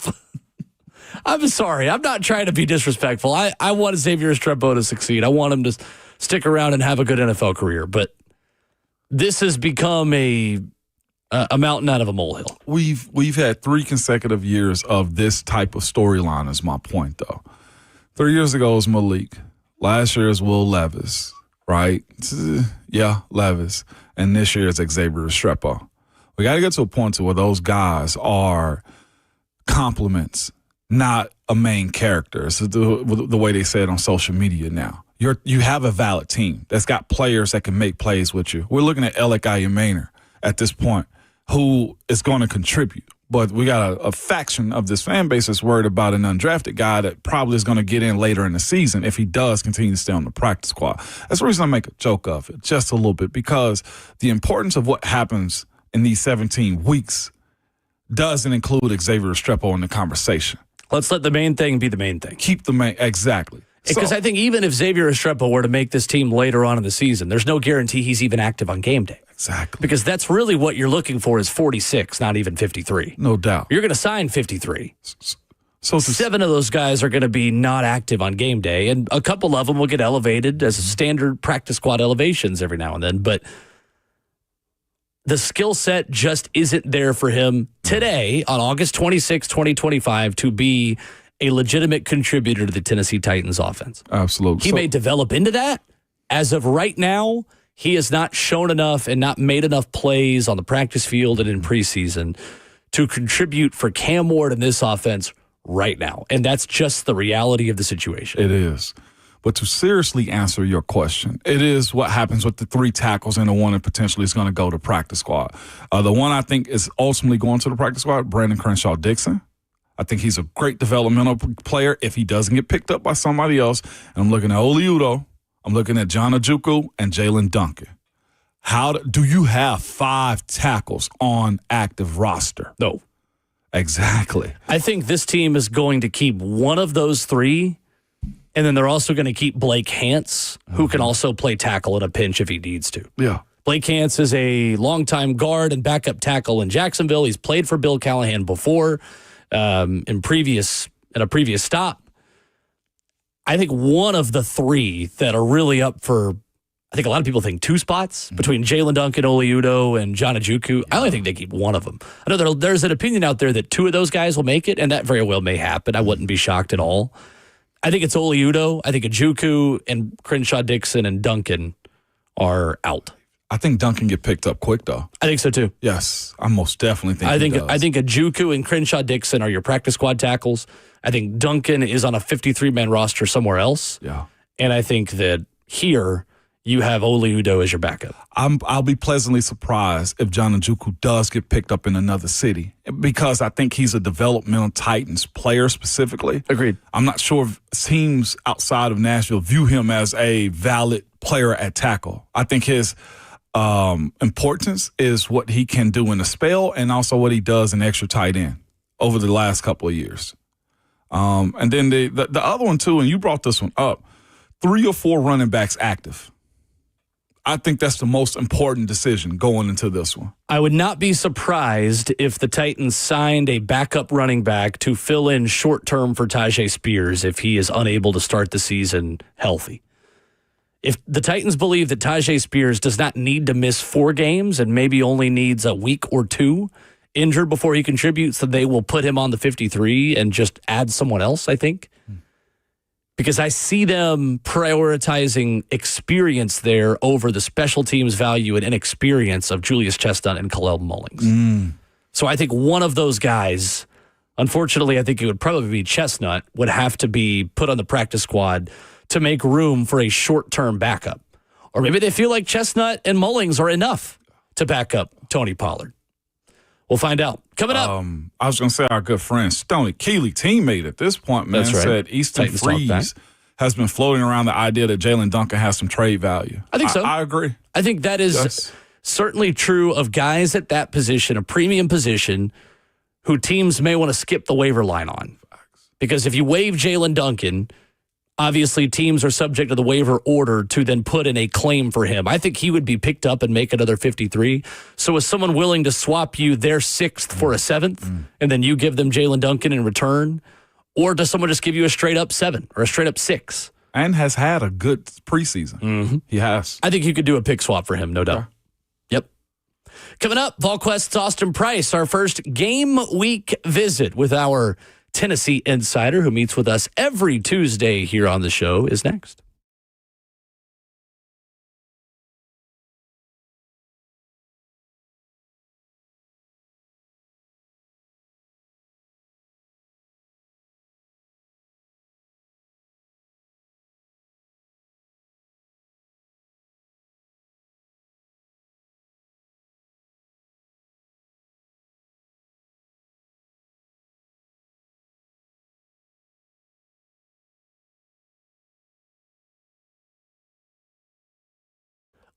I'm sorry. I'm not trying to be disrespectful. I want Xavier Restrepo to succeed. I want him to stick around and have a good NFL career. But this has become a mountain out of a molehill. We've had 3 consecutive years of this type of storyline is my point, though. 3 years ago was Malik. Last year is Will Levis, right? Yeah, Levis. And this year is Xavier Restrepo. We got to get to a point to where those guys are compliments, not a main character. It's the way they say it on social media now. You have a valid team that's got players that can make plays with you. We're looking at Alec Ayumaner at this point, who is going to contribute. But we got a faction of this fan base that's worried about an undrafted guy that probably is going to get in later in the season if he does continue to stay on the practice squad. That's the reason I make a joke of it just a little bit, because the importance of what happens in these 17 weeks doesn't include Xavier Restrepo in the conversation. Let's let the main thing be the main thing. Keep the main, exactly. Because I think even if Xavier Restrepo were to make this team later on in the season, there's no guarantee he's even active on game day. Exactly. Because that's really what you're looking for is 46, not even 53. No doubt. You're going to sign 53. So 7 of those guys are going to be not active on game day, and a couple of them will get elevated as standard practice squad elevations every now and then. But the skill set just isn't there for him today on August 26, 2025, to be a legitimate contributor to the Tennessee Titans offense. Absolutely. He may develop into that. As of right now, he has not shown enough and not made enough plays on the practice field and in preseason to contribute for Cam Ward in this offense right now. And that's just the reality of the situation. It is. But to seriously answer your question, it is what happens with the 3 tackles and the one that potentially is going to go to practice squad. The one I think is ultimately going to the practice squad, Brandon Crenshaw-Dixon. I think he's a great developmental player if he doesn't get picked up by somebody else. And I'm looking at Oli Udoh, I'm looking at John Ojukwu, and Jalen Duncan. Do you have 5 tackles on active roster? No. Exactly. I think this team is going to keep one of those 3, and then they're also going to keep Blake Hance, who can also play tackle in a pinch if he needs to. Yeah. Blake Hance is a longtime guard and backup tackle in Jacksonville. He's played for Bill Callahan before in a previous stop. I think one of the 3 that are really up for, I think a lot of people think 2 spots between Jalen Duncan, Oli Udoh, and John Ojukwu. I only think they keep one of them. I know there's an opinion out there that 2 of those guys will make it, and that very well may happen. I wouldn't be shocked at all. I think it's Oli Udoh. I think Ojukwu and Crenshaw-Dixon and Duncan are out. I think Duncan get picked up quick, though. I think so, too. Yes, I most definitely think he does. I think Ojukwu and Crenshaw-Dixon are your practice squad tackles. I think Duncan is on a 53-man roster somewhere else. Yeah. And I think that here you have Oli Udoh as your backup. I'll be pleasantly surprised if John Ojukwu does get picked up in another city because I think he's a developmental Titans player specifically. Agreed. I'm not sure if teams outside of Nashville view him as a valid player at tackle. I think his importance is what he can do in the spell and also what he does in extra tight end over the last couple of years. And then the other one, too, and you brought this one up, 3 or 4 running backs active. I think that's the most important decision going into this one. I would not be surprised if the Titans signed a backup running back to fill in short-term for Tyjae Spears if he is unable to start the season healthy. If the Titans believe that Tyjae Spears does not need to miss 4 games and maybe only needs a week or 2 injured before he contributes, then they will put him on the 53 and just add someone else, I think. Because I see them prioritizing experience there over the special teams value and inexperience of Julius Chestnut and Khalil Mullings. So I think one of those guys, unfortunately, I think it would probably be Chestnut, would have to be put on the practice squad to make room for a short-term backup. Or maybe they feel like Chestnut and Mullings are enough to back up Tony Pollard. We'll find out. Coming up. I was going to say our good friend Stoney Keeley, teammate at this point, man, That's right. said Easton Titans talk Freeze back. has been floating around the idea that Jalen Duncan has some trade value. I think so. I agree. I think that is Yes. certainly true of guys at that position, a premium position, who teams may want to skip the waiver line on. Because if you waive Jalen Duncan, obviously teams are subject to the waiver order to then put in a claim for him. I think he would be picked up and make another 53. So is someone willing to swap you their 6th for a 7th, and then you give them Jalen Duncan in return? Or does someone just give you a straight up 7 or a straight up 6? And has had a good preseason. He has. I think you could do a pick swap for him, no doubt. Yep. Coming up, VolQuest's Austin Price, our first game week visit with our Tennessee insider who meets with us every Tuesday here on the show is next.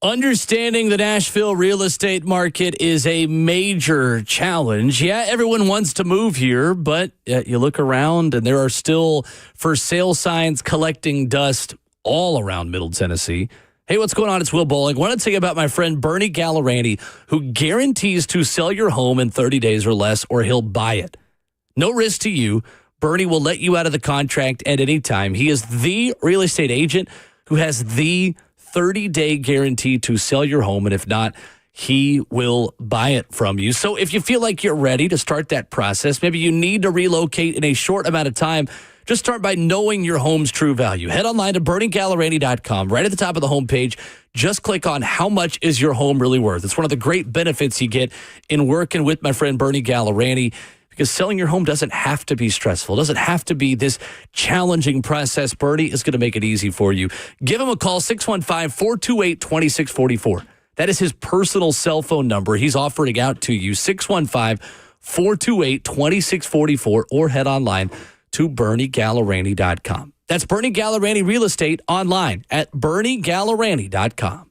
Understanding the Nashville real estate market is a major challenge. Yeah, everyone wants to move here, but you look around and there are still for sale signs collecting dust all around Middle Tennessee. Hey, what's going on? It's Will Bowling. I want to tell you about my friend Bernie Gallerani, who guarantees to sell your home in 30 days or less, or he'll buy it. No risk to you. Bernie will let you out of the contract at any time. He is the real estate agent who has the 30-day guarantee to sell your home, and if not, he will buy it from you. So if you feel like you're ready to start that process, maybe you need to relocate in a short amount of time, just start by knowing your home's true value. Head online to BernieGallerani.com. Right at the top of the homepage, just click on how much is your home really worth. It's one of the great benefits you get in working with my friend Bernie Gallerani, because selling your home doesn't have to be stressful. It doesn't have to be this challenging process. Bernie is going to make it easy for you. Give him a call, 615-428-2644. That is his personal cell phone number. He's offering out to you, 615-428-2644, or head online to BernieGallerani.com. That's Bernie Gallerani Real Estate online at BernieGallerani.com.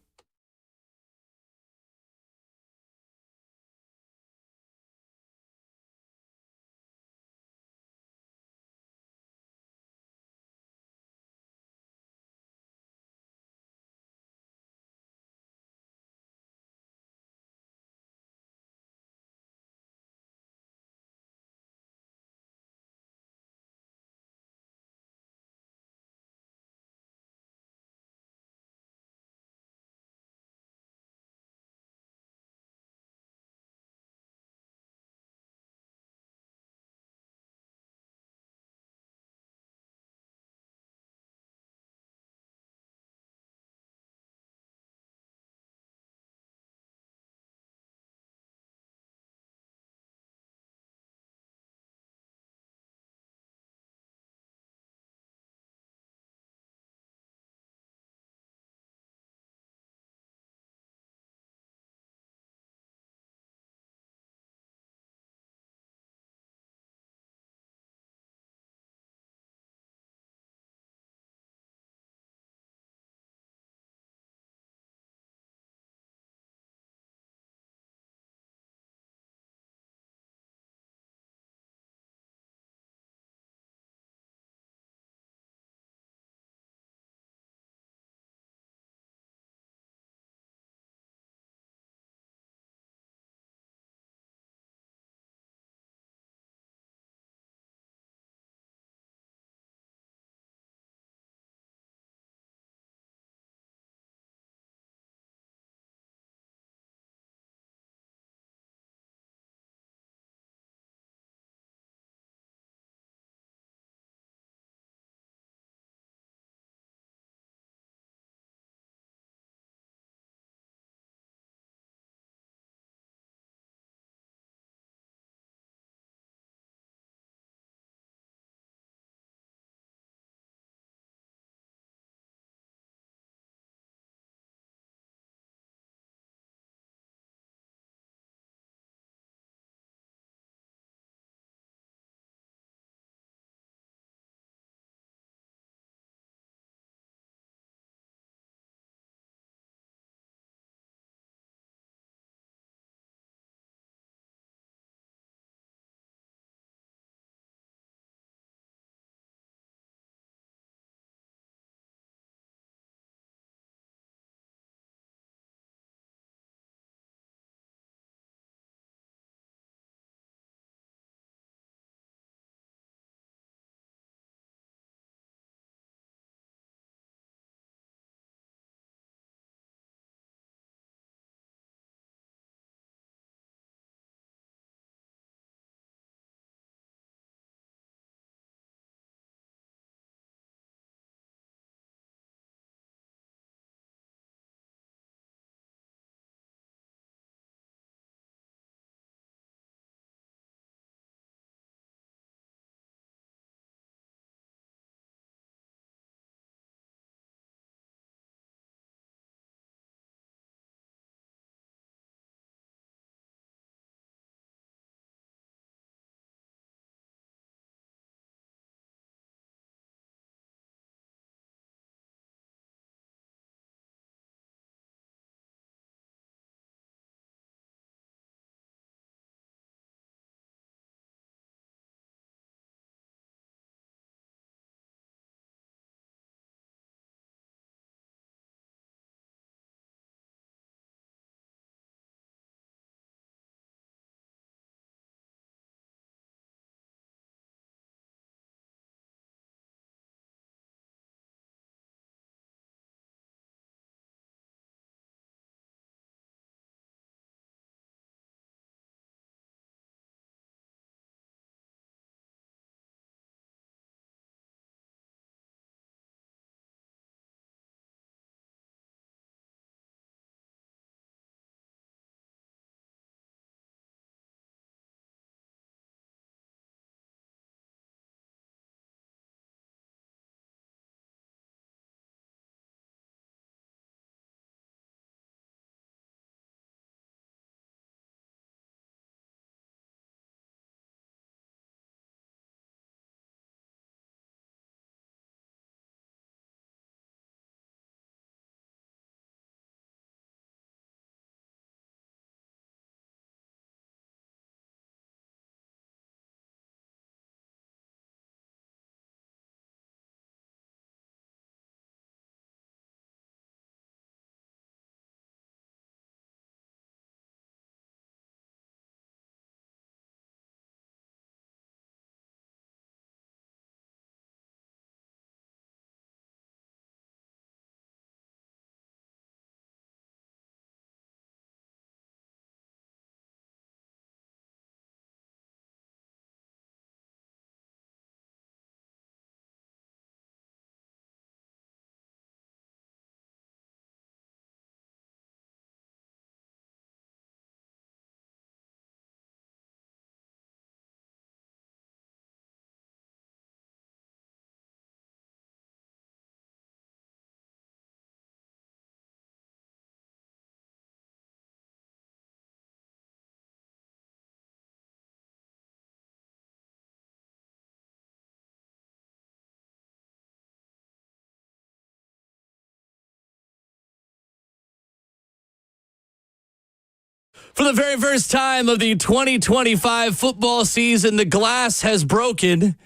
For the very first time of the 2025 football season, the glass has broken,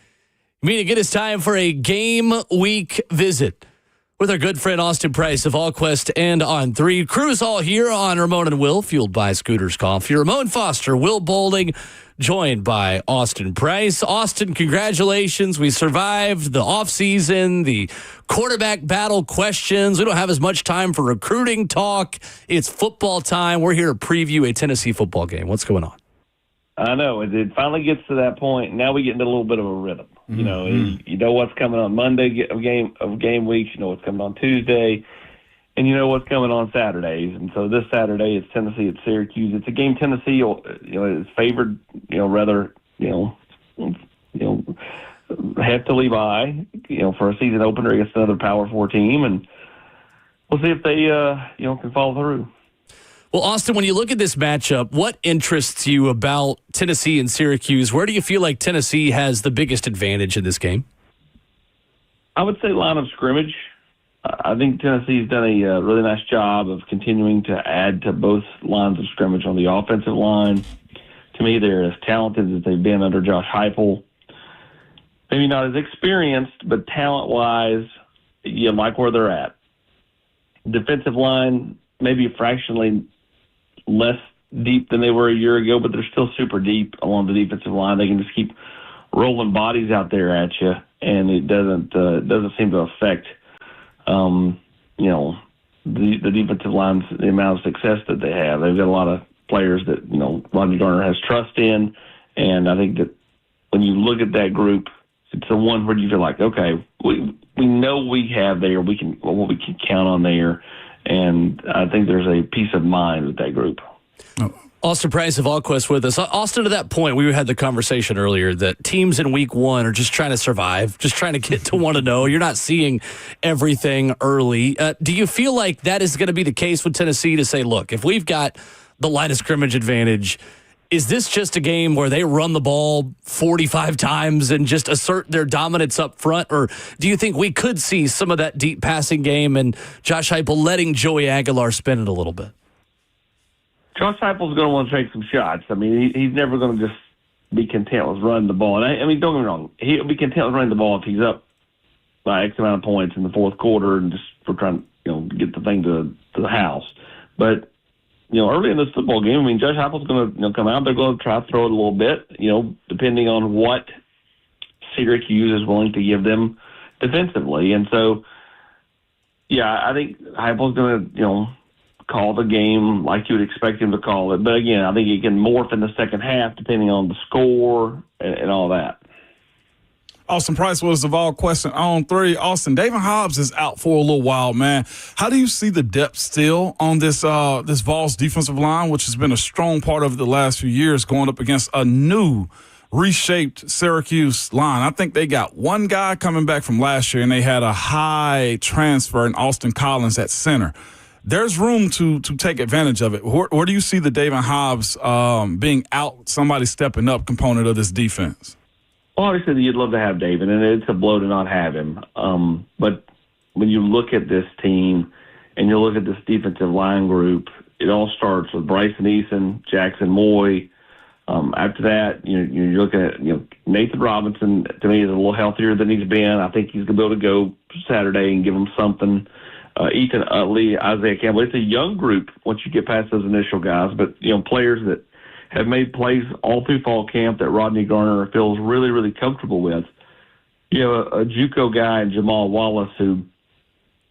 meaning it is time for a game week visit with our good friend Austin Price of AllQuest and On3. Crew's all here on Ramon and Will, fueled by Scooter's Coffee. Ramon Foster, Will Bowling, joined by Austin Price. Austin, congratulations. We survived the offseason, the quarterback battle questions. We don't have as much time for recruiting talk. It's football time. We're here to preview a Tennessee football game. What's going on? I know. It finally gets to that point. Now we get into a little bit of a rhythm. You know what's coming on Monday of game weeks. You know what's coming on Tuesday. And you know what's coming on Saturdays. And so this Saturday it's Tennessee at Syracuse. It's a game Tennessee, is favored, rather, heftily by, for a season opener against another Power 4 team. And we'll see if they, can follow through. Well, Austin, when you look at this matchup, what interests you about Tennessee and Syracuse? Where do you feel like Tennessee has the biggest advantage in this game? I would say line of scrimmage. I think Tennessee's done a really nice job of continuing to add to both lines of scrimmage on the offensive line. To me, they're as talented as they've been under Josh Heupel. Maybe not as experienced, but talent-wise, you like where they're at. Defensive line, maybe fractionally less deep than they were a year ago, but they're still super deep along the defensive line. They can just keep rolling bodies out there at you, and it doesn't seem to affect the defensive line's the amount of success that they have. They've got a lot of players that, Rodney Garner has trust in. And I think that when you look at that group, it's the one where you feel like, okay, we know we have there, what we can count on there. And I think there's a peace of mind with that group. Austin Price of AllQuest with us. Austin, to that point, we had the conversation earlier that teams in week one are just trying to survive, just trying to get to 1-0. You're not seeing everything early. Do you feel like that is going to be the case with Tennessee to say, look, if we've got the line of scrimmage advantage, is this just a game where they run the ball 45 times and just assert their dominance up front? Or do you think we could see some of that deep passing game and Josh Heupel letting Joey Aguilar spin it a little bit? Josh Heupel's going to want to take some shots. I mean, he's never going to just be content with running the ball. And I mean, don't get me wrong. He'll be content with running the ball if he's up by X amount of points in the fourth quarter and just for trying to, get the thing to the house. But, early in this football game, I mean, Josh Heupel's going to come out. They're going to try to throw it a little bit, depending on what Syracuse is willing to give them defensively. And so, yeah, I think Heupel's going to, call the game like you would expect him to call it. But again, I think he can morph in the second half depending on the score and all that. Austin Price was of AllQuest on 3. Austin, David Hobbs is out for a little while, man. How do you see the depth still on this Vols defensive line, which has been a strong part of the last few years, going up against a new reshaped Syracuse line? I think they got one guy coming back from last year, and they had a high transfer in Austin Collins at center. There's room to take advantage of it. Where do you see the David Hobbs being out, somebody stepping up component of this defense? Well, obviously you'd love to have David, and it's a blow to not have him. But when you look at this team and you look at this defensive line group, it all starts with Bryson Eason, Jackson Moy. After that, you're looking at Nathan Robinson. To me, is a little healthier than he's been. I think he's gonna be able to go Saturday and give them something. Ethan Utley, Isaiah Campbell. It's a young group once you get past those initial guys, but players that have made plays all through fall camp that Rodney Garner feels really, really comfortable with. A JUCO guy, Jamal Wallace, who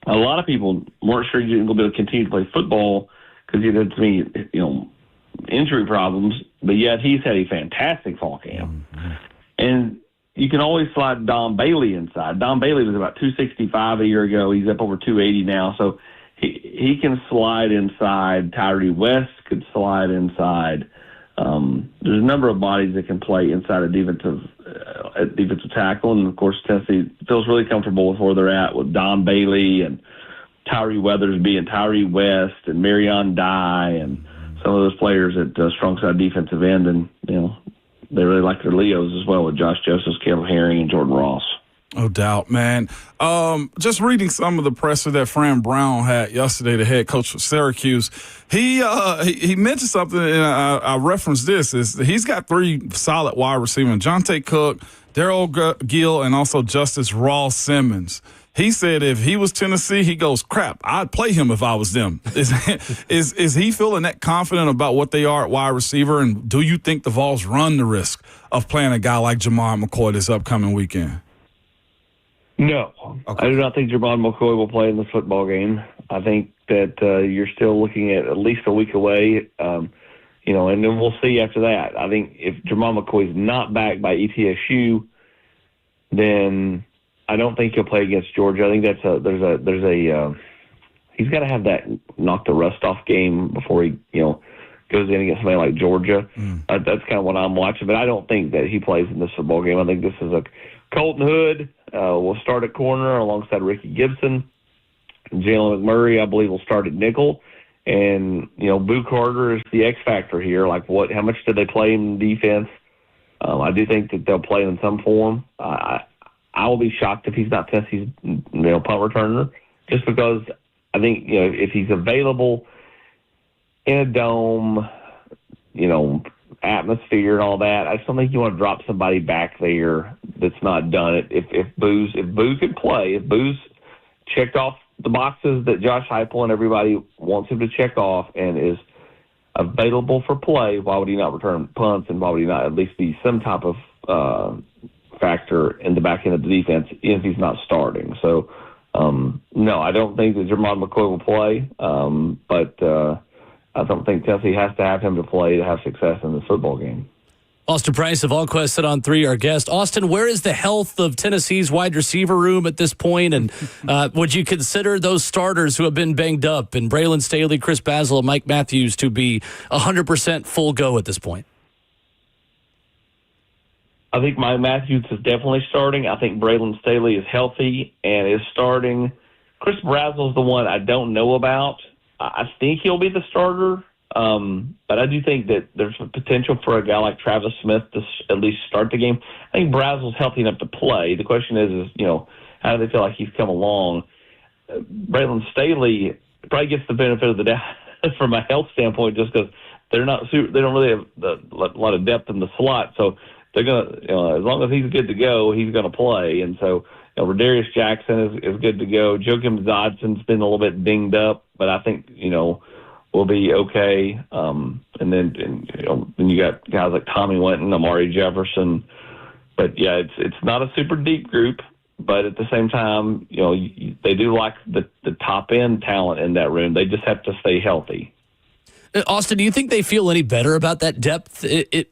a lot of people weren't sure he was going to be able to continue to play football because he had to me, injury problems, but yet he's had a fantastic fall camp. Mm-hmm. And you can always slide Don Bailey inside. Don Bailey was about 265 a year ago. He's up over 280 now. So he can slide inside. Tyree West could slide inside. There's a number of bodies that can play inside a defensive tackle. And, of course, Tennessee feels really comfortable with where they're at with Don Bailey and Tyree Weathersby and Tyree West and Marion Dye and some of those players at strong side defensive end. And, they really like their Leos as well with Josh Josephs, Caleb Herring, and Jordan Ross. No doubt, man. Just reading some of the presser that Fran Brown had yesterday, the head coach for Syracuse, he mentioned something, and I referenced this, is he's got 3 solid wide receivers, Jonte Cook, Darryl Gill, and also Justice Ross Simmons. He said if he was Tennessee, he goes, crap, I'd play him if I was them. Is he feeling that confident about what they are at wide receiver, and do you think the Vols run the risk of playing a guy like Jamar McCoy this upcoming weekend? No, okay. I do not think Jermon McCoy will play in this football game. I think that you're still looking at least a week away, and then we'll see after that. I think if Jermon McCoy is not back by ETSU, then I don't think he'll play against Georgia. I think he's got to have that knock the rust off game before he goes in against somebody like Georgia. That's kind of what I'm watching, but I don't think that he plays in this football game. I think this is a Colton Hood will start at corner alongside Ricky Gibson. Jalen McMurray, I believe, will start at nickel. And, Boo Carter is the X factor here. Like, how much did they play in defense? I do think that they'll play in some form. I will be shocked if he's not Tennessee's punt returner, just because I think, if he's available in a dome, atmosphere and all that, I just don't think you want to drop somebody back there that's not done it. If Boo could play, if Boo's checked off the boxes that Josh Heupel and everybody wants him to check off and is available for play, why would he not return punts, and why would he not at least be some type of factor in the back end of the defense if he's not starting? So, no, I don't think that Jermon McCoy will play, but I don't think Tennessee has to have him to play to have success in this football game. Austin Price of AllQuest sit on 3, our guest. Austin, where is the health of Tennessee's wide receiver room at this point? And would you consider those starters who have been banged up, and Braylon Staley, Chris Basil, and Mike Matthews, to be 100% full go at this point? I think Mike Matthews is definitely starting. I think Braylon Staley is healthy and is starting. Chris Basil is the one I don't know about. I think he'll be the starter, but I do think that there's a potential for a guy like Travis Smith to at least start the game. I think Brazel's healthy enough to play. The question is how do they feel like he's come along? Braylon Staley probably gets the benefit of the doubt from a health standpoint, just because they don't really have a lot of depth in the slot. So they're gonna, as long as he's good to go, he's gonna play. And so Rodarius Jackson is good to go. Joakim Dodson's been a little bit dinged up, but I think, will be okay. And then you got guys like Tommy Winton, Amari Jefferson. But, yeah, it's not a super deep group, but at the same time, they do like the top-end talent in that room. They just have to stay healthy. Austin, do you think they feel any better about that depth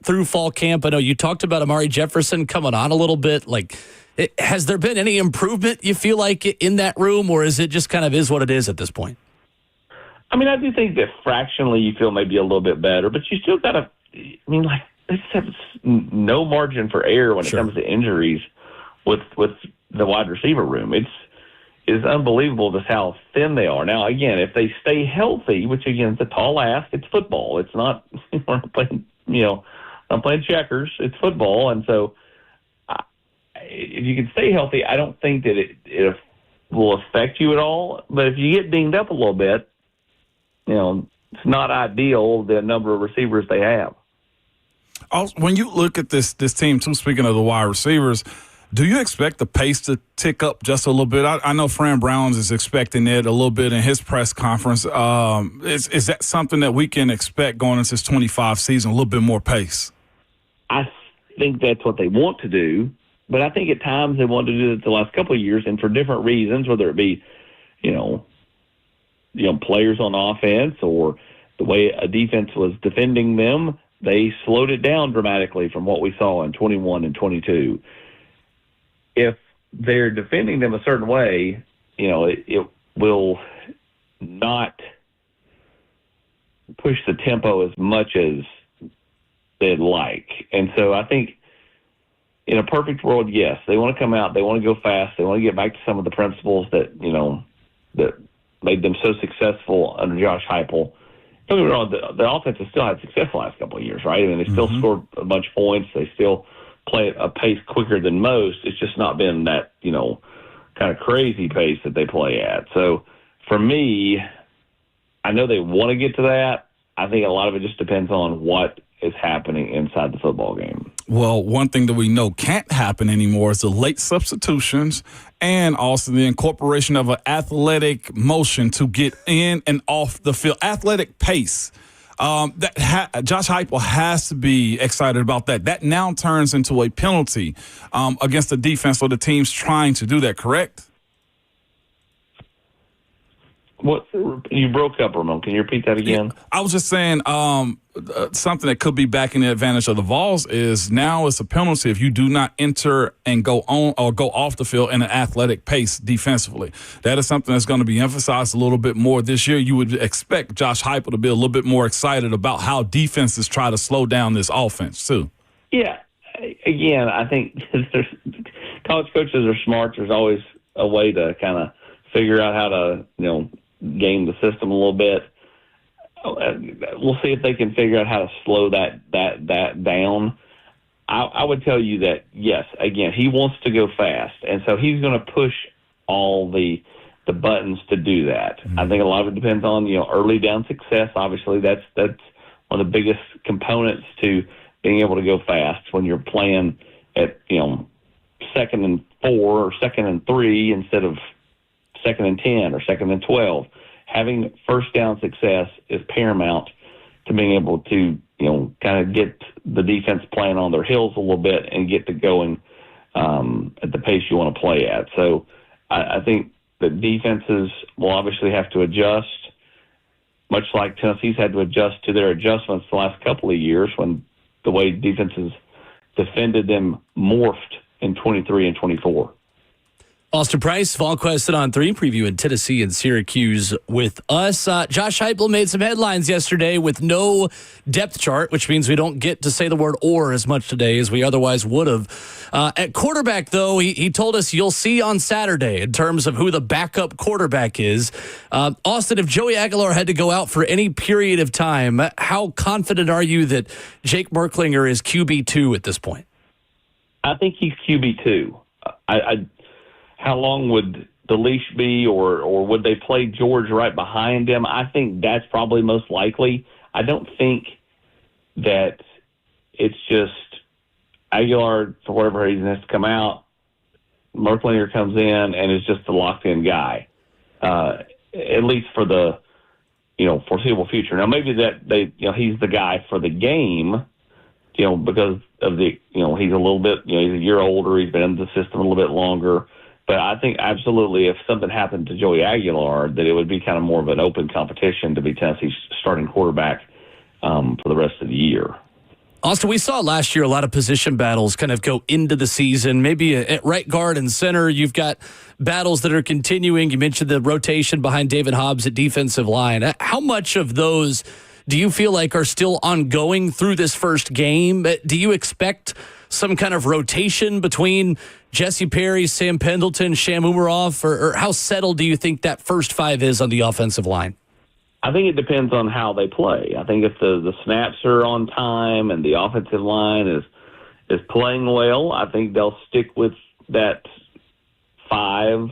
through fall camp? I know you talked about Amari Jefferson coming on a little bit. Has there been any improvement, you feel like, in that room, or is it just kind of is what it is at this point? I mean, I do think that fractionally you feel maybe a little bit better, but you still got to, they just have no margin for error when it comes to injuries with the wide receiver room. It's unbelievable just how thin they are. Now, again, if they stay healthy, which, again, it's a tall ask, it's football. It's not, we're not playing, not playing checkers. It's football, and so if you can stay healthy, I don't think that it will affect you at all. But if you get dinged up a little bit, it's not ideal, the number of receivers they have. Also, when you look at this team, too, speaking of the wide receivers, do you expect the pace to tick up just a little bit? I know Fran Brown is expecting it a little bit in his press conference. Is that something that we can expect going into this 25 season, a little bit more pace? I think that's what they want to do. But I think at times they wanted to do it the last couple of years, and for different reasons, whether it be, players on offense or the way a defense was defending them, they slowed it down dramatically from what we saw in 21 and 22. If they're defending them a certain way, it will not push the tempo as much as they'd like. And so I think, in a perfect world, yes, they want to come out, they want to go fast, they want to get back to some of the principles that that made them so successful under Josh Heupel. Don't get me wrong, the offense has still had success the last couple of years, right? I mean, they still scored a bunch of points, they still play at a pace quicker than most. It's just not been that, kind of crazy pace that they play at. So for me, I know they want to get to that. I think a lot of it just depends on what is happening inside the football game. Well, one thing that we know can't happen anymore is the late substitutions and also the incorporation of an athletic motion to get in and off the field, athletic pace. Josh Heupel has to be excited about that. That now turns into a penalty against the defense, or the team's trying to do that, correct? What, you broke up, Ramon. Can you repeat that again? I was just saying something that could be back in the advantage of the Vols is now it's a penalty if you do not enter and go on or go off the field in an athletic pace defensively. That is something that's going to be emphasized a little bit more this year. You would expect Josh Heupel to be a little bit more excited about how defenses try to slow down this offense too. Yeah. Again, I think college coaches are smart. There's always a way to kind of figure out how to, game the system a little bit. We'll see if they can figure out how to slow that down. I would tell you that, yes, again, he wants to go fast, and so he's going to push all the buttons to do that. Mm-hmm. I think a lot of it depends on, early down success. Obviously, that's one of the biggest components to being able to go fast when you're playing at, 2nd and 4 or 2nd and 3 instead of 2nd and 10 or 2nd and 12. Having first down success is paramount to being able to, kind of get the defense playing on their heels a little bit and get to going at the pace you want to play at. So I think the defenses will obviously have to adjust, much like Tennessee's had to adjust to their adjustments the last couple of years when the way defenses defended them morphed in 23 and 24. Austin Price, Fall Question on 3, previewing Tennessee and Syracuse with us. Josh Heupel made some headlines yesterday with no depth chart, which means we don't get to say the word "or" as much today as we otherwise would have. At quarterback, though, he told us you'll see on Saturday in terms of who the backup quarterback is. Austin, if Joey Aguilar had to go out for any period of time, how confident are you that Jake Merklinger is QB2 at this point? I think he's QB2. How long would the leash be, or would they play George right behind him? I think that's probably most likely. I don't think that it's just Aguilar, for whatever reason, has to come out. Merklinger comes in and is just the locked-in guy, at least for the foreseeable future. Now, maybe that he's the guy for the game, because of the he's a little bit he's a year older, he's been in the system a little bit longer. But I think absolutely if something happened to Joey Aguilar, that it would be kind of more of an open competition to be Tennessee's starting quarterback for the rest of the year. Austin, we saw last year a lot of position battles kind of go into the season. Maybe at right guard and center, you've got battles that are continuing. You mentioned the rotation behind David Hobbs at defensive line. How much of those do you feel like are still ongoing through this first game? Do you expect some kind of rotation between Jesse Perry, Sam Pendleton, Sham Umarov, or how settled do you think that first 5 is on the offensive line? I think it depends on how they play. I think if the snaps are on time and the offensive line is playing well, I think they'll stick with that 5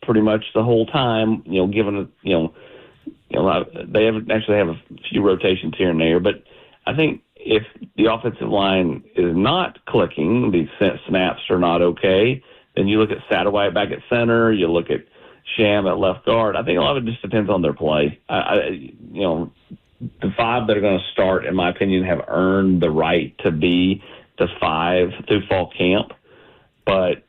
pretty much the whole time, given they actually have a few rotations here and there, but I think if the offensive line is not clicking, the snaps are not okay, then you look at Satterwhite back at center, you look at Sham at left guard. I think a lot of it just depends on their play. The 5 that are going to start, in my opinion, have earned the right to be the 5 through fall camp. But,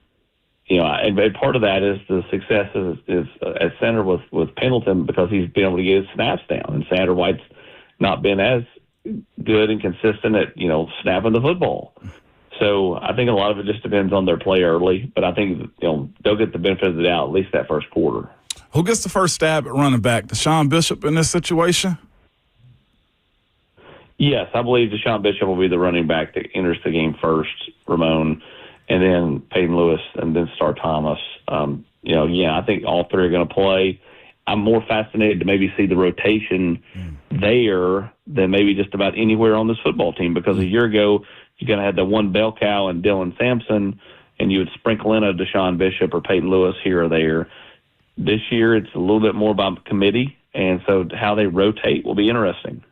and part of that is the success is at center with Pendleton because he's been able to get his snaps down, and Satterwhite's not been as good and consistent at, snapping the football. So I think a lot of it just depends on their play early, but I think, they'll get the benefit of the doubt, at least that first quarter. Who gets the first stab at running back? Deshaun Bishop in this situation? Yes, I believe Deshaun Bishop will be the running back that enters the game first, Ramon, and then Peyton Lewis, and then Star Thomas. I think all 3 are going to play. I'm more fascinated to maybe see the rotation there than maybe just about anywhere on this football team, because a year ago you're going to have the one bell cow and Dylan Sampson, and you would sprinkle in a Deshaun Bishop or Peyton Lewis here or there. This year, it's a little bit more about committee, and so how they rotate will be interesting.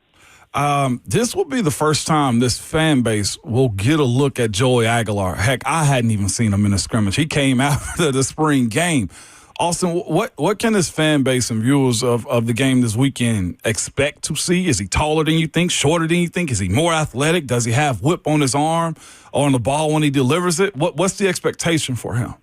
This will be the first time this fan base will get a look at Joey Aguilar. Heck, I hadn't even seen him in a scrimmage. He came after the spring game. Austin, what can this fan base and viewers of the game this weekend expect to see? Is he taller than you think, shorter than you think? Is he more athletic? Does he have whip on his arm or on the ball when he delivers it? What's the expectation for him?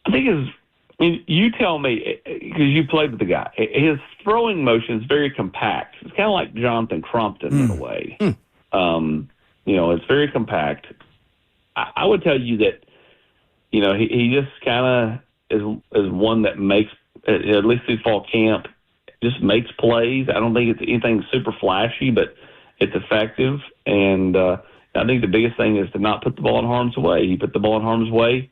I think you tell me, because you played with the guy, his throwing motion is very compact. It's kind of like Jonathan Crumpton in a way. It's very compact. I would tell you that, he just kind of is one that makes, at least through fall camp, just makes plays. I don't think it's anything super flashy, but it's effective. And I think the biggest thing is to not put the ball in harm's way. You put the ball in harm's way,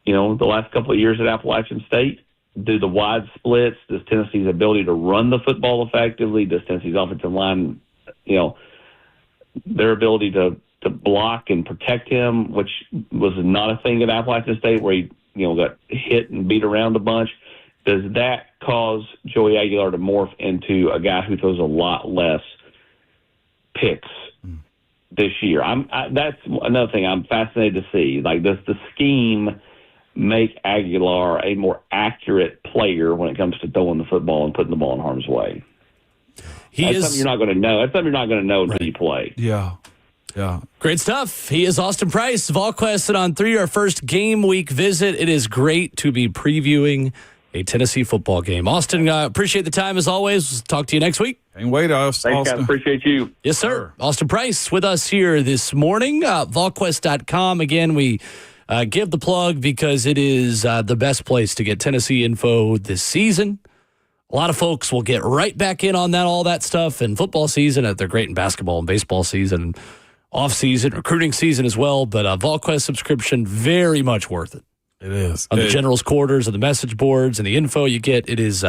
the last couple of years at Appalachian State, do the wide splits, does Tennessee's ability to run the football effectively, does Tennessee's offensive line, their ability to block and protect him, which was not a thing at Appalachian State where he, got hit and beat around a bunch. Does that cause Joey Aguilar to morph into a guy who throws a lot less picks this year? That's another thing I'm fascinated to see. Like, does the scheme make Aguilar a more accurate player when it comes to throwing the football and putting the ball in harm's way? That's something you're not going to know. That's something you're not going to know until you play. Yeah. Great stuff. He is Austin Price, VolQuest On 3, our first game week visit. It is great to be previewing a Tennessee football game. Austin, appreciate the time as always. Talk to you next week. Can't wait, Austin. Thanks, guys. Appreciate you. Yes, sir. Austin Price with us here this morning. VolQuest.com. Again, we give the plug because it is the best place to get Tennessee info this season. A lot of folks will get right back in on all that stuff in football season. They're great in basketball and baseball season, off-season, recruiting season as well. But VolQuest subscription, very much worth it. It is. On the general's quarters and the message boards and the info you get, it is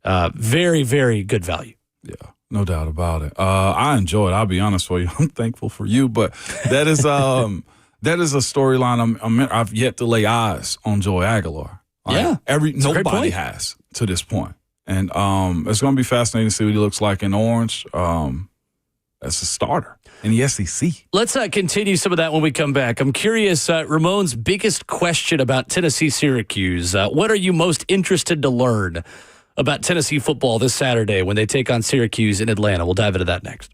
very, very good value. Yeah, no doubt about it. I enjoy it. I'll be honest with you. I'm thankful for you, but that is that is a storyline I've yet to lay eyes on Joey Aguilar. Nobody has to this point. And it's going to be fascinating to see what he looks like in orange as a starter in the SEC. Let's continue some of that when we come back. I'm curious, Ramon's biggest question about Tennessee-Syracuse. What are you most interested to learn about Tennessee football this Saturday when they take on Syracuse in Atlanta? We'll dive into that next.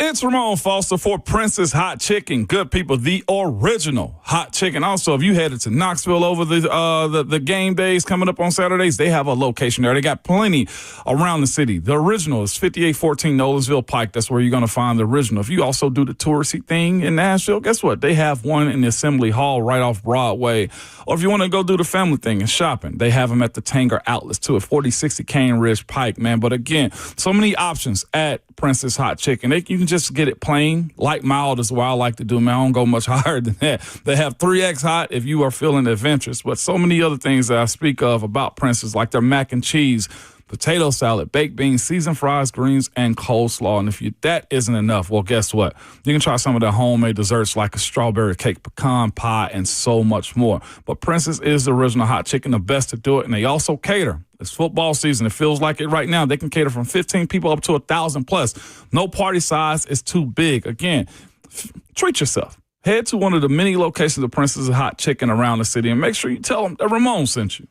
It's Ramon Foster for Princess Hot Chicken. Good people, the original hot chicken. Also, if you headed to Knoxville over the game days coming up on Saturdays, they have a location there. They got plenty around the city. The original is 5814 Nolensville Pike. That's where you're going to find the original. If you also do the touristy thing in Nashville, guess what? They have one in the Assembly Hall right off Broadway. Or if you want to go do the family thing and shopping, they have them at the Tanger Outlets too at 4060 Cane Ridge Pike, man. But again, so many options at Princess Hot Chicken. You can just get it plain, light, mild is what I like to do, man. I don't go much higher than that. They have 3X hot if you are feeling adventurous, but so many other things that I speak of about Princess, like their mac and cheese, potato salad, baked beans, seasoned fries, greens, and coleslaw. And if that isn't enough, well, guess what? You can try some of their homemade desserts like a strawberry cake, pecan pie, and so much more. But Princess is the original hot chicken, the best to do it, and they also cater. It's football season. It feels like it right now. They can cater from 15 people up to 1,000 plus. No party size is too big. Again, treat yourself. Head to one of the many locations of Princess Hot Chicken around the city and make sure you tell them that Ramon sent you.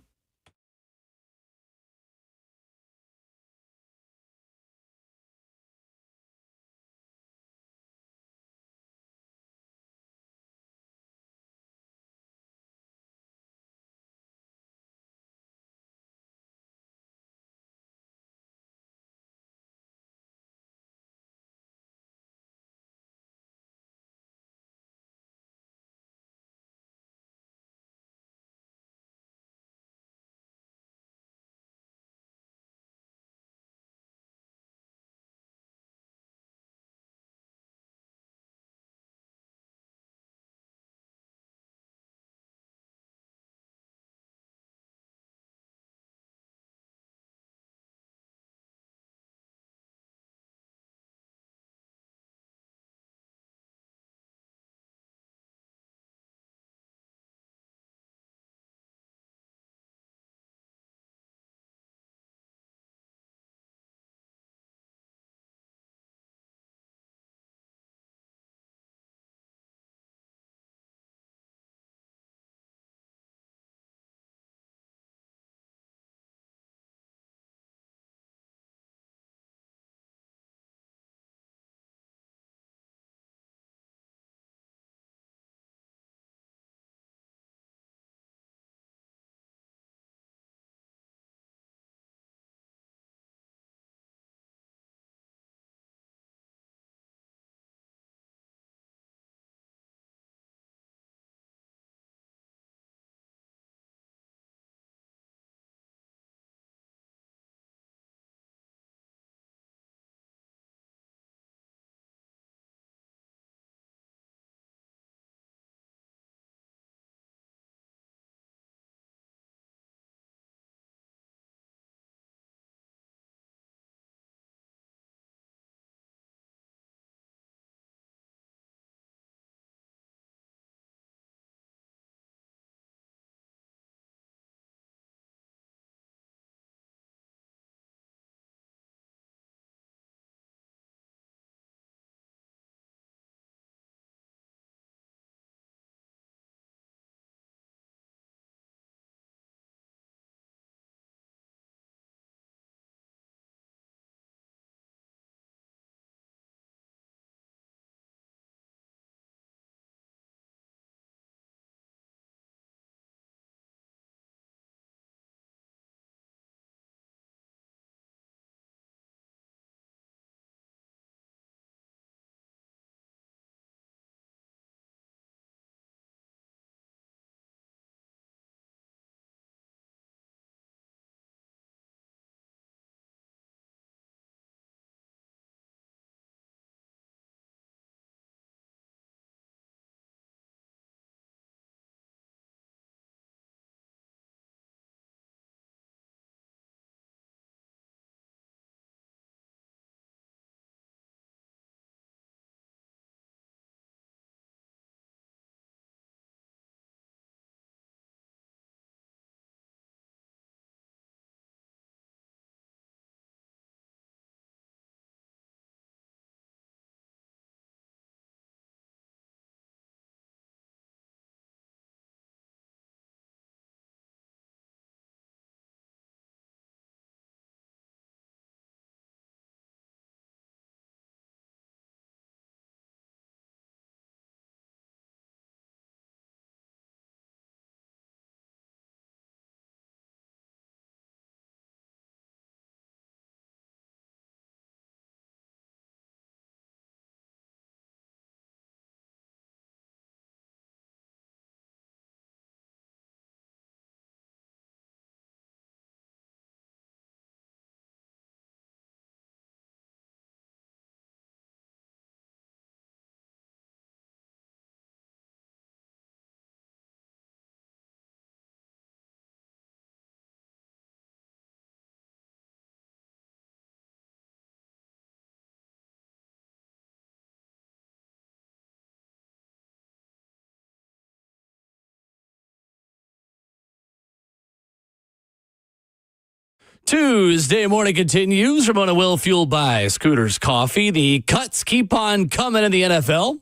Tuesday morning continues. Ramona Will, fueled by Scooter's Coffee. The cuts keep on coming in the NFL.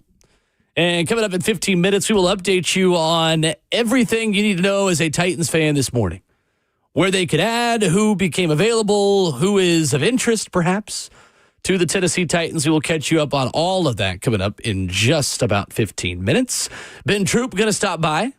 And coming up in 15 minutes, we will update you on everything you need to know as a Titans fan this morning. Where they could add, who became available, who is of interest, perhaps, to the Tennessee Titans. We will catch you up on all of that coming up in just about 15 minutes. Ben Troop going to stop by.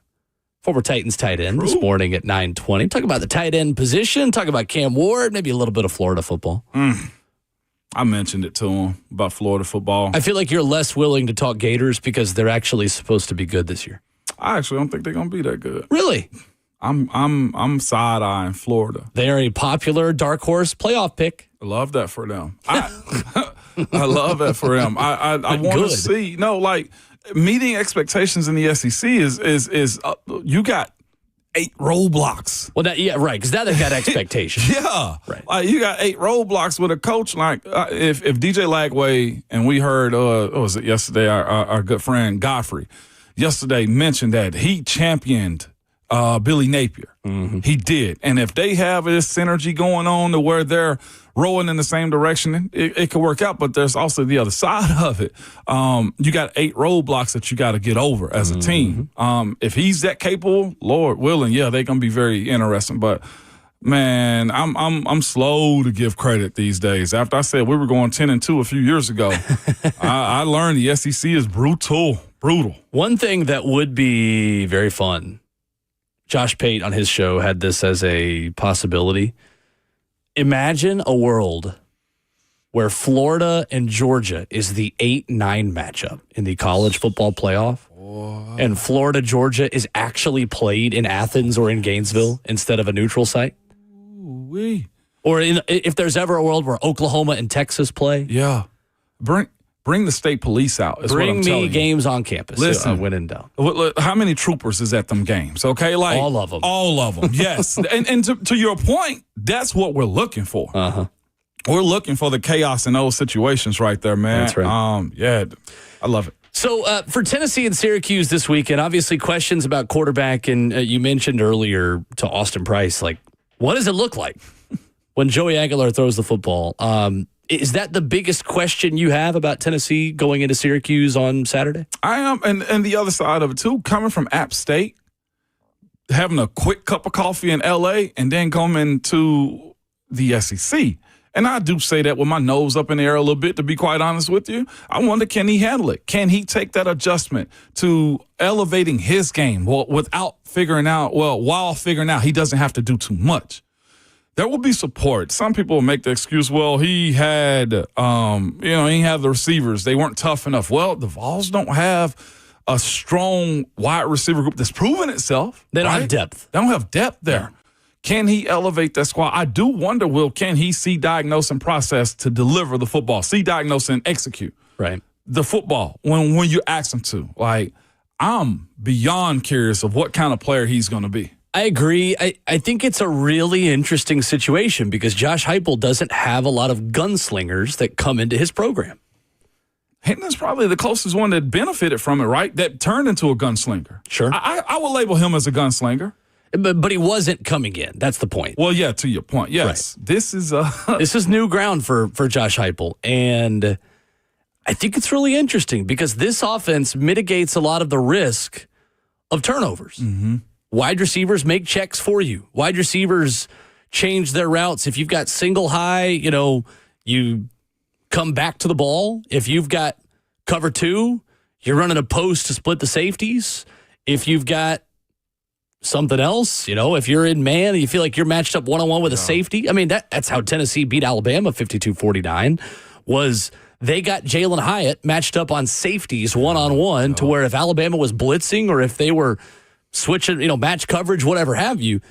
Former Titans tight end this morning at 9:20. Talk about the tight end position. Talk about Cam Ward. Maybe a little bit of Florida football. I mentioned it to him about Florida football. I feel like you're less willing to talk Gators because they're actually supposed to be good this year. I actually don't think they're going to be that good. Really? I'm side-eyeing Florida. They are a popular dark horse playoff pick. I love that for them. I love that for them. I want to see. No, like, meeting expectations in the SEC is you got 8 roadblocks. Well, right, because now they've got expectations. Yeah, right. Like, you got 8 roadblocks with a coach. Like, if DJ Lagway, and we heard, what was it yesterday? Our good friend Godfrey yesterday mentioned that he championed Billy Napier. Mm-hmm. He did, and if they have this synergy going on to where they're rowing in the same direction, it could work out. But there's also the other side of it. You got 8 roadblocks that you got to get over as a team. If he's that capable, Lord willing, yeah, they're gonna be very interesting. But man, I'm slow to give credit these days. After I said we were going 10-2 a few years ago, I learned the SEC is brutal. One thing that would be very fun. Josh Pate on his show had this as a possibility. Imagine a world where Florida and Georgia is the 8-9 matchup in the college football playoff, and Florida-Georgia is actually played in Athens or in Gainesville instead of a neutral site. Ooh-wee. Or if there's ever a world where Oklahoma and Texas play. Yeah. Bring the state police out. Bring me games on campus. Listen, when in doubt. How many troopers is at them games? Okay, like all of them. All of them. Yes, and to your point, that's what we're looking for. We're looking for the chaos in those situations right there, man. That's right. Yeah, I love it. So for Tennessee and Syracuse this weekend, obviously questions about quarterback, and you mentioned earlier to Austin Price, like, what does it look like when Joey Aguilar throws the football? Is that the biggest question you have about Tennessee going into Syracuse on Saturday? I am, and the other side of it, too, coming from App State, having a quick cup of coffee in L.A., and then coming to the SEC. And I do say that with my nose up in the air a little bit, to be quite honest with you. I wonder, can he handle it? Can he take that adjustment to elevating his game while figuring out he doesn't have to do too much? There will be support. Some people will make the excuse, well, he had the receivers. They weren't tough enough. Well, the Vols don't have a strong wide receiver group that's proven itself. They don't have depth. They don't have depth there. Can he elevate that squad? I do wonder, can he see, diagnose, and process to deliver the football? See, diagnose, and execute the football when you ask him to. Like, I'm beyond curious of what kind of player he's going to be. I agree. I think it's a really interesting situation because Josh Heupel doesn't have a lot of gunslingers that come into his program. Hendon's probably the closest one that benefited from it, right? That turned into a gunslinger. Sure. I would label him as a gunslinger. But he wasn't coming in. That's the point. Well, yeah, to your point. Yes. Right. This is new ground for Josh Heupel. And I think it's really interesting because this offense mitigates a lot of the risk of turnovers. Mm-hmm. Wide receivers make checks for you. Wide receivers change their routes. If you've got single high, you come back to the ball. If you've got cover 2, you're running a post to split the safeties. If you've got something else, if you're in man and you feel like you're matched up one-on-one with a safety. I mean, that's how Tennessee beat Alabama 52-49 was they got Jalen Hyatt matched up on safeties one-on-one to where if Alabama was blitzing or if they were switching, match coverage, whatever have you,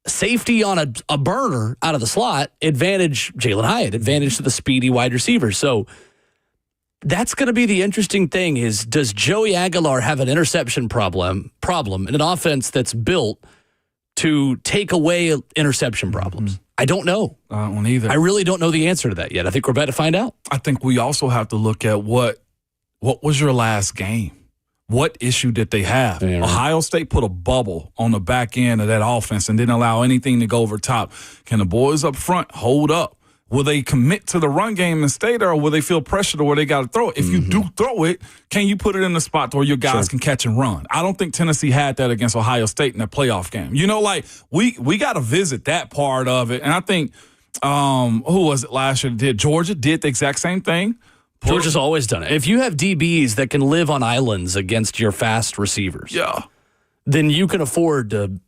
safety on a burner out of the slot, advantage Jalen Hyatt, advantage to the speedy wide receiver. So that's going to be the interesting thing is, does Joey Aguilar have an interception problem in an offense that's built to take away interception problems? I don't know. I don't either. I really don't know the answer to that yet. I think we're about to find out. I think we also have to look at what was your last game? what issue did they have? Yeah, right. Ohio State put a bubble on the back end of that offense and didn't allow anything to go over top. Can the boys up front hold up? Will they commit to the run game and stay there, or will they feel pressure to where they got to throw it? If you do throw it, can you put it in the spot where your guys can catch and run? I don't think Tennessee had that against Ohio State in that playoff game. We got to visit that part of it. And I think, who was it last year that did? Georgia did the exact same thing. Georgia's always done it. If you have DBs that can live on islands against your fast receivers, then you can afford to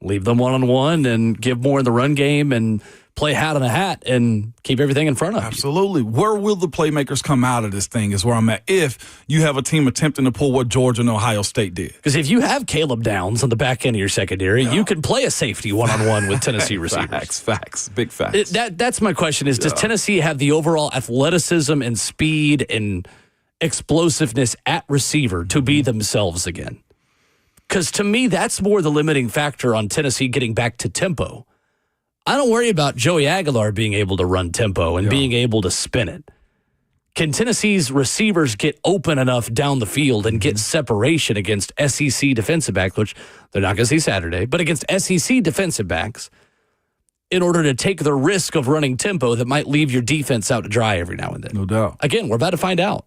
leave them one-on-one and give more in the run game and play hat on a hat and keep everything in front of you. Absolutely. Where will the playmakers come out of this thing is where I'm at if you have a team attempting to pull what Georgia and Ohio State did. Because if you have Caleb Downs on the back end of your secondary, you can play a safety one-on-one with Tennessee receivers. Facts. Big facts. That's my question is, does Tennessee have the overall athleticism and speed and explosiveness at receiver to be themselves again? Because to me, that's more the limiting factor on Tennessee getting back to tempo. I don't worry about Joey Aguilar being able to run tempo and being able to spin it. Can Tennessee's receivers get open enough down the field and get separation against SEC defensive backs, which they're not going to see Saturday, but against SEC defensive backs in order to take the risk of running tempo that might leave your defense out to dry every now and then? No doubt. Again, we're about to find out.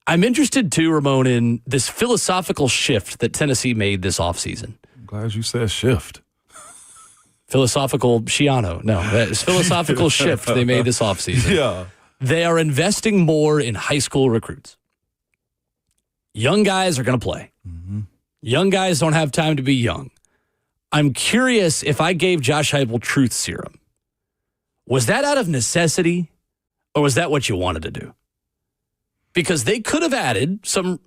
I'm interested, too, Ramon, in this philosophical shift that Tennessee made this offseason. I'm glad you said shift. Philosophical Shiano. No, it's philosophical shift they made this offseason. Yeah. They are investing more in high school recruits. Young guys are going to play. Young guys don't have time to be young. I'm curious if I gave Josh Heupel truth serum. Was that out of necessity or was that what you wanted to do? Because they could have added some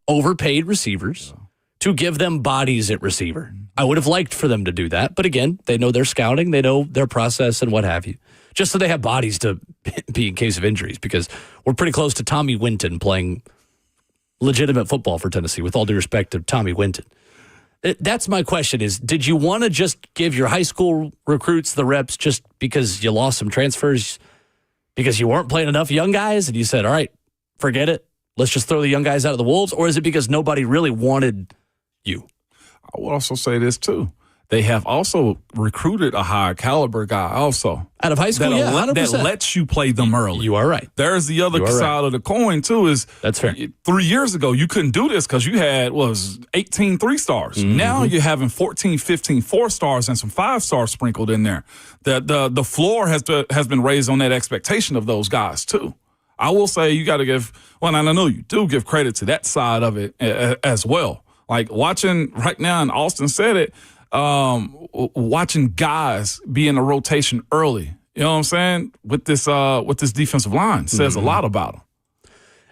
overpaid receivers to give them bodies at receiver. I would have liked for them to do that. But again, they know their scouting, they know their process and what have you. Just so they have bodies to be in case of injuries, because we're pretty close to Tommy Winton playing legitimate football for Tennessee, with all due respect to Tommy Winton. That's my question is, did you want to just give your high school recruits the reps just because you lost some transfers, because you weren't playing enough young guys, and you said, all right, forget it, let's just throw the young guys out of the wolves? Or is it because nobody really wanted you? I will also say this, too. They have also recruited a higher caliber guy also. Out of high school, yeah, 100%. That lets you play them early. You are right. There's the other side of the coin, too, is that's fair. 3 years ago, you couldn't do this because you had, 18 3-stars. Now you're having 14, 15 4-stars and some 5-stars sprinkled in there. The floor has been raised on that expectation of those guys, too. I will say you got to give, and I know you do give credit to that side of it as well. Like watching right now, and Austin said it, watching guys be in a rotation early, you know what I'm saying, with this defensive line says a lot about them.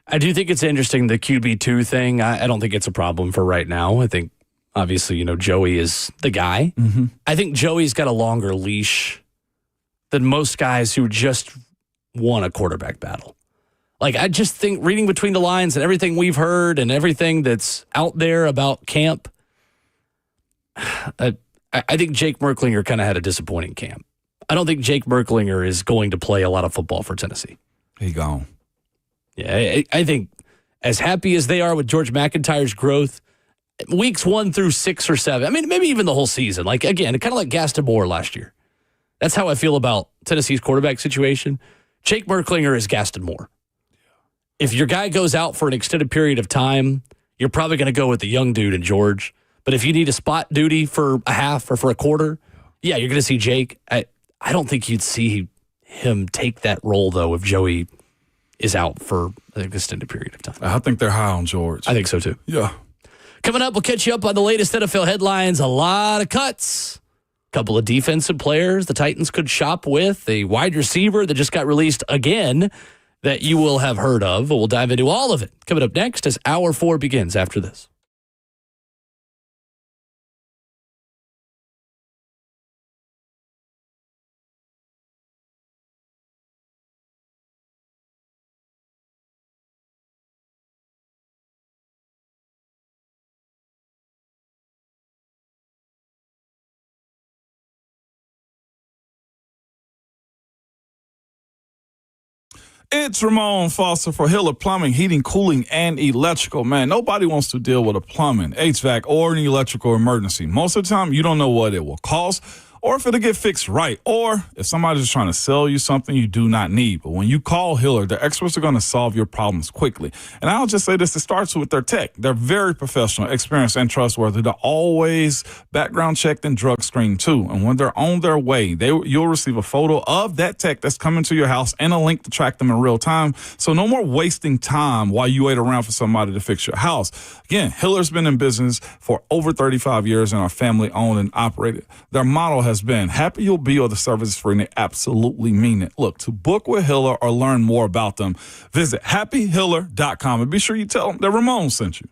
I do think it's interesting, the QB2 thing. I don't think it's a problem for right now. I think, obviously, Joey is the guy. I think Joey's got a longer leash than most guys who just won a quarterback battle. Like, I just think reading between the lines and everything we've heard and everything that's out there about camp, I think Jake Merklinger kind of had a disappointing camp. I don't think Jake Merklinger is going to play a lot of football for Tennessee. He gone. Yeah, I think as happy as they are with George McIntyre's growth, weeks 1 through 6 or 7, I mean, maybe even the whole season. Like, again, kind of like Gaston Moore last year. That's how I feel about Tennessee's quarterback situation. Jake Merklinger is Gaston Moore. If your guy goes out for an extended period of time, you're probably going to go with the young dude in George. But if you need a spot duty for a half or for a quarter, yeah, you're going to see Jake. I don't think you'd see him take that role, though, if Joey is out for an extended period of time. I think they're high on George. I think so, too. Yeah. Coming up, we'll catch you up on the latest NFL headlines. A lot of cuts. A couple of defensive players the Titans could shop with. A wide receiver that just got released again that you will have heard of. We'll dive into all of it coming up next as Hour 4 begins after this. It's Ramon Foster for Hiller Plumbing, Heating, Cooling, and Electrical. Man, nobody wants to deal with a plumbing, HVAC, or an electrical emergency. Most of the time, you don't know what it will cost or if it'll get fixed right, or if somebody's trying to sell you something you do not need. But when you call Hiller, the experts are going to solve your problems quickly. And I'll just say this, it starts with their tech. They're very professional, experienced, and trustworthy. They're always background checked and drug screened too. And when they're on their way, you'll receive a photo of that tech that's coming to your house and a link to track them in real time. So no more wasting time while you wait around for somebody to fix your house. Again, Hiller's been in business for over 35 years and are family owned and operated. Their motto has been happy you'll be or the service is free, and they absolutely mean it. Look, to book with Hiller or learn more about them, visit happyhiller.com and be sure you tell them that Ramon sent you.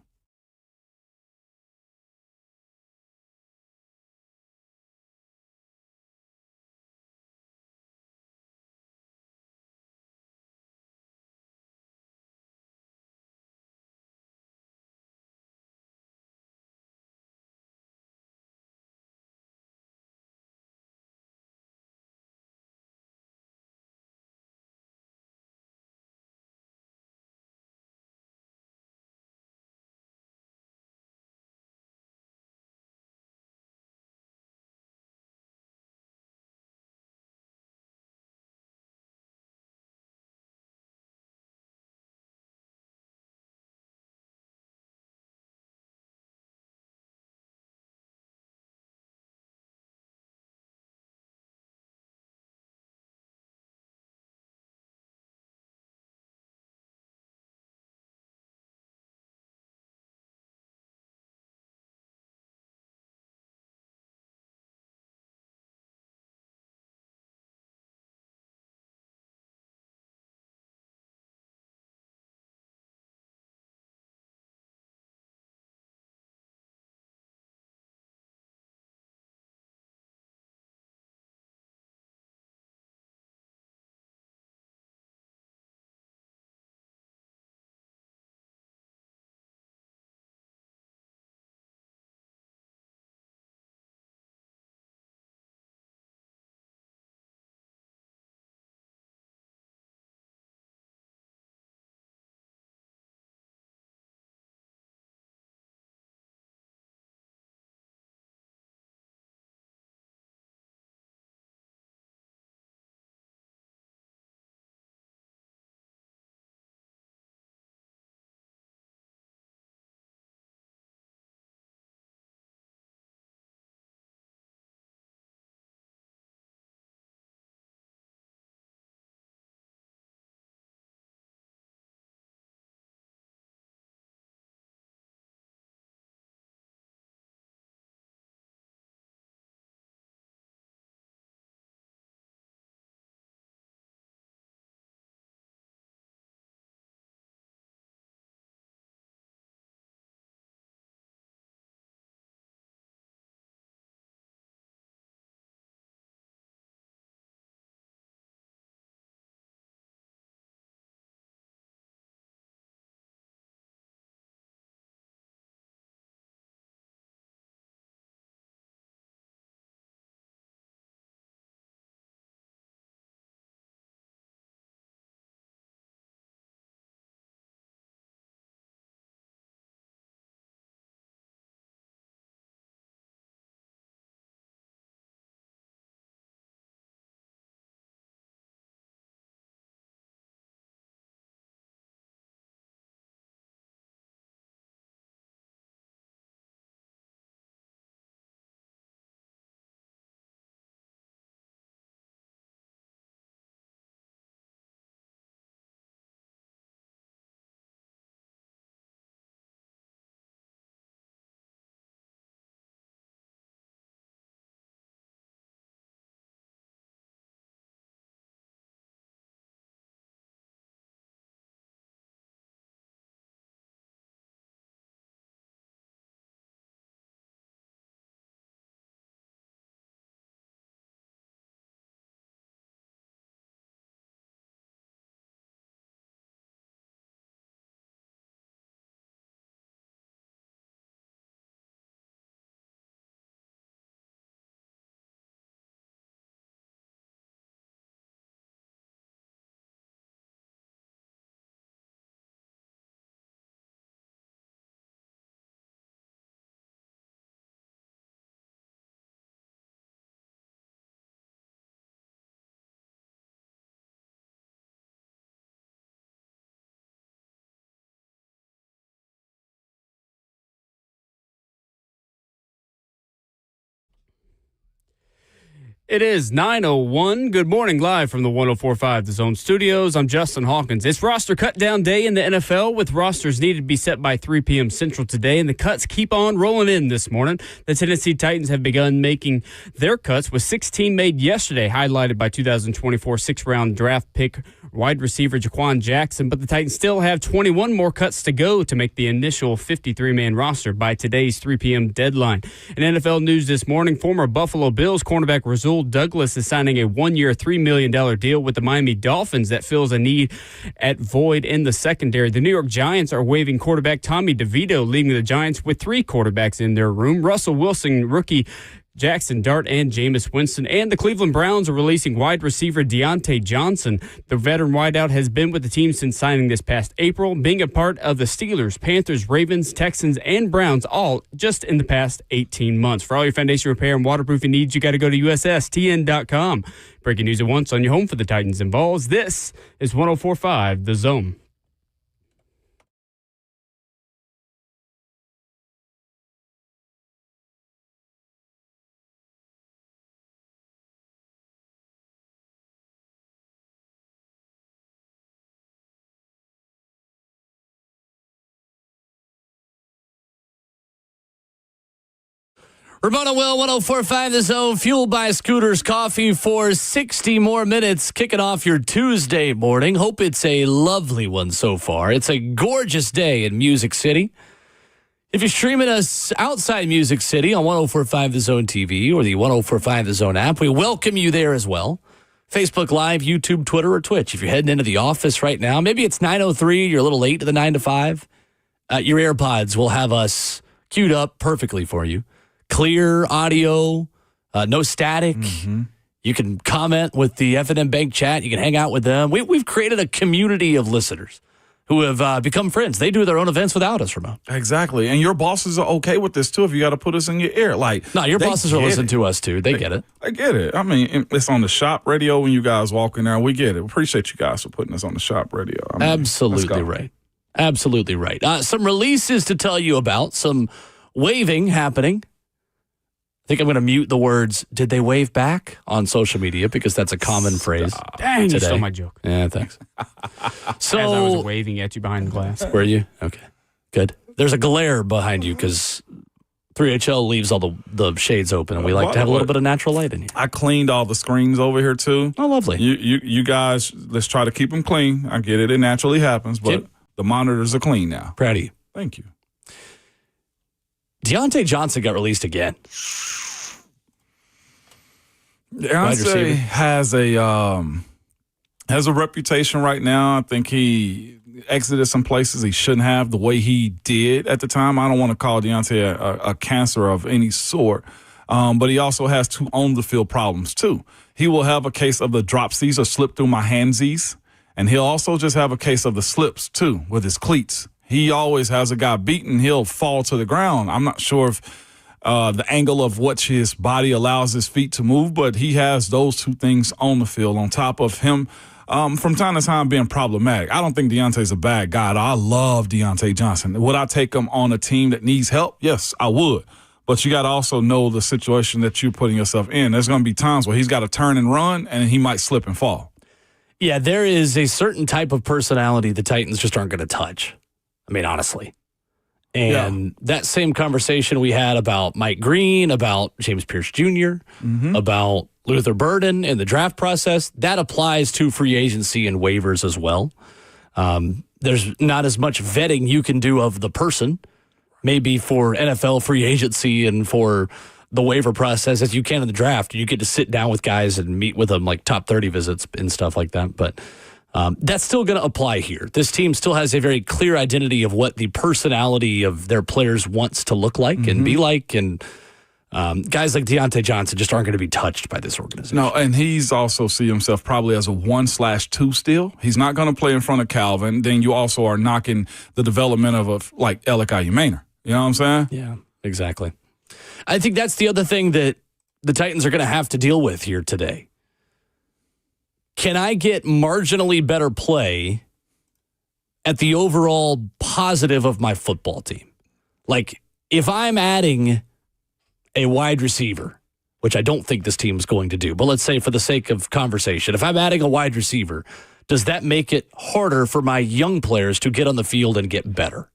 It is 9:01. Good morning, live from the 104.5 The Zone Studios. I'm Justin Hawkins. It's roster cut down day in the NFL, with rosters needed to be set by 3 p.m. Central today, and the cuts keep on rolling in this morning. The Tennessee Titans have begun making their cuts, with 16 made yesterday, highlighted by 2024 sixth-round draft pick wide receiver Jaquan Jackson, but the Titans still have 21 more cuts to go to make the initial 53-man roster by today's 3 p.m. deadline. In NFL news this morning, former Buffalo Bills cornerback Rasul Douglas is signing a 1-year, $3 million deal with the Miami Dolphins that fills a need at void in the secondary. The New York Giants are waiving quarterback Tommy DeVito, leaving the Giants with 3 quarterbacks in their room. Russell Wilson, rookie Jackson Dart, and Jameis Winston. And the Cleveland Browns are releasing wide receiver Deontay Johnson. The veteran wideout has been with the team since signing this past April, being a part of the Steelers, Panthers, Ravens, Texans, and Browns, all just in the past 18 months. For all your foundation repair and waterproofing needs, you got to go to USSTN.com. Breaking news at once on your home for the Titans and Balls. This is 104.5 The Zone. Ramona Will, 104.5 The Zone, fueled by Scooters Coffee for 60 more minutes, kicking off your Tuesday morning. Hope it's a lovely one so far. It's a gorgeous day in Music City. If you're streaming us outside Music City on 104.5 The Zone TV or the 104.5 The Zone app, we welcome you there as well. Facebook Live, YouTube, Twitter, or Twitch. If you're heading into the office right now, maybe it's 9:03, you're a little late to the 9 to 5, your AirPods will have us queued up perfectly for you. Clear audio, no static. Mm-hmm. You can comment with the F&M Bank chat. You can hang out with them. We've created a community of listeners who have become friends. They do their own events without us, Ramon. Exactly. And your bosses are okay with this, too, if you got to put us in your ear. No, your bosses are listening to us, too. They get it. I get it. I mean, it's on the shop radio when you guys walk in there. We get it. Appreciate you guys for putting us on the shop radio. I mean, absolutely right. Absolutely right. Some releases to tell you about. Some waiving happening. I think I'm going to mute the words, did they wave back, on social media, because that's a common phrase. Dang, today. You stole my joke. Yeah, thanks. As I was waving at you behind the glass. Were you? Okay, good. There's a glare behind you because 3HL leaves all the shades open, and we like to have a little bit of natural light in here. I cleaned all the screens over here, too. Oh, lovely. You guys, let's try to keep them clean. I get it. It naturally happens, but the monitors are clean now. Proud of you. Thank you. Deontay Johnson got released again. Deontay has a reputation right now. I think he exited some places he shouldn't have the way he did at the time. I don't want to call Deontay a cancer of any sort, but he also has 2 on-the-field problems, too. He will have a case of the dropsies or slip through my handsies, and he'll also just have a case of the slips, too, with his cleats. He always has a guy beaten. He'll fall to the ground. I'm not sure if the angle of what his body allows his feet to move, but he has those 2 things on the field on top of him from time to time being problematic. I don't think Deontay's a bad guy. I love Deontay Johnson. Would I take him on a team that needs help? Yes, I would. But you got to also know the situation that you're putting yourself in. There's going to be times where he's got to turn and run, and he might slip and fall. Yeah, there is a certain type of personality the Titans just aren't going to touch. I mean, honestly. And that same conversation we had about Mike Green, about James Pierce Jr., about Luther Burden in the draft process, that applies to free agency and waivers as well. There's not as much vetting you can do of the person, maybe for NFL free agency and for the waiver process as you can in the draft. You get to sit down with guys and meet with them, like top 30 visits and stuff like that. But that's still going to apply here. This team still has a very clear identity of what the personality of their players wants to look like and be like. And guys like Deontay Johnson just aren't going to be touched by this organization. No, and he's also see himself probably as a 1/2 still. He's not going to play in front of Calvin. Then you also are knocking the development of like Alec Ayumaner. You know what I'm saying? Yeah, exactly. I think that's the other thing that the Titans are going to have to deal with here today. Can I get marginally better play at the overall positive of my football team? Like, if I'm adding a wide receiver which I don't think this team's going to do. But let's say for the sake of conversation, if I'm adding a wide receiver, does that make it harder for my young players to get on the field and get better?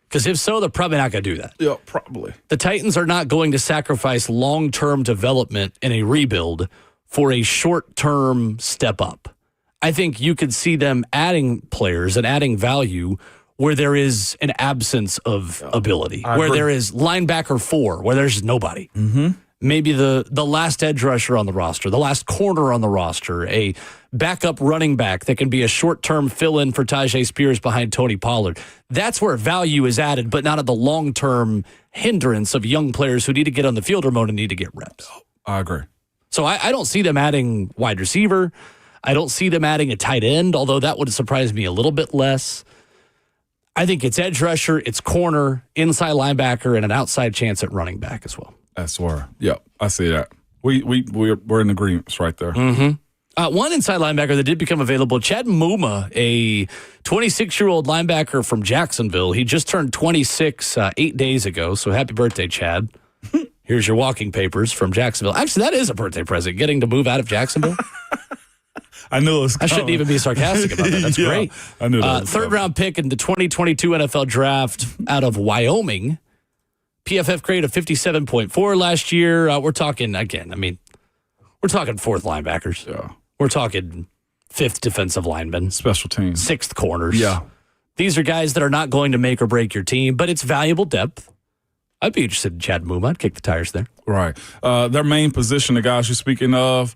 Because if so, they're probably not going to do that. Yeah, probably. The Titans are not going to sacrifice long-term development in a rebuild for a short-term step up. I think you could see them adding players and adding value where there is an absence of ability, where there is linebacker 4, where there's nobody. Mm-hmm. Maybe the last edge rusher on the roster, the last corner on the roster, a backup running back that can be a short-term fill-in for Tajay Spears behind Tony Pollard. That's where value is added, but not at the long-term hindrance of young players who need to get on the field remote and need to get reps. I agree. So I don't see them adding wide receiver. I don't see them adding a tight end, although that would surprise me a little bit less. I think it's edge rusher, it's corner, inside linebacker, and an outside chance at running back as well. That's where, yep, I see that. We're in agreement right there. Mm-hmm. One inside linebacker that did become available, Chad Muma, a 26-year-old linebacker from Jacksonville. He just turned 26 8 days ago, so happy birthday, Chad. Here's your walking papers from Jacksonville. Actually, that is a birthday present, getting to move out of Jacksonville. I knew it was coming. I shouldn't even be sarcastic about that. That's great. I knew that. Third-round pick in the 2022 NFL Draft out of Wyoming. PFF grade of 57.4 last year. We're talking, again, we're talking fourth linebackers. Yeah. We're talking fifth defensive linemen. Special teams. Sixth corners. Yeah. These are guys that are not going to make or break your team, but it's valuable depth. I'd be interested in Chad Muma. I'd kick the tires there. Right. Their main position, the guys you're speaking of,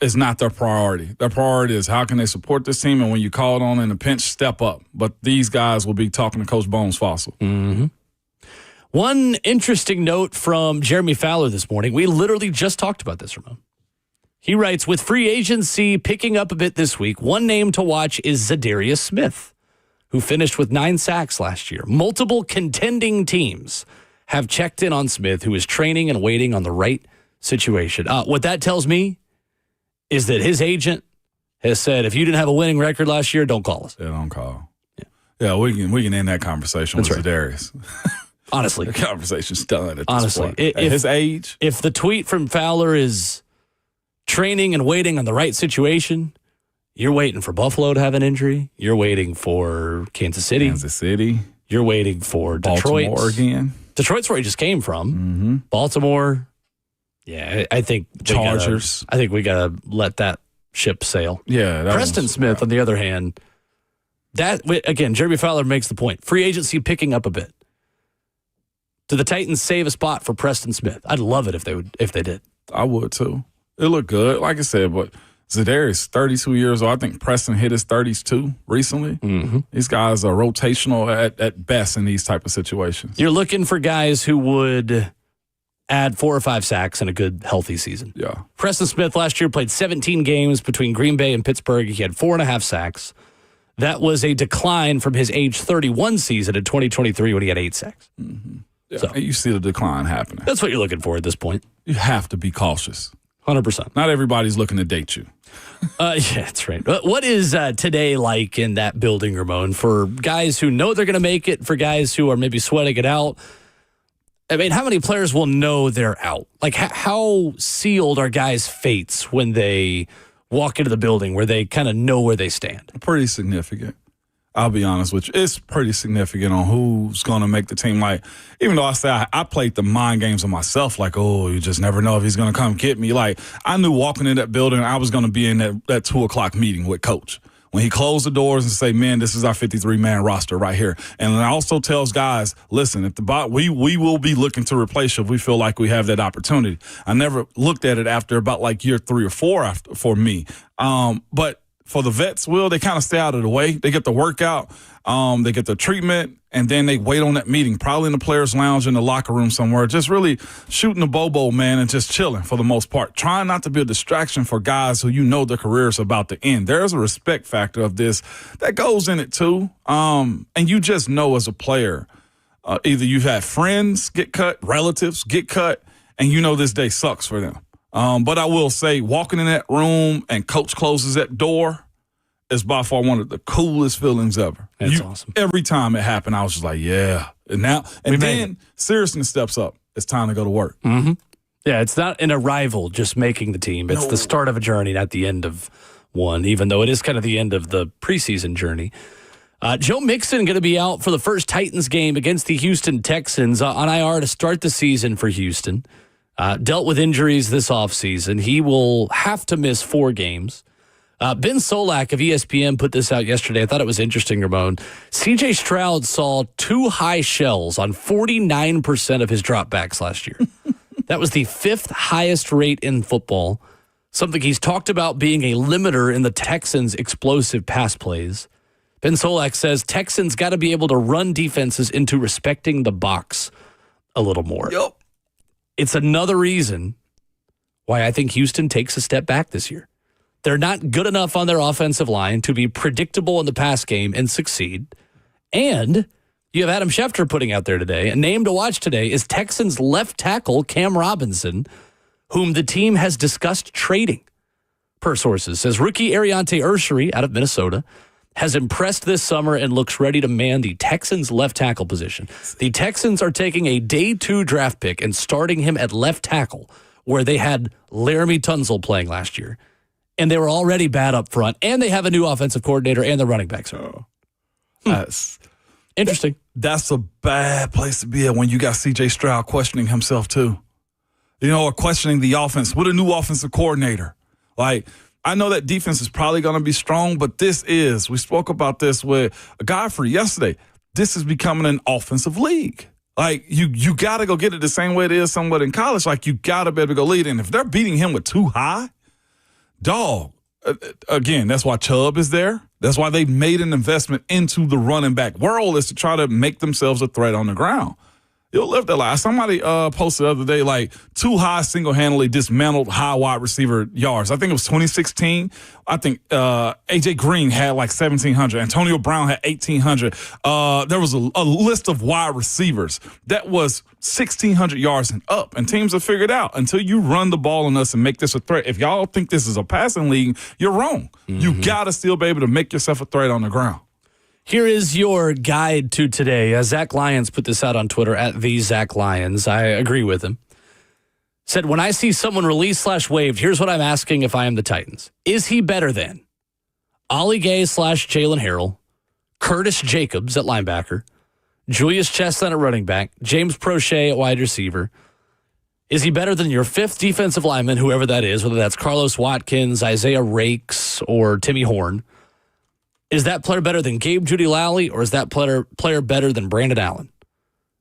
is not their priority. Their priority is how can they support this team, and when you call it on in a pinch, step up. But these guys will be talking to Coach Bones Fossil. Mm-hmm. One interesting note from Jeremy Fowler this morning. We literally just talked about this, Ramon. He writes, with free agency picking up a bit this week, one name to watch is Zadarius Smith, who finished with 9 sacks last year. Multiple contending teams have checked in on Smith, who is training and waiting on the right situation. What that tells me is that his agent has said, if you didn't have a winning record last year, don't call us. Yeah, don't call. Yeah, we can end that conversation with Zadarius. Honestly. The conversation's done at this point. At his age. If the tweet from Fowler is training and waiting on the right situation, you're waiting for Buffalo to have an injury. You're waiting for Kansas City. You're waiting for Detroit. Baltimore again. Detroit's where he just came from. Mm-hmm. Baltimore. Yeah, I think Chargers. I think we got to let that ship sail. Yeah. Preston Smith, on the other hand, that again, Jeremy Fowler makes the point. Free agency picking up a bit. Do the Titans save a spot for Preston Smith? I'd love it if they did. I would too. It looked good, like I said, but Zadarius, 32 years old. I think Preston hit his 30s too recently. Mm-hmm. These guys are rotational at best in these type of situations. You're looking for guys who would add 4 or 5 sacks in a good, healthy season. Yeah. Preston Smith last year played 17 games between Green Bay and Pittsburgh. He had 4.5 sacks. That was a decline from his age 31 season in 2023 when he had 8 sacks. Mm-hmm. Yeah, so you see the decline happening. That's what you're looking for at this point. You have to be cautious. 100%. Not everybody's looking to date you. Yeah, that's right. What is today like in that building, Ramon, for guys who know they're going to make it, for guys who are maybe sweating it out? I mean, how many players will know they're out? Like, how sealed are guys' fates when they walk into the building where they kind of know where they stand? Pretty significant. I'll be honest with you. It's pretty significant on who's going to make the team. Like, even though I say I played the mind games on myself, like, oh, you just never know if he's going to come get me. Like, I knew walking in that building, I was going to be in that 2 o'clock meeting with Coach. When he closed the doors and say, man, this is our 53-man roster right here. And it also tells guys, listen, if we will be looking to replace you if we feel like we have that opportunity. I never looked at it after about like year 3 or 4 for me. But for the vets, they kind of stay out of the way. They get the workout, they get the treatment, and then they wait on that meeting, probably in the players' lounge in the locker room somewhere, just really shooting the bobo, man, and just chilling for the most part. Trying not to be a distraction for guys who you know their career is about to end. There's a respect factor of this that goes in it too. And you just know as a player, either you've had friends get cut, relatives get cut, and you know this day sucks for them. But I will say, walking in that room and Coach closes that door is by far one of the coolest feelings ever. That's awesome. Every time it happened, I was just like, yeah. And then seriousness steps up. It's time to go to work. Mm-hmm. Yeah, it's not an arrival just making the team. It's the start of a journey, not the end of one, even though it is kind of the end of the preseason journey. Joe Mixon going to be out for the first Titans game against the Houston Texans on IR to start the season for Houston. Dealt with injuries this offseason. He will have to miss 4 games. Ben Solak of ESPN put this out yesterday. I thought it was interesting, Ramon. C.J. Stroud saw 2 high shells on 49% of his dropbacks last year. That was the 5th highest rate in football, something he's talked about being a limiter in the Texans' explosive pass plays. Ben Solak says Texans got to be able to run defenses into respecting the box a little more. Yep. It's another reason why I think Houston takes a step back this year. They're not good enough on their offensive line to be predictable in the pass game and succeed. And you have Adam Schefter putting out there today. A name to watch today is Texans left tackle Cam Robinson, whom the team has discussed trading. Per sources, says rookie Ariante Ursery out of Minnesota has impressed this summer and looks ready to man the Texans left tackle position. The Texans are taking a day 2 draft pick and starting him at left tackle, where they had Laramie Tunsil playing last year. And they were already bad up front, and they have a new offensive coordinator and the running backs. That's interesting. That's a bad place to be at when you got C.J. Stroud questioning himself too. Or questioning the offense with a new offensive coordinator. Like, I know that defense is probably going to be strong, but we spoke about this with Godfrey yesterday. This is becoming an offensive league. Like, you got to go get it the same way it is somewhat in college. Like, you got to be able to go lead. And if they're beating him with 2 high, dog, again, that's why Chubb is there. That's why they made an investment into the running back world, is to try to make themselves a threat on the ground. You'll live that life. Somebody posted the other day, like, 2 high single-handedly dismantled high wide receiver yards. I think it was 2016. I think A.J. Green had like 1,700. Antonio Brown had 1,800. There was a list of wide receivers that was 1,600 yards and up. And teams have figured out, until you run the ball on us and make this a threat, if y'all think this is a passing league, you're wrong. Mm-hmm. You got to still be able to make yourself a threat on the ground. Here is your guide to today. Zach Lyons put this out on Twitter at the Zach Lyons. I agree with him. Said, when I see someone released/waived, here's what I'm asking if I am the Titans. Is he better than Ollie Gay/Jalen Harrell, Curtis Jacobs at linebacker, Julius Chestnut at running back, James Prochet at wide receiver? Is he better than your 5th defensive lineman, whoever that is, whether that's Carlos Watkins, Isaiah Rakes, or Timmy Horn? Is that player better than Gabe Judy-Lally, or is that player better than Brandon Allen?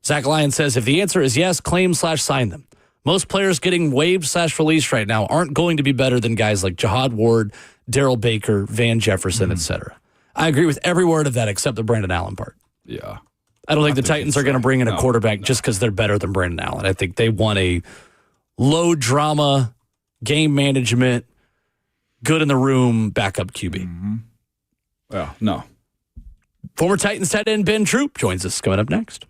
Zach Lyons says, if the answer is yes, claim/sign them. Most players getting waived/released right now aren't going to be better than guys like Jahad Ward, Darrell Baker, Van Jefferson, etc. I agree with every word of that except the Brandon Allen part. Yeah. I don't think the Titans are going to bring in a quarterback just because they're better than Brandon Allen. I think they want a low-drama, game management, good-in-the-room backup QB. Mm-hmm. Well, no. Former Titans tight end Ben Troop joins us coming up next.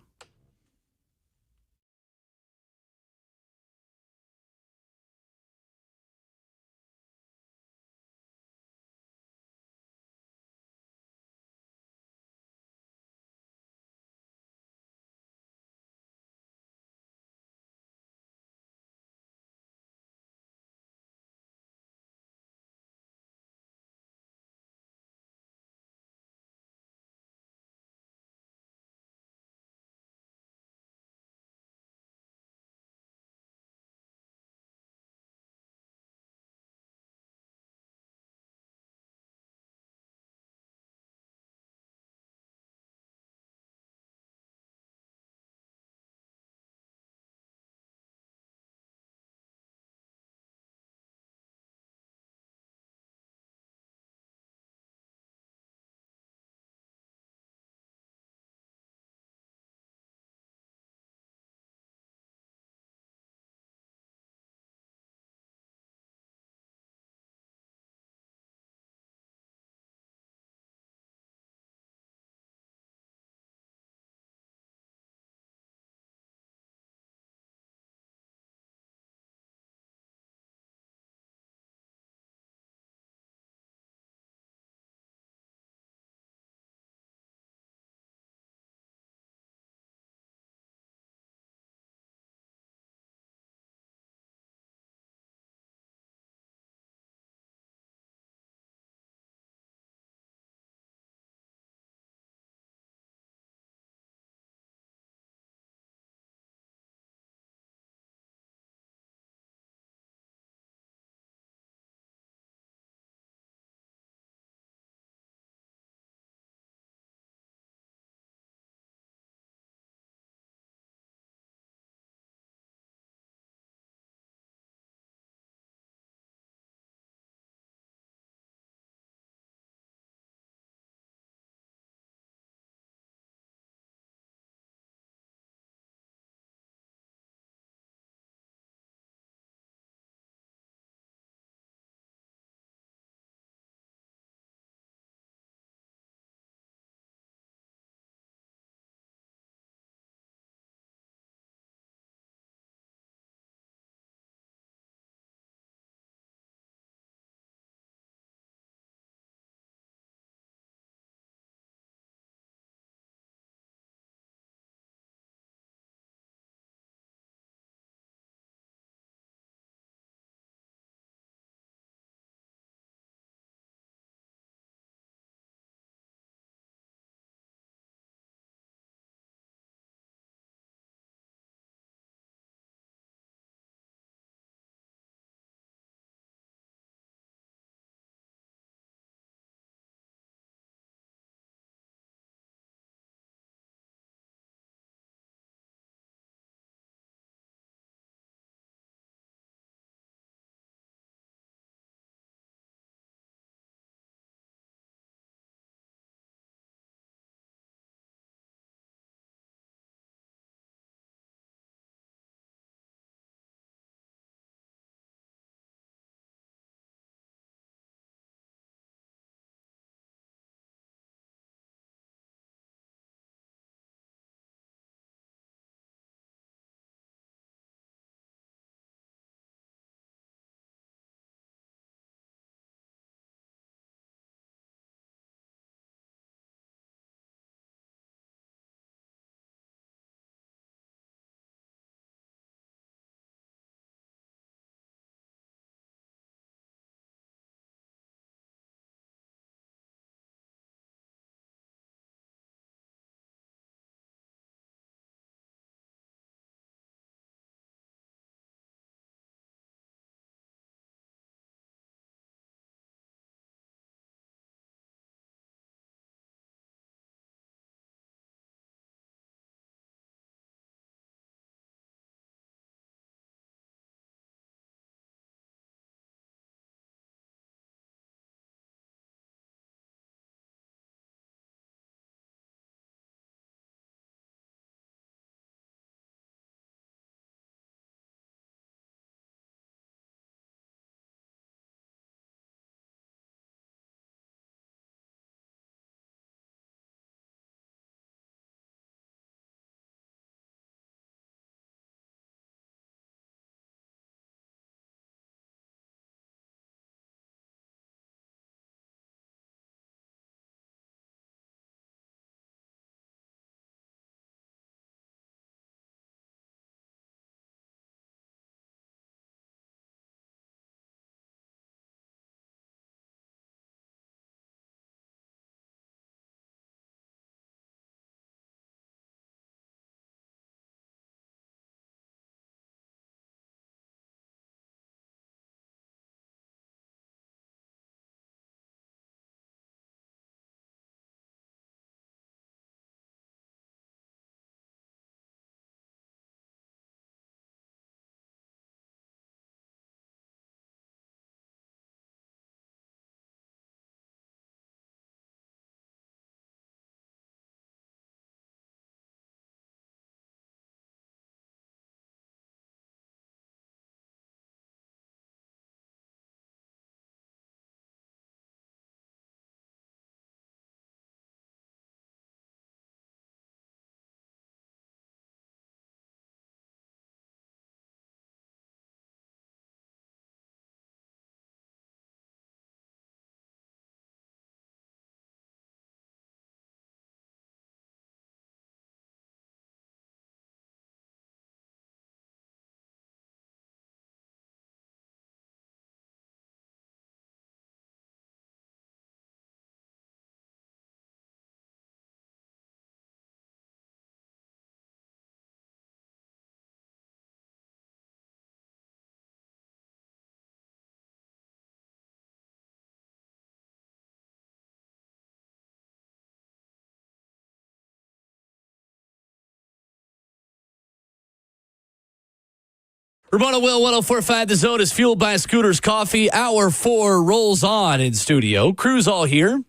Ramona Will, 104.5 The Zone is fueled by Scooter's Coffee. Hour 4 rolls on in studio. Crew's all here.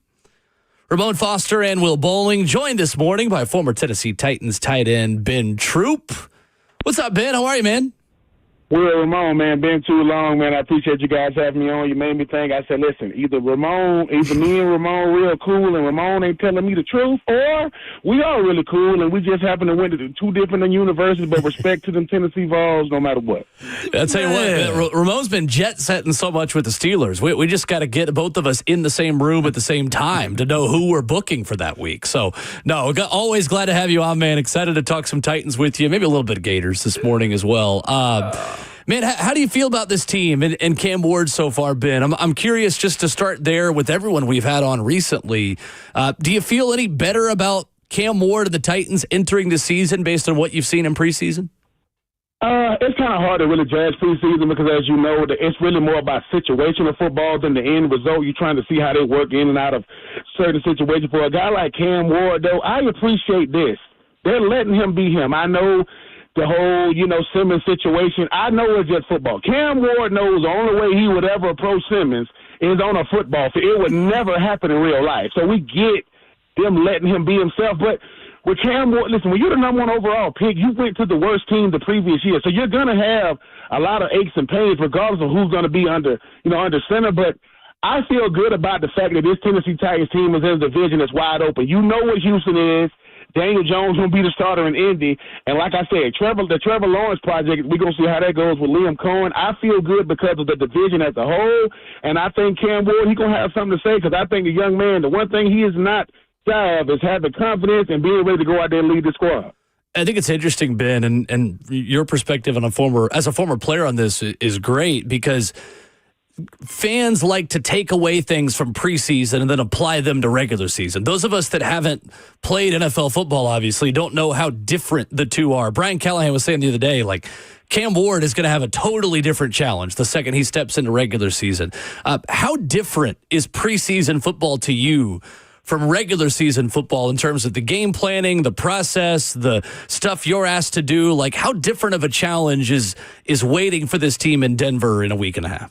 Ramon Foster and Will Bowling, joined this morning by former Tennessee Titans tight end Ben Troop. What's up, Ben? How are you, man? Will, Ramon, man, been too long, man. I appreciate you guys having me on. You made me think. I said, listen, either me and Ramon real cool and Ramon ain't telling me the truth, or we are really cool and we just happen to went to two different universities, but respect to them Tennessee Vols no matter what. I'll tell you what, Ramon's been jet-setting so much with the Steelers. We just got to get both of us in the same room at the same time to know who we're booking for that week. So, no, always glad to have you on, man. Excited to talk some Titans with you, maybe a little bit of Gators this morning as well. Man, how do you feel about this team and Cam Ward so far, Ben? I'm curious just to start there with everyone we've had on recently. Do you feel any better about Cam Ward and the Titans entering the season based on what you've seen in preseason? It's kind of hard to really judge preseason because, as you know, it's really more about situational football than the end result. You're trying to see how they work in and out of certain situations. For a guy like Cam Ward, though, I appreciate this. They're letting him be him. I know the whole, Simmons situation. I know it's just football. Cam Ward knows the only way he would ever approach Simmons is on a football field. It would never happen in real life. So we get them letting him be himself. But with Cam Ward, listen, when you're the number 1 overall pick, you went to the worst team the previous year. So you're going to have a lot of aches and pains regardless of who's going to be under center. But I feel good about the fact that this Tennessee Titans team is in a division that's wide open. You know what Houston is. Daniel Jones going to be the starter in Indy. And like I said, the Trevor Lawrence project, we're going to see how that goes with Liam Cohen. I feel good because of the division as a whole. And I think Cam Ward, he's going to have something to say because I think the young man, the one thing he is not shy of is having confidence and being ready to go out there and lead the squad. I think it's interesting, Ben, and your perspective as a former player on this is great because fans like to take away things from preseason and then apply them to regular season. Those of us that haven't played NFL football, obviously, don't know how different the two are. Brian Callahan was saying the other day, like, Cam Ward is going to have a totally different challenge the second he steps into regular season. How different is preseason football to you from regular season football in terms of the game planning, the process, the stuff you're asked to do? Like, how different of a challenge is waiting for this team in Denver in a week and a half?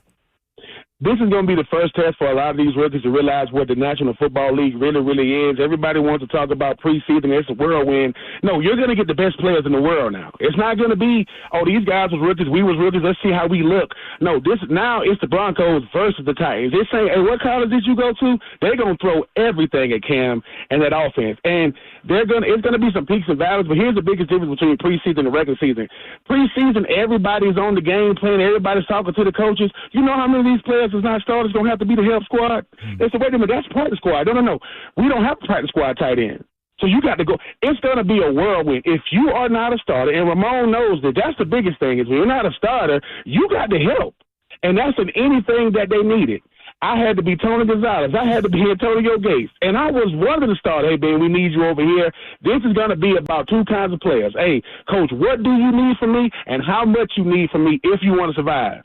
This is going to be the first test for a lot of these rookies to realize what the National Football League really, really is. Everybody wants to talk about preseason. It's a whirlwind. No, you're going to get the best players in the world now. It's not going to be, these guys was rookies, we was rookies, let's see how we look. No, now it's the Broncos versus the Titans. They're saying, hey, what college did you go to? They're going to throw everything at Cam and that offense. And it's going to be some peaks and valleys, but here's the biggest difference between preseason and regular season. Preseason, everybody's on the game plan. Everybody's talking to the coaches. You know how many of these players is not starters going to have to be the help squad? They said, wait a minute, that's practice squad. No. We don't have a practice squad tight end. So you got to go. It's going to be a whirlwind. If you are not a starter, and Ramon knows that's the biggest thing, is when you're not a starter, you got to help. And that's in anything that they needed. I had to be Tony Gonzalez. I had to be Antonio Gates. And I was one of the starters. Hey, Ben, we need you over here. This is going to be about two kinds of players. Hey, coach, what do you need from me and how much you need from me if you want to survive?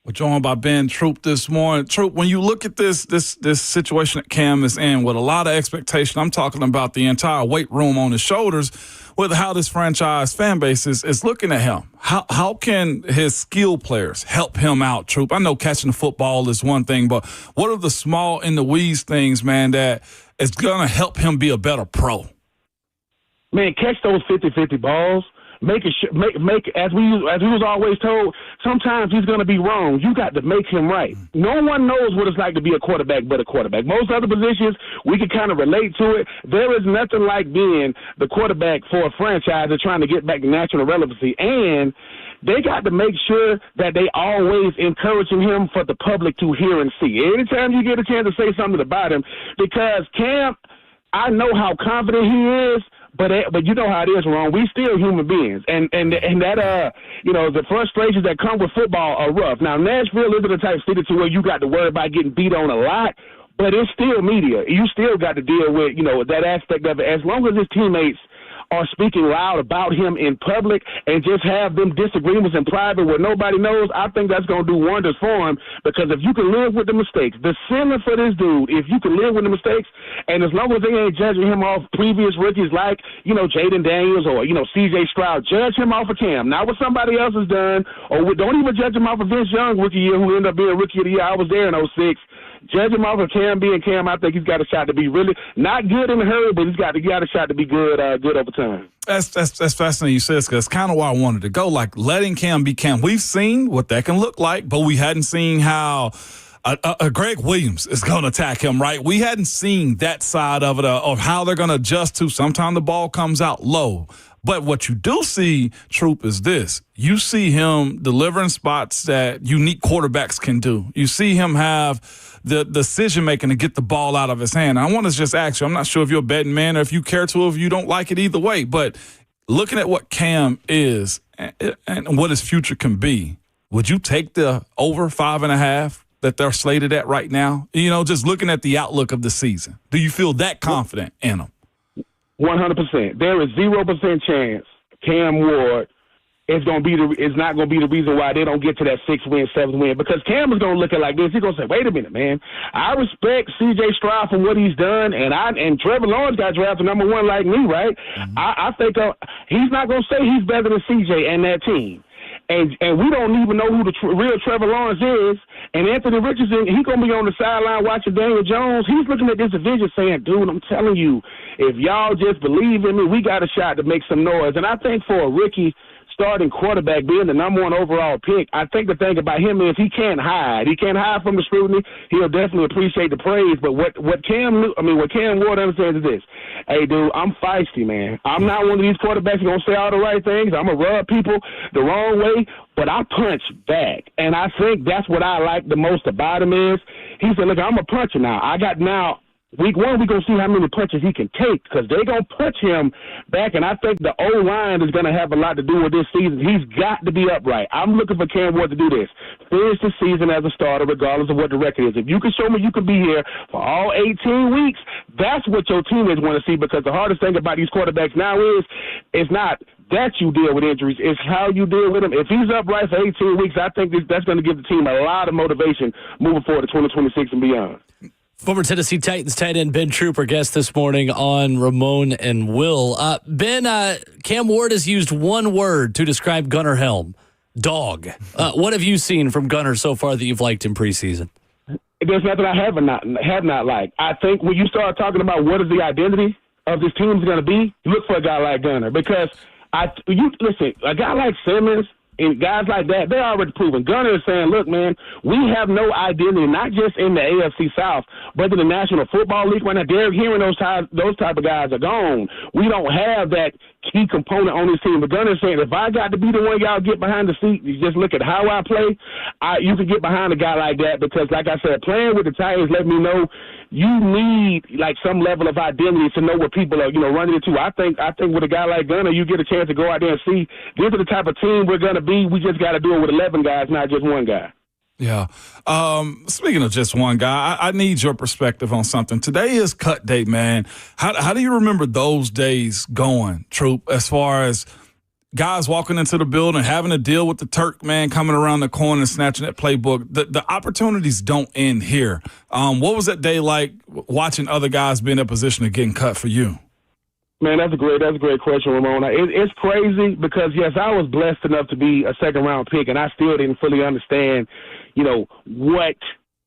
We're joined by Ben Troop this morning. Troop, when you look at this situation that Cam is in with a lot of expectation, I'm talking about the entire weight room on his shoulders with how this franchise fan base is looking at him. How can his skill players help him out, Troop? I know catching the football is one thing, but what are the small in the weeds things, man, that is going to help him be a better pro? Man, catch those 50-50 balls. Make as we was always told, sometimes he's going to be wrong. You got to make him right. No one knows what it's like to be a quarterback but a quarterback. Most other positions, we can kind of relate to it. There is nothing like being the quarterback for a franchise that's trying to get back to national relevancy. And they got to make sure that they always encouraging him for the public to hear and see. Anytime you get a chance to say something about him, because Cam, I know how confident he is, but you know how it is, Ron. We still human beings, and that the frustrations that come with football are rough. Now Nashville isn't the type of city to where you got to worry about getting beat on a lot, but it's still media. You still got to deal with that aspect of it. As long as his teammates are speaking loud about him in public and just have them disagreements in private where nobody knows, I think that's going to do wonders for him, because if you can live with the mistakes, the ceiling for this dude, if you can live with the mistakes, and as long as they ain't judging him off previous rookies like, Jaden Daniels or, C.J. Stroud, judge him off of Cam, not what somebody else has done, or don't even judge him off of Vince Young rookie year, who ended up being rookie of the year. I was there in 06. Judge him off of Cam being Cam. I think he's got a shot to be really not good in a hurry, but he's got a shot to be good over time. That's fascinating you said this, because it's kind of why I wanted to go. Like, letting Cam be Cam. We've seen what that can look like, but we hadn't seen how a Greg Williams is going to attack him, right? We hadn't seen that side of it, of how they're going to adjust to. Sometimes the ball comes out low. But what you do see, Troop, is this. You see him delivering spots that unique quarterbacks can do. You see him have the decision-making to get the ball out of his hand. I want to just ask you, I'm not sure if you're a betting man or if you care to, or if you don't like it either way, but looking at what Cam is and what his future can be, would you take the over 5.5 that they're slated at right now? Just looking at the outlook of the season. Do you feel that confident in him? 100%. There is 0% chance Cam Ward is not going to be the reason why they don't get to that 6th win, 7th win, because Cam is going to look at it like this. He's going to say, wait a minute, man. I respect C.J. Stroud for what he's done, and Trevor Lawrence got drafted number 1 like me, right? Mm-hmm. I think he's not going to say he's better than C.J. and that team. And we don't even know who the real Trevor Lawrence is. And Anthony Richardson, he's going to be on the sideline watching Daniel Jones. He's looking at this division saying, dude, I'm telling you, if y'all just believe in me, we got a shot to make some noise. And I think for a rookie starting quarterback being the number 1 overall pick, I think the thing about him is he can't hide. He can't hide from the scrutiny. He'll definitely appreciate the praise. But what Cam Ward understands is this. Hey, dude, I'm feisty, man. I'm not one of these quarterbacks who's going to say all the right things. I'm going to rub people the wrong way, but I punch back. And I think that's what I like the most about him is he said, look, I'm a puncher now. Week 1, we're going to see how many punches he can take, because they're going to punch him back, and I think the O-line is going to have a lot to do with this season. He's got to be upright. I'm looking for Cam Ward to do this. Finish the season as a starter regardless of what the record is. If you can show me you can be here for all 18 weeks, that's what your teammates want to see, because the hardest thing about these quarterbacks now is it's not that you deal with injuries, it's how you deal with them. If he's upright for 18 weeks, I think that's going to give the team a lot of motivation moving forward to 2026 and beyond. Former Tennessee Titans tight end Ben Troop, our guest this morning on Ramon and Will. Ben, Cam Ward has used one word to describe Gunnar Helm: dog. What have you seen from Gunnar so far that you've liked in preseason? There's nothing I have not liked. I think when you start talking about what is the identity of this team is going to be, look for a guy like Gunnar, because listen, a guy like Simmons and guys like that, they're already proven. Gunnar is saying, look, man, we have no identity, not just in the AFC South, but in the National Football League right now. Derrick Henry, those type of guys are gone. We don't have that key component on this team. But Gunnar is saying, if I got to be the one y'all get behind the seat, you just look at how I play, you can get behind a guy like that, because, like I said, playing with the Titans let me know you need like some level of identity to know what people are, running into. I think with a guy like Gunnar, you get a chance to go out there and see this is the type of team we're going to be. We just got to do it with 11 guys, not just one guy. Yeah. Speaking of just one guy, I need your perspective on something. Today is cut day, man. How do you remember those days going, Troop, as far as guys walking into the building, having to deal with the Turk, man, coming around the corner and snatching that playbook? The opportunities don't end here. What was that day like watching other guys be in that position of getting cut for you? Man, that's a great question, Ramon. It's crazy because, yes, I was blessed enough to be a second-round pick, and I still didn't fully understand, what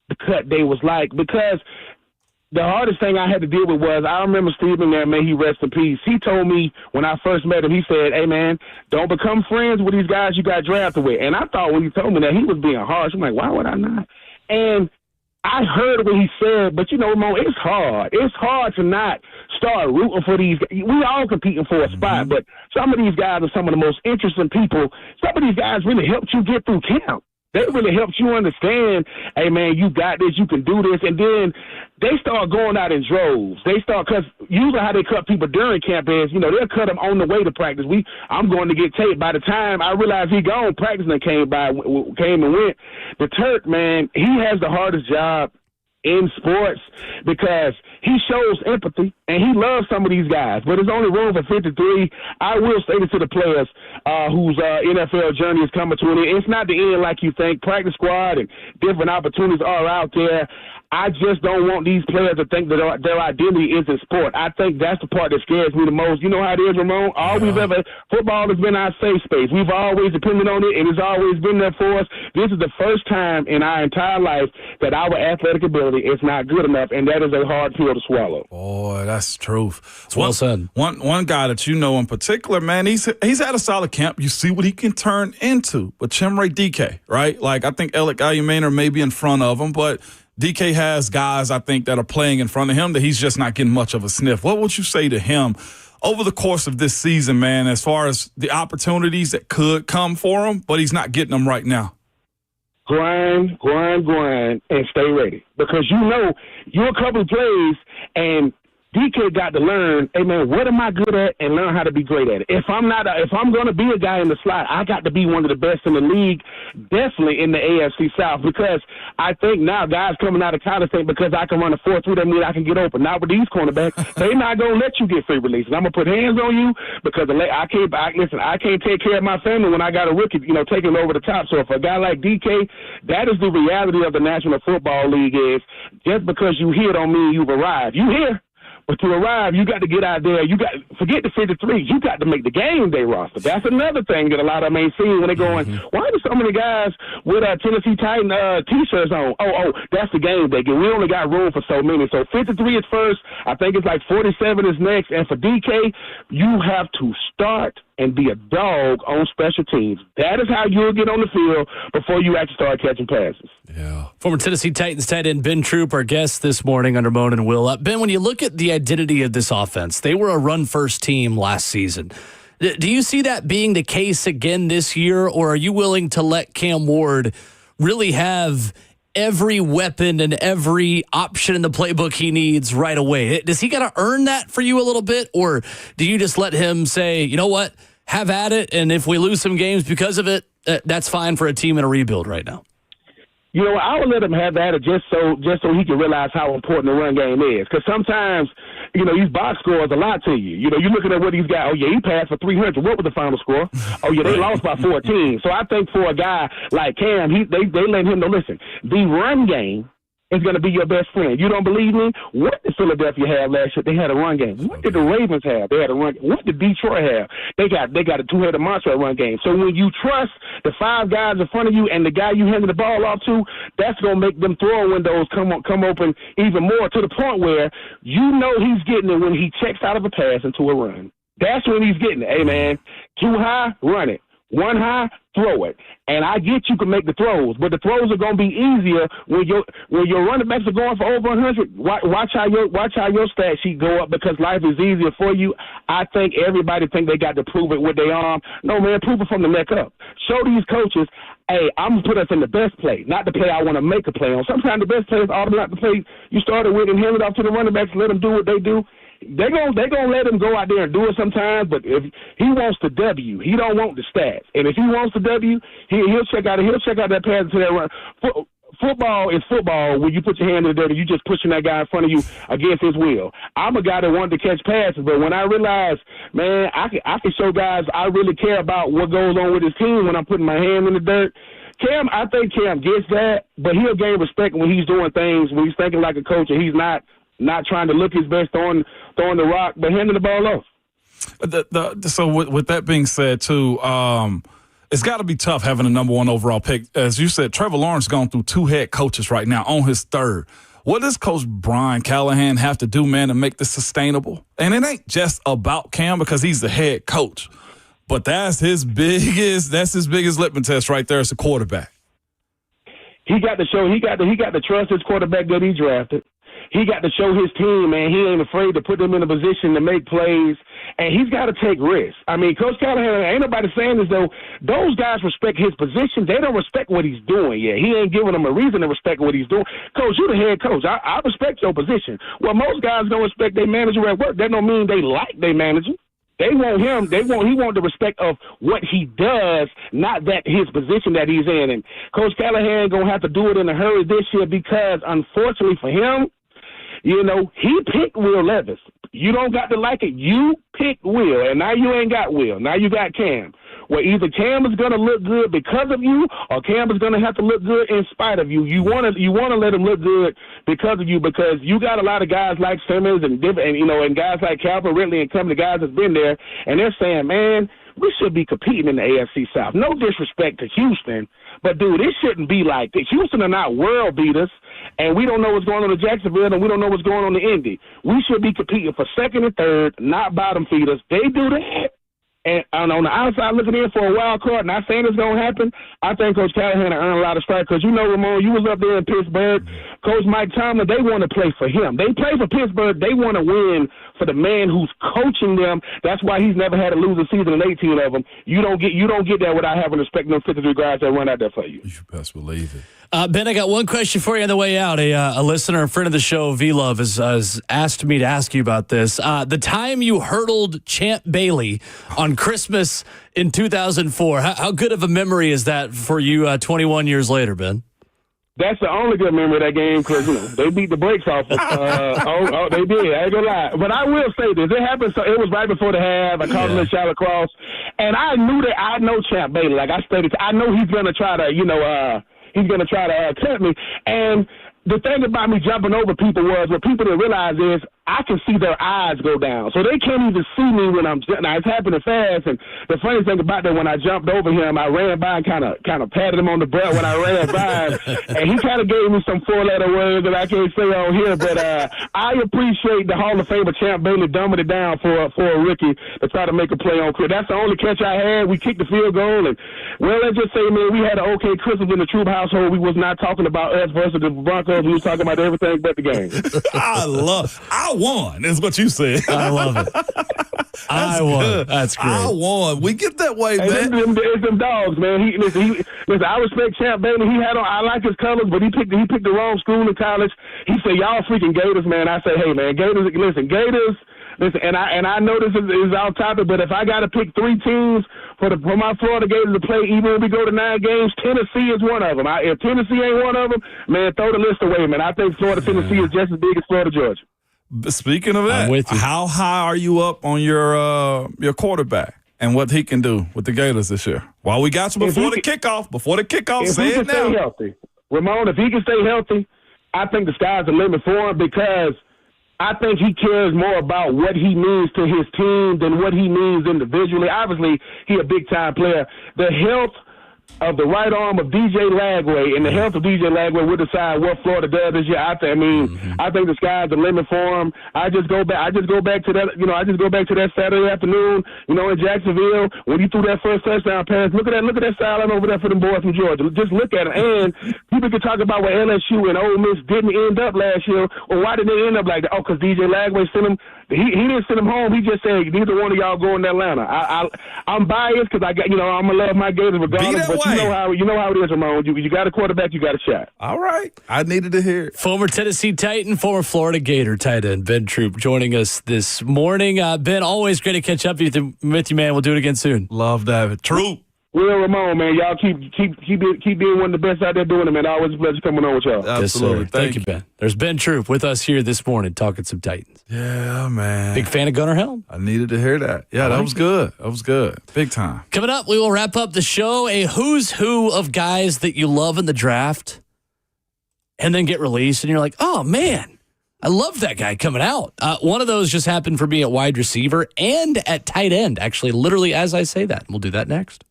the cut day was like, because the hardest thing I had to deal with was, I remember Stephen there, may he rest in peace. He told me when I first met him, he said, hey, man, don't become friends with these guys you got drafted with. And I thought when he told me that, he was being harsh. I'm like, why would I not? And I heard what he said, but, Ramon, it's hard. It's hard to not start rooting for these guys. We all competing for a spot, but some of these guys are some of the most interesting people. Some of these guys really helped you get through camp. They really helped you understand, hey, man, you got this, you can do this. And then they start going out in droves. Because usually how they cut people during camp is, they'll cut them on the way to practice. I'm going to get taped. By the time I realized he gone, practice and came and went. The Turk, man, he has the hardest job in sports because he shows empathy, and he loves some of these guys. But there's only room for 53. I will say this to the players whose NFL journey is coming to an end. It's not the end like you think. Practice squad and different opportunities are out there. I just don't want these players to think that their identity is in sport. I think that's the part that scares me the most. You know how it is, Ramon? Football has been our safe space. We've always depended on it, and it's always been there for us. This is the first time in our entire life that our athletic ability is not good enough, and that is a hard pill to swallow. Boy, that's truth. It's well said. One guy that you know in particular, man, he's had a solid camp. You see what he can turn into. But Chimere DK, right? Like, I think Alec Ayumaner may be in front of him, but DK has guys, I think, that are playing in front of him that he's just not getting much of a sniff. What would you say to him over the course of this season, man, as far as the opportunities that could come for him, but he's not getting them right now? Grind, and stay ready. Because you know you're a couple of plays, and DK got to learn, hey, man, what am I good at, and learn how to be great at it. If I'm going to be a guy in the slot, I got to be one of the best in the league, definitely in the AFC South, because I think now guys coming out of college think because I can run a 4.3, that means I can get open. Not with these cornerbacks. They're not going to let you get free releases. I'm going to put hands on you because I can't take care of my family when I got a rookie, taking over the top. So if a guy like DK, that is the reality of the National Football League is just because you here don't mean you've arrived. You here. But to arrive, you got to get out there. Forget the 53. You got to make the game day roster. That's another thing that a lot of them ain't seeing when they're going, why do so many guys with Tennessee Titan T-shirts on? Oh, that's the game day. We only got room for so many. So 53 is first. I think it's like 47 is next. And for DK, you have to start and be a dog on special teams. That is how you'll get on the field before you actually start catching passes. Yeah. Former Tennessee Titans tight end Ben Troop, our guest this morning under Moan and Will. Ben, when you look at the identity of this offense, they were a run-first team last season. Do you see that being the case again this year, or are you willing to let Cam Ward really have every weapon and every option in the playbook he needs right away? Does he got to earn that for you a little bit, or do you just let him say, you know what, have at it, and if we lose some games because of it, that's fine for a team in a rebuild right now? You know, I would let him have that just so he can realize how important the run game is. Because sometimes, these box scores a lot to you. You're looking at what he's got. Oh, yeah, he passed for 300. What was the final score? Oh, yeah, they lost by 14. So I think for a guy like Cam, they let him know, listen, the run game is going to be your best friend. You don't believe me? What did Philadelphia have last year? They had a run game. What did the Ravens have? They had a run game. What did Detroit have? They got a two-headed monster at run game. So when you trust the five guys in front of you and the guy you handing the ball off to, that's going to make them throwing windows come open even more, to the point where you know he's getting it when he checks out of a pass into a run. That's when he's getting it. Hey, man, too high, run it. One high, throw it. And I get you can make the throws, but the throws are going to be easier when your running backs are going for over 100. Watch how your stat sheet go up, because life is easier for you. I think everybody think they got to prove it with their arm. No, man, prove it from the neck up. Show these coaches, hey, I'm going to put us in the best play, not the play I want to make a play on. Sometimes the best play is all not the play you started with and hand it off to the running backs and let them do what they do. They're gonna let him go out there and do it sometimes, but if he wants the W, he don't want the stats. And if he wants the W, he'll check out that pass to that run. Football is football when you put your hand in the dirt and you just pushing that guy in front of you against his will. I'm a guy that wanted to catch passes, but when I realized, man, I can show guys I really care about what goes on with his team when I'm putting my hand in the dirt. I think Cam gets that, but he'll gain respect when he's doing things, when he's thinking like a coach and he's not trying to look his best throwing the rock, but handing the ball off. So with that being said, too, it's got to be tough having a number one overall pick. As you said, Trevor Lawrence gone through two head coaches right now on his third. What does Coach Brian Callahan have to do, man, to make this sustainable? And it ain't just about Cam because he's the head coach, but that's his biggest litmus test right there as a quarterback. He got to trust his quarterback that he drafted. He got to show his team, man, he ain't afraid to put them in a position to make plays, and he's got to take risks. I mean, Coach Callahan, ain't nobody saying this, though. Those guys respect his position. They don't respect what he's doing yet. He ain't giving them a reason to respect what he's doing. Coach, you the head coach. I respect your position. Well, most guys don't respect their manager at work. That don't mean they like their manager. They want him. He want the respect of what he does, not that his position that he's in. And Coach Callahan gonna have to do it in a hurry this year because, unfortunately for him, he picked Will Levis. You don't got to like it. You picked Will, and now you ain't got Will. Now you got Cam. Well, either Cam is going to look good because of you, or Cam is going to have to look good in spite of you. You want to let him look good because of you, because you got a lot of guys like Simmons and guys like Calvin Ridley and some of the guys that's been there, and they're saying, man, we should be competing in the AFC South. No disrespect to Houston, but, dude, it shouldn't be like this. Houston are not world beaters, and we don't know what's going on in Jacksonville, and we don't know what's going on in Indy. We should be competing for second and third, not bottom feeders. They do that. And on the outside looking in for a wild card, not saying it's going to happen, I think Coach Callahan earned a lot of strikes because, Ramon, you was up there in Pittsburgh. Coach Mike Tomlin, they want to play for him. They play for Pittsburgh. They want to win for the man who's coaching them. That's why he's never had a losing season in 18 of them. You don't get that without having respect for those 53 guys that run out there for you. You best believe it. Ben, I got one question for you on the way out. A listener, a friend of the show, V-Love, has asked me to ask you about this. The time you hurdled Champ Bailey on Christmas in 2004, how good of a memory is that for you 21 years later, Ben? That's the only good memory of that game because, they beat the brakes off us. They did. I ain't gonna lie. But I will say this. It happened. So it was right before the half. I called him a shallow cross. And I knew that I know Champ Bailey. Like I stated, I know he's going to try to, he's going to try to cut me. And the thing about me jumping over people was what people didn't realize is I can see their eyes go down. So they can't even see me when I'm jumping. Now, it's happening fast. And the funny thing about that, when I jumped over him, I ran by and kind of patted him on the butt when I ran by him. And he kind of gave me some four-letter words that I can't say on here. But I appreciate the Hall of Famer Champ Bailey dumbing it down for a rookie to try to make a play on Chris. That's the only catch I had. We kicked the field goal. And, well, let's just say, man, we had an okay Christmas in the Troop household. We was not talking about us versus the Broncos. We was talking about everything but the game. I won, is what you said. I love it. I won. That's great. I won. We get that way, man. It's them dogs, man. Listen, I respect Champ Bailey. I like his colors, but he picked the wrong school in college. He said, y'all freaking Gators, man. I say, hey, man, Gators, listen, and I know this is off topic, but if I got to pick three teams for my Florida Gators to play, even when we go to 9 games, Tennessee is one of them. If Tennessee ain't one of them, man, throw the list away, man. I think Tennessee is just as big as Florida, Georgia. Speaking of that, how high are you up on your quarterback and what he can do with the Gators this year? While we got you before the kickoff, say it now. Stay healthy, Ramon, if he can stay healthy, I think the sky's the limit for him because I think he cares more about what he means to his team than what he means individually. Obviously, he a big-time player. The health of the right arm of DJ Lagway and the health of DJ Lagway will decide what Florida does this year. I think the sky's the limit for him. I just go back to that. I just go back to that Saturday afternoon. In Jacksonville when he threw that first touchdown pass. Look at that sideline over there for them boys from Georgia. Just look at it. And people can talk about where LSU and Ole Miss didn't end up last year. Well, why did they end up like that? Oh, because DJ Lagway sent him. He didn't send him home. He just said neither one of y'all going to Atlanta. I'm biased because I'm gonna love my Gators regardless. But you know how it is, Ramon. You got a quarterback, you got a shot. All right, I needed to hear it. Former Tennessee Titan, former Florida Gator tight end Ben Troop joining us this morning. Ben, always great to catch up with you, man. We'll do it again soon. Love that, Troop. Will, Ramon, man, y'all keep being one of the best out there doing it, man. Always a pleasure coming on with y'all. Absolutely. Yes, Thank you, Ben. There's Ben Troop with us here this morning talking some Titans. Yeah, man. Big fan of Gunnar Helm. I needed to hear that. Yeah, that was good. That was good. Big time. Coming up, we will wrap up the show. A who's who of guys that you love in the draft and then get released, and you're like, oh, man, I love that guy coming out. One of those just happened for me at wide receiver and at tight end, actually, literally as I say that. We'll do that next.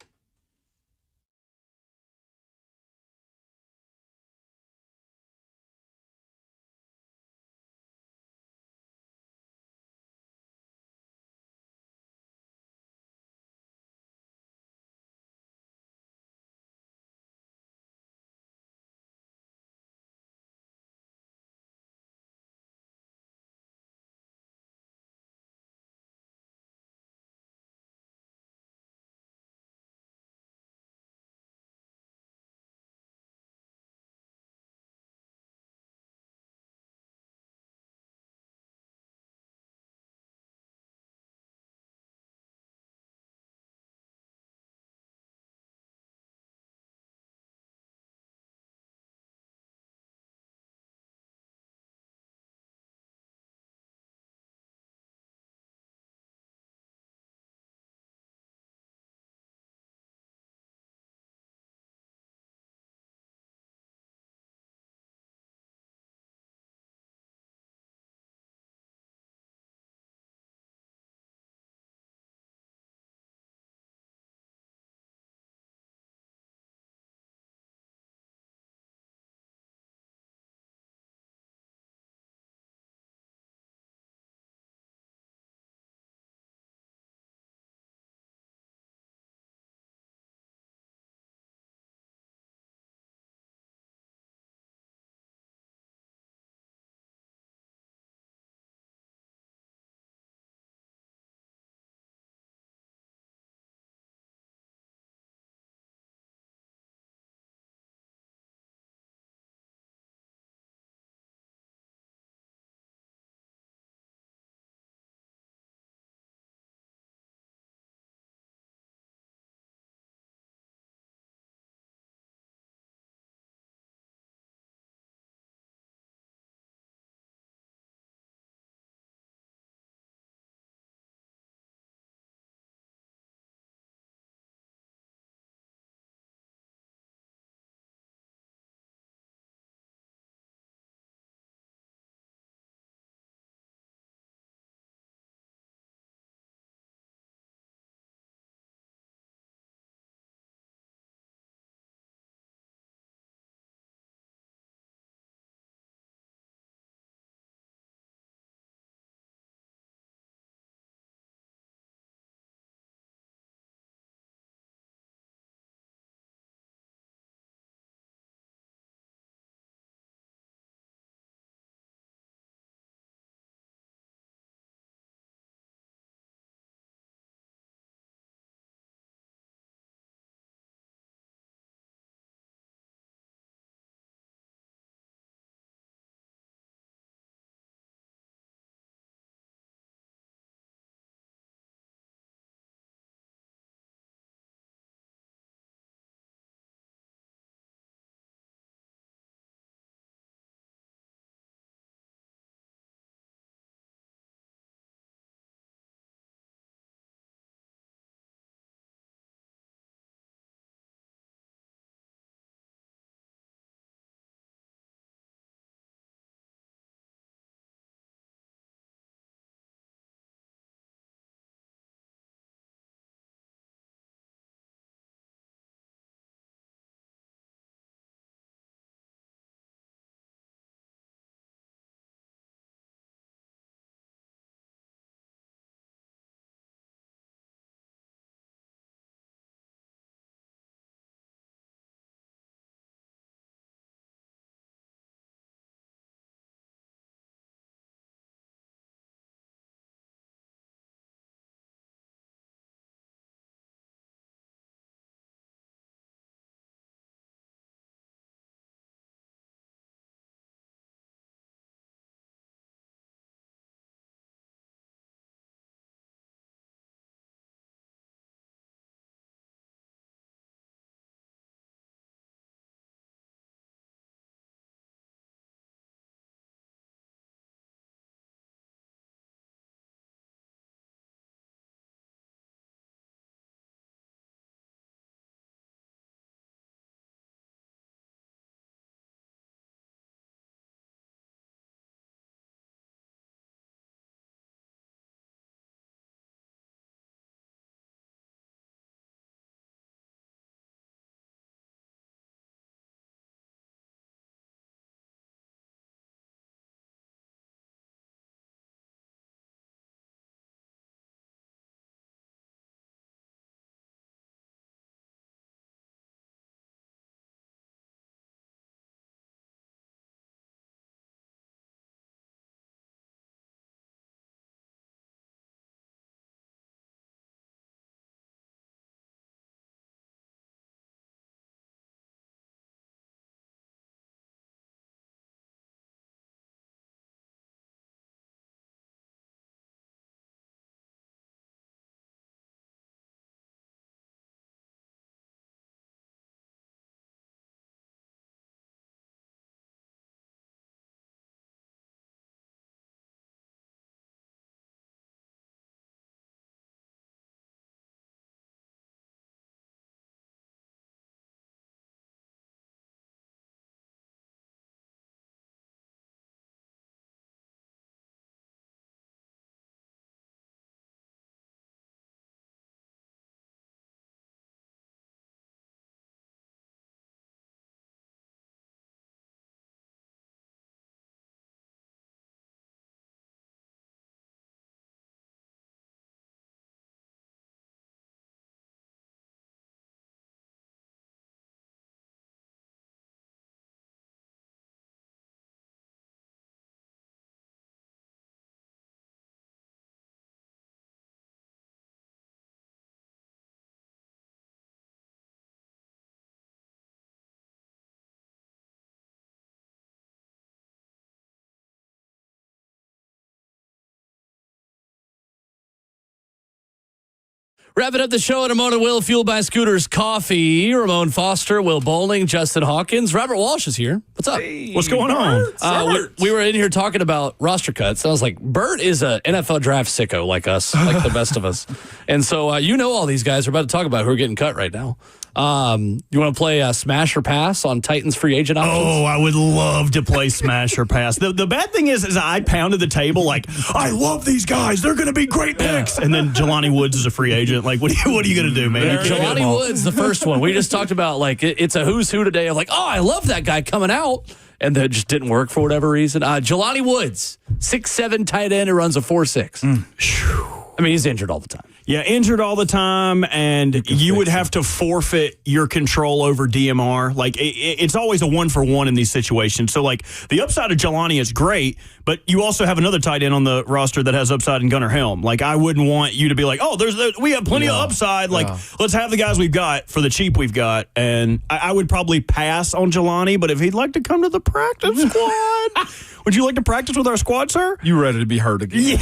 Wrapping up the show in a moment, Will, fueled by Scooters Coffee. Ramon Foster, Will Bowling, Justin Hawkins. Robert Walsh is here. What's up? Hey, What's going on? We were in here talking about roster cuts. I was like, Bert is a NFL draft sicko like us, like the best of us. And so you know all these guys we're about to talk about who are getting cut right now. You want to play Smash or Pass on Titans free agent options? Oh, I would love to play Smash or Pass. The bad thing is I pounded the table like, I love these guys. They're going to be great picks. And then Jelani Woods is a free agent. Like, what are you going to do, man? Jelani Woods, the first one. We just talked about, like, it's a who's who today of like, oh, I love that guy coming out. And that just didn't work for whatever reason. Jelani Woods, 6'7" tight end who runs a 4.6. I mean, he's injured all the time. Yeah, injured all the time, and you would have to forfeit your control over DMR. Like, it's always a one-for-one in these situations. So, like, the upside of Jelani is great, but you also have another tight end on the roster that has upside in Gunnar Helm. Like, I wouldn't want you to be like, oh, we have plenty of upside. Like, let's have the guys we've got for the cheap we've got. And I would probably pass on Jelani, but if he'd like to come to the practice squad... Would you like to practice with our squad, sir? You ready to be hurt again?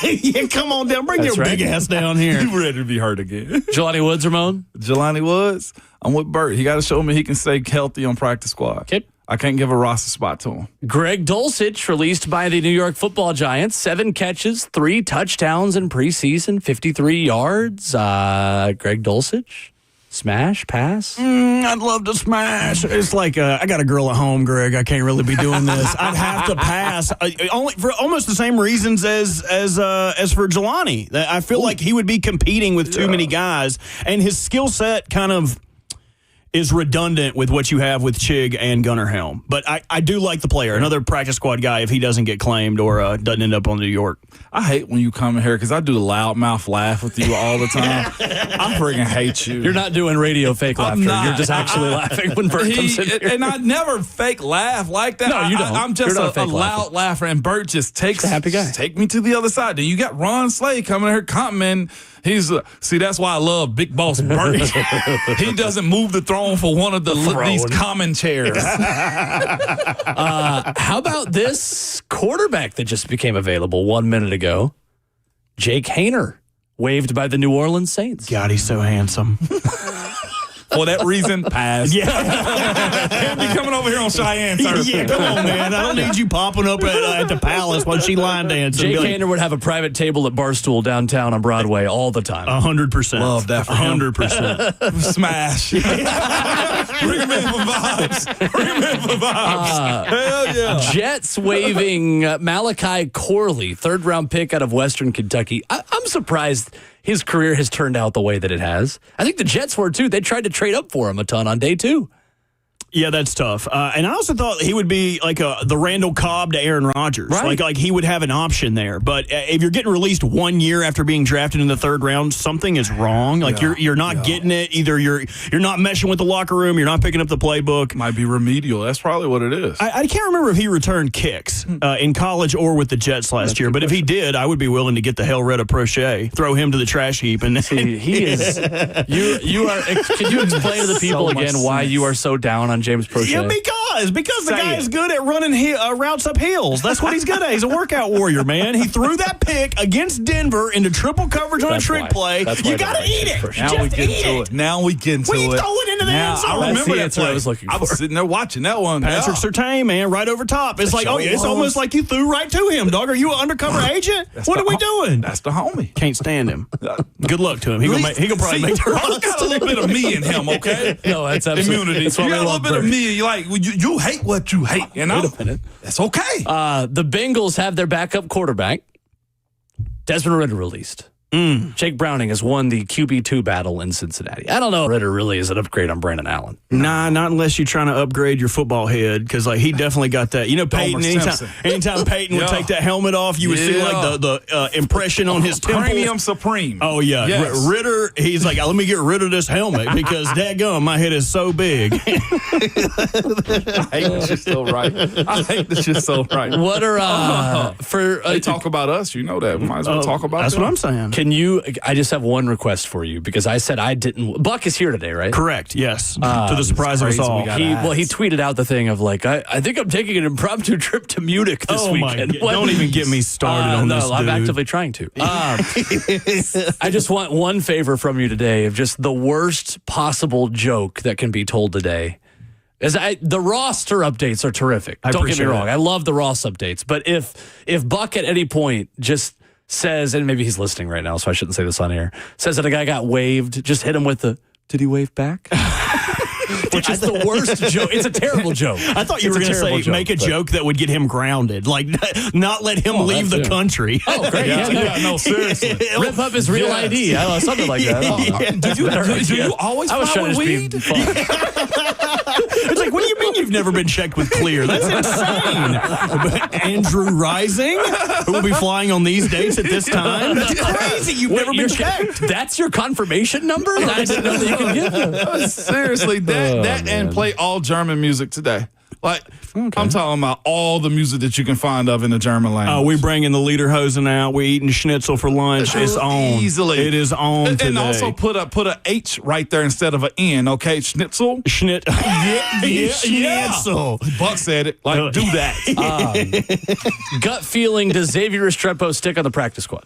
Yeah, come on down. Bring your big ass down here. You ready to be hurt again? Jelani Woods, Ramon? Jelani Woods, I'm with Bert. He got to show me he can stay healthy on practice squad. Okay. I can't give a roster spot to him. Greg Dulcich, released by the New York Football Giants, 7 catches, 3 touchdowns in preseason, 53 yards. Greg Dulcich? Smash? Pass? I'd love to smash. It's like I got a girl at home, Greg. I can't really be doing this. I'd have to pass, only for almost the same reasons as for Jelani. I feel like he would be competing with too many guys, and his skill set kind of is redundant with what you have with Chig and Gunnar Helm. But I do like the player. Another practice squad guy if he doesn't get claimed or doesn't end up on New York. I hate when you come in here because I do the loudmouth laugh with you all the time. I freaking hate you. You're not doing radio fake laughter. You're just actually laughing when Bert comes in here. And I never fake laugh like that. No, you don't. I'm just a loud laugher, and Bert just takes a happy guy. Take me to the other side. Then you got Ron Slade coming in here commenting. See, that's why I love Big Boss Bert. He doesn't move the throne for one of these common chairs. How about this quarterback that just became available 1 minute ago? Jake Haener, waived by the New Orleans Saints. God, he's so handsome. For that reason, pass. Yeah. Can't be coming over here on Cheyenne, sir. Yeah, come on, man. I don't need you popping up at the Palace while she line dancing. Jake Haener would have a private table at Barstool downtown on Broadway all the time. 100%. Love that for 100%. Smash. Bring him in for vibes. Hell yeah. Jets waiving Malachi Corley, 3rd-round pick out of Western Kentucky. I'm surprised his career has turned out the way that it has. I think the Jets were, too. They tried to trade up for him a ton on day 2. Yeah, that's tough. And I also thought he would be like the Randall Cobb to Aaron Rodgers. Right. Like he would have an option there. But if you're getting released 1 year after being drafted in the 3rd round, something is wrong. Like you're not getting it. Either you're not meshing with the locker room, you're not picking up the playbook. Might be remedial. That's probably what it is. I can't remember if he returned kicks in college or with the Jets last year. But if he did, I would be willing to get the hell rid of Prochet, throw him to the trash heap. And he is. You are. Can you explain to the people again why you are so down on James Prochet? Yeah, because the guy is good at running routes up hills. That's what he's good at. He's a workout warrior, man. He threw that pick against Denver into triple coverage on a trick play. You got to eat it. Now we get into it. Now we get into it. We throw it into the end zone. I remember that play. I was looking for. I was sitting there watching that one. Patrick Surtain, man, right over top. It's like, it's almost like you threw right to him, dog. Are you an undercover agent? What are we doing? That's the homie. Can't stand him. Good luck to him. He gonna probably make the roster. Got a little bit of me in him, okay? No, that's absolutely immunity. You got a little bit of me. You like you hate what you hate. You know? Wait a minute. That's okay. The Bengals have their backup quarterback, Desmond Ridder, released. Jake Browning has won the QB2 battle in Cincinnati. I don't know if Ridder really is an upgrade on Brandon Allen. Nah, not unless you're trying to upgrade your football head, because he definitely got that. You know, Peyton, anytime Peyton would take that helmet off, you would see like the impression on his temple. Premium Supreme. Oh, yeah. Yes. Ridder, he's like, let me get rid of this helmet because dadgum, my head is so big. I hate that you're so right. What are, they talk about us, you know that. We might as well talk about That's them. what I'm saying. I just have one request for you because I said I didn't. Buck is here today, right? Correct, yes. To the surprise of us all. He tweeted out the thing of like, I think I'm taking an impromptu trip to Munich this weekend. Don't even get me started on this, No, I'm dude. actively trying to. I just want one favor from you today of just the worst possible joke that can be told today. The roster updates are terrific. Don't get me wrong. I love the Ross updates. But if Buck at any point just says, and maybe he's listening right now, so I shouldn't say this on air, says that a guy got waived, just hit him with the, did he wave back? Which is the worst joke. It's a terrible joke. I thought you were going to say make a joke that would get him grounded, like not let him leave the country. Oh, great. No, seriously. Rip up his real ID. I don't know, something like that. Do you always I was fly trying with to weed? be fun. It's like, what do you mean you've never been checked with clear? That's insane. Andrew Rising, who will be flying on these dates at this time? That's crazy. You've never been checked. That's your confirmation number? I didn't know that you could give. Seriously, that and play all German music today. Like, I'm talking about all the music that you can find of in the German language. We bringing the Lederhosen out. We eating schnitzel for lunch. It's on. Easily. It is on today. And also put a H right there instead of an N, okay? Schnitzel. Schnitzel. Buck said it. Like, do that. Gut feeling, does Xavier Restrepo stick on the practice squad?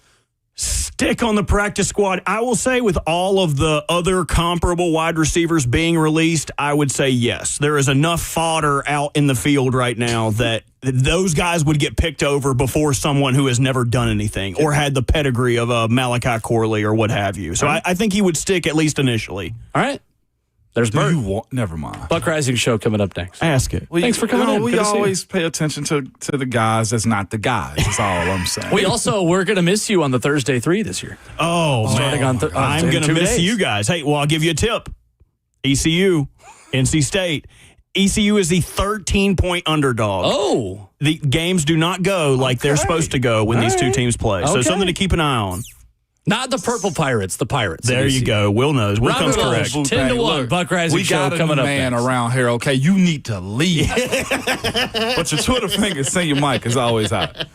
Stick on the practice squad. I will say with all of the other comparable wide receivers being released, I would say yes. There is enough fodder out in the field right now that those guys would get picked over before someone who has never done anything or had the pedigree of a Malachi Corley or what have you. So I think he would stick at least initially. All right. There's Bert. Never mind. Buck Rising Show coming up next. Ask it. Thanks for coming in. We Good to see you. always pay attention to the guys that's not the guys. That's all I'm saying. We're going to miss you on the Thursday 3 this year. Oh, Starting man. on I'm going to miss you guys. Hey, well, I'll give you a tip. ECU, NC State. ECU is the 13-point underdog. Oh. The games do not go like they're supposed to go when these two teams play. So something to keep an eye on. Not the Purple Pirates, the Pirates. There you go. Will knows. Will comes correct. 10-1. Buck Rising Show coming up man next. around here, okay? You need to leave. But your Twitter finger, send your mic is always hot.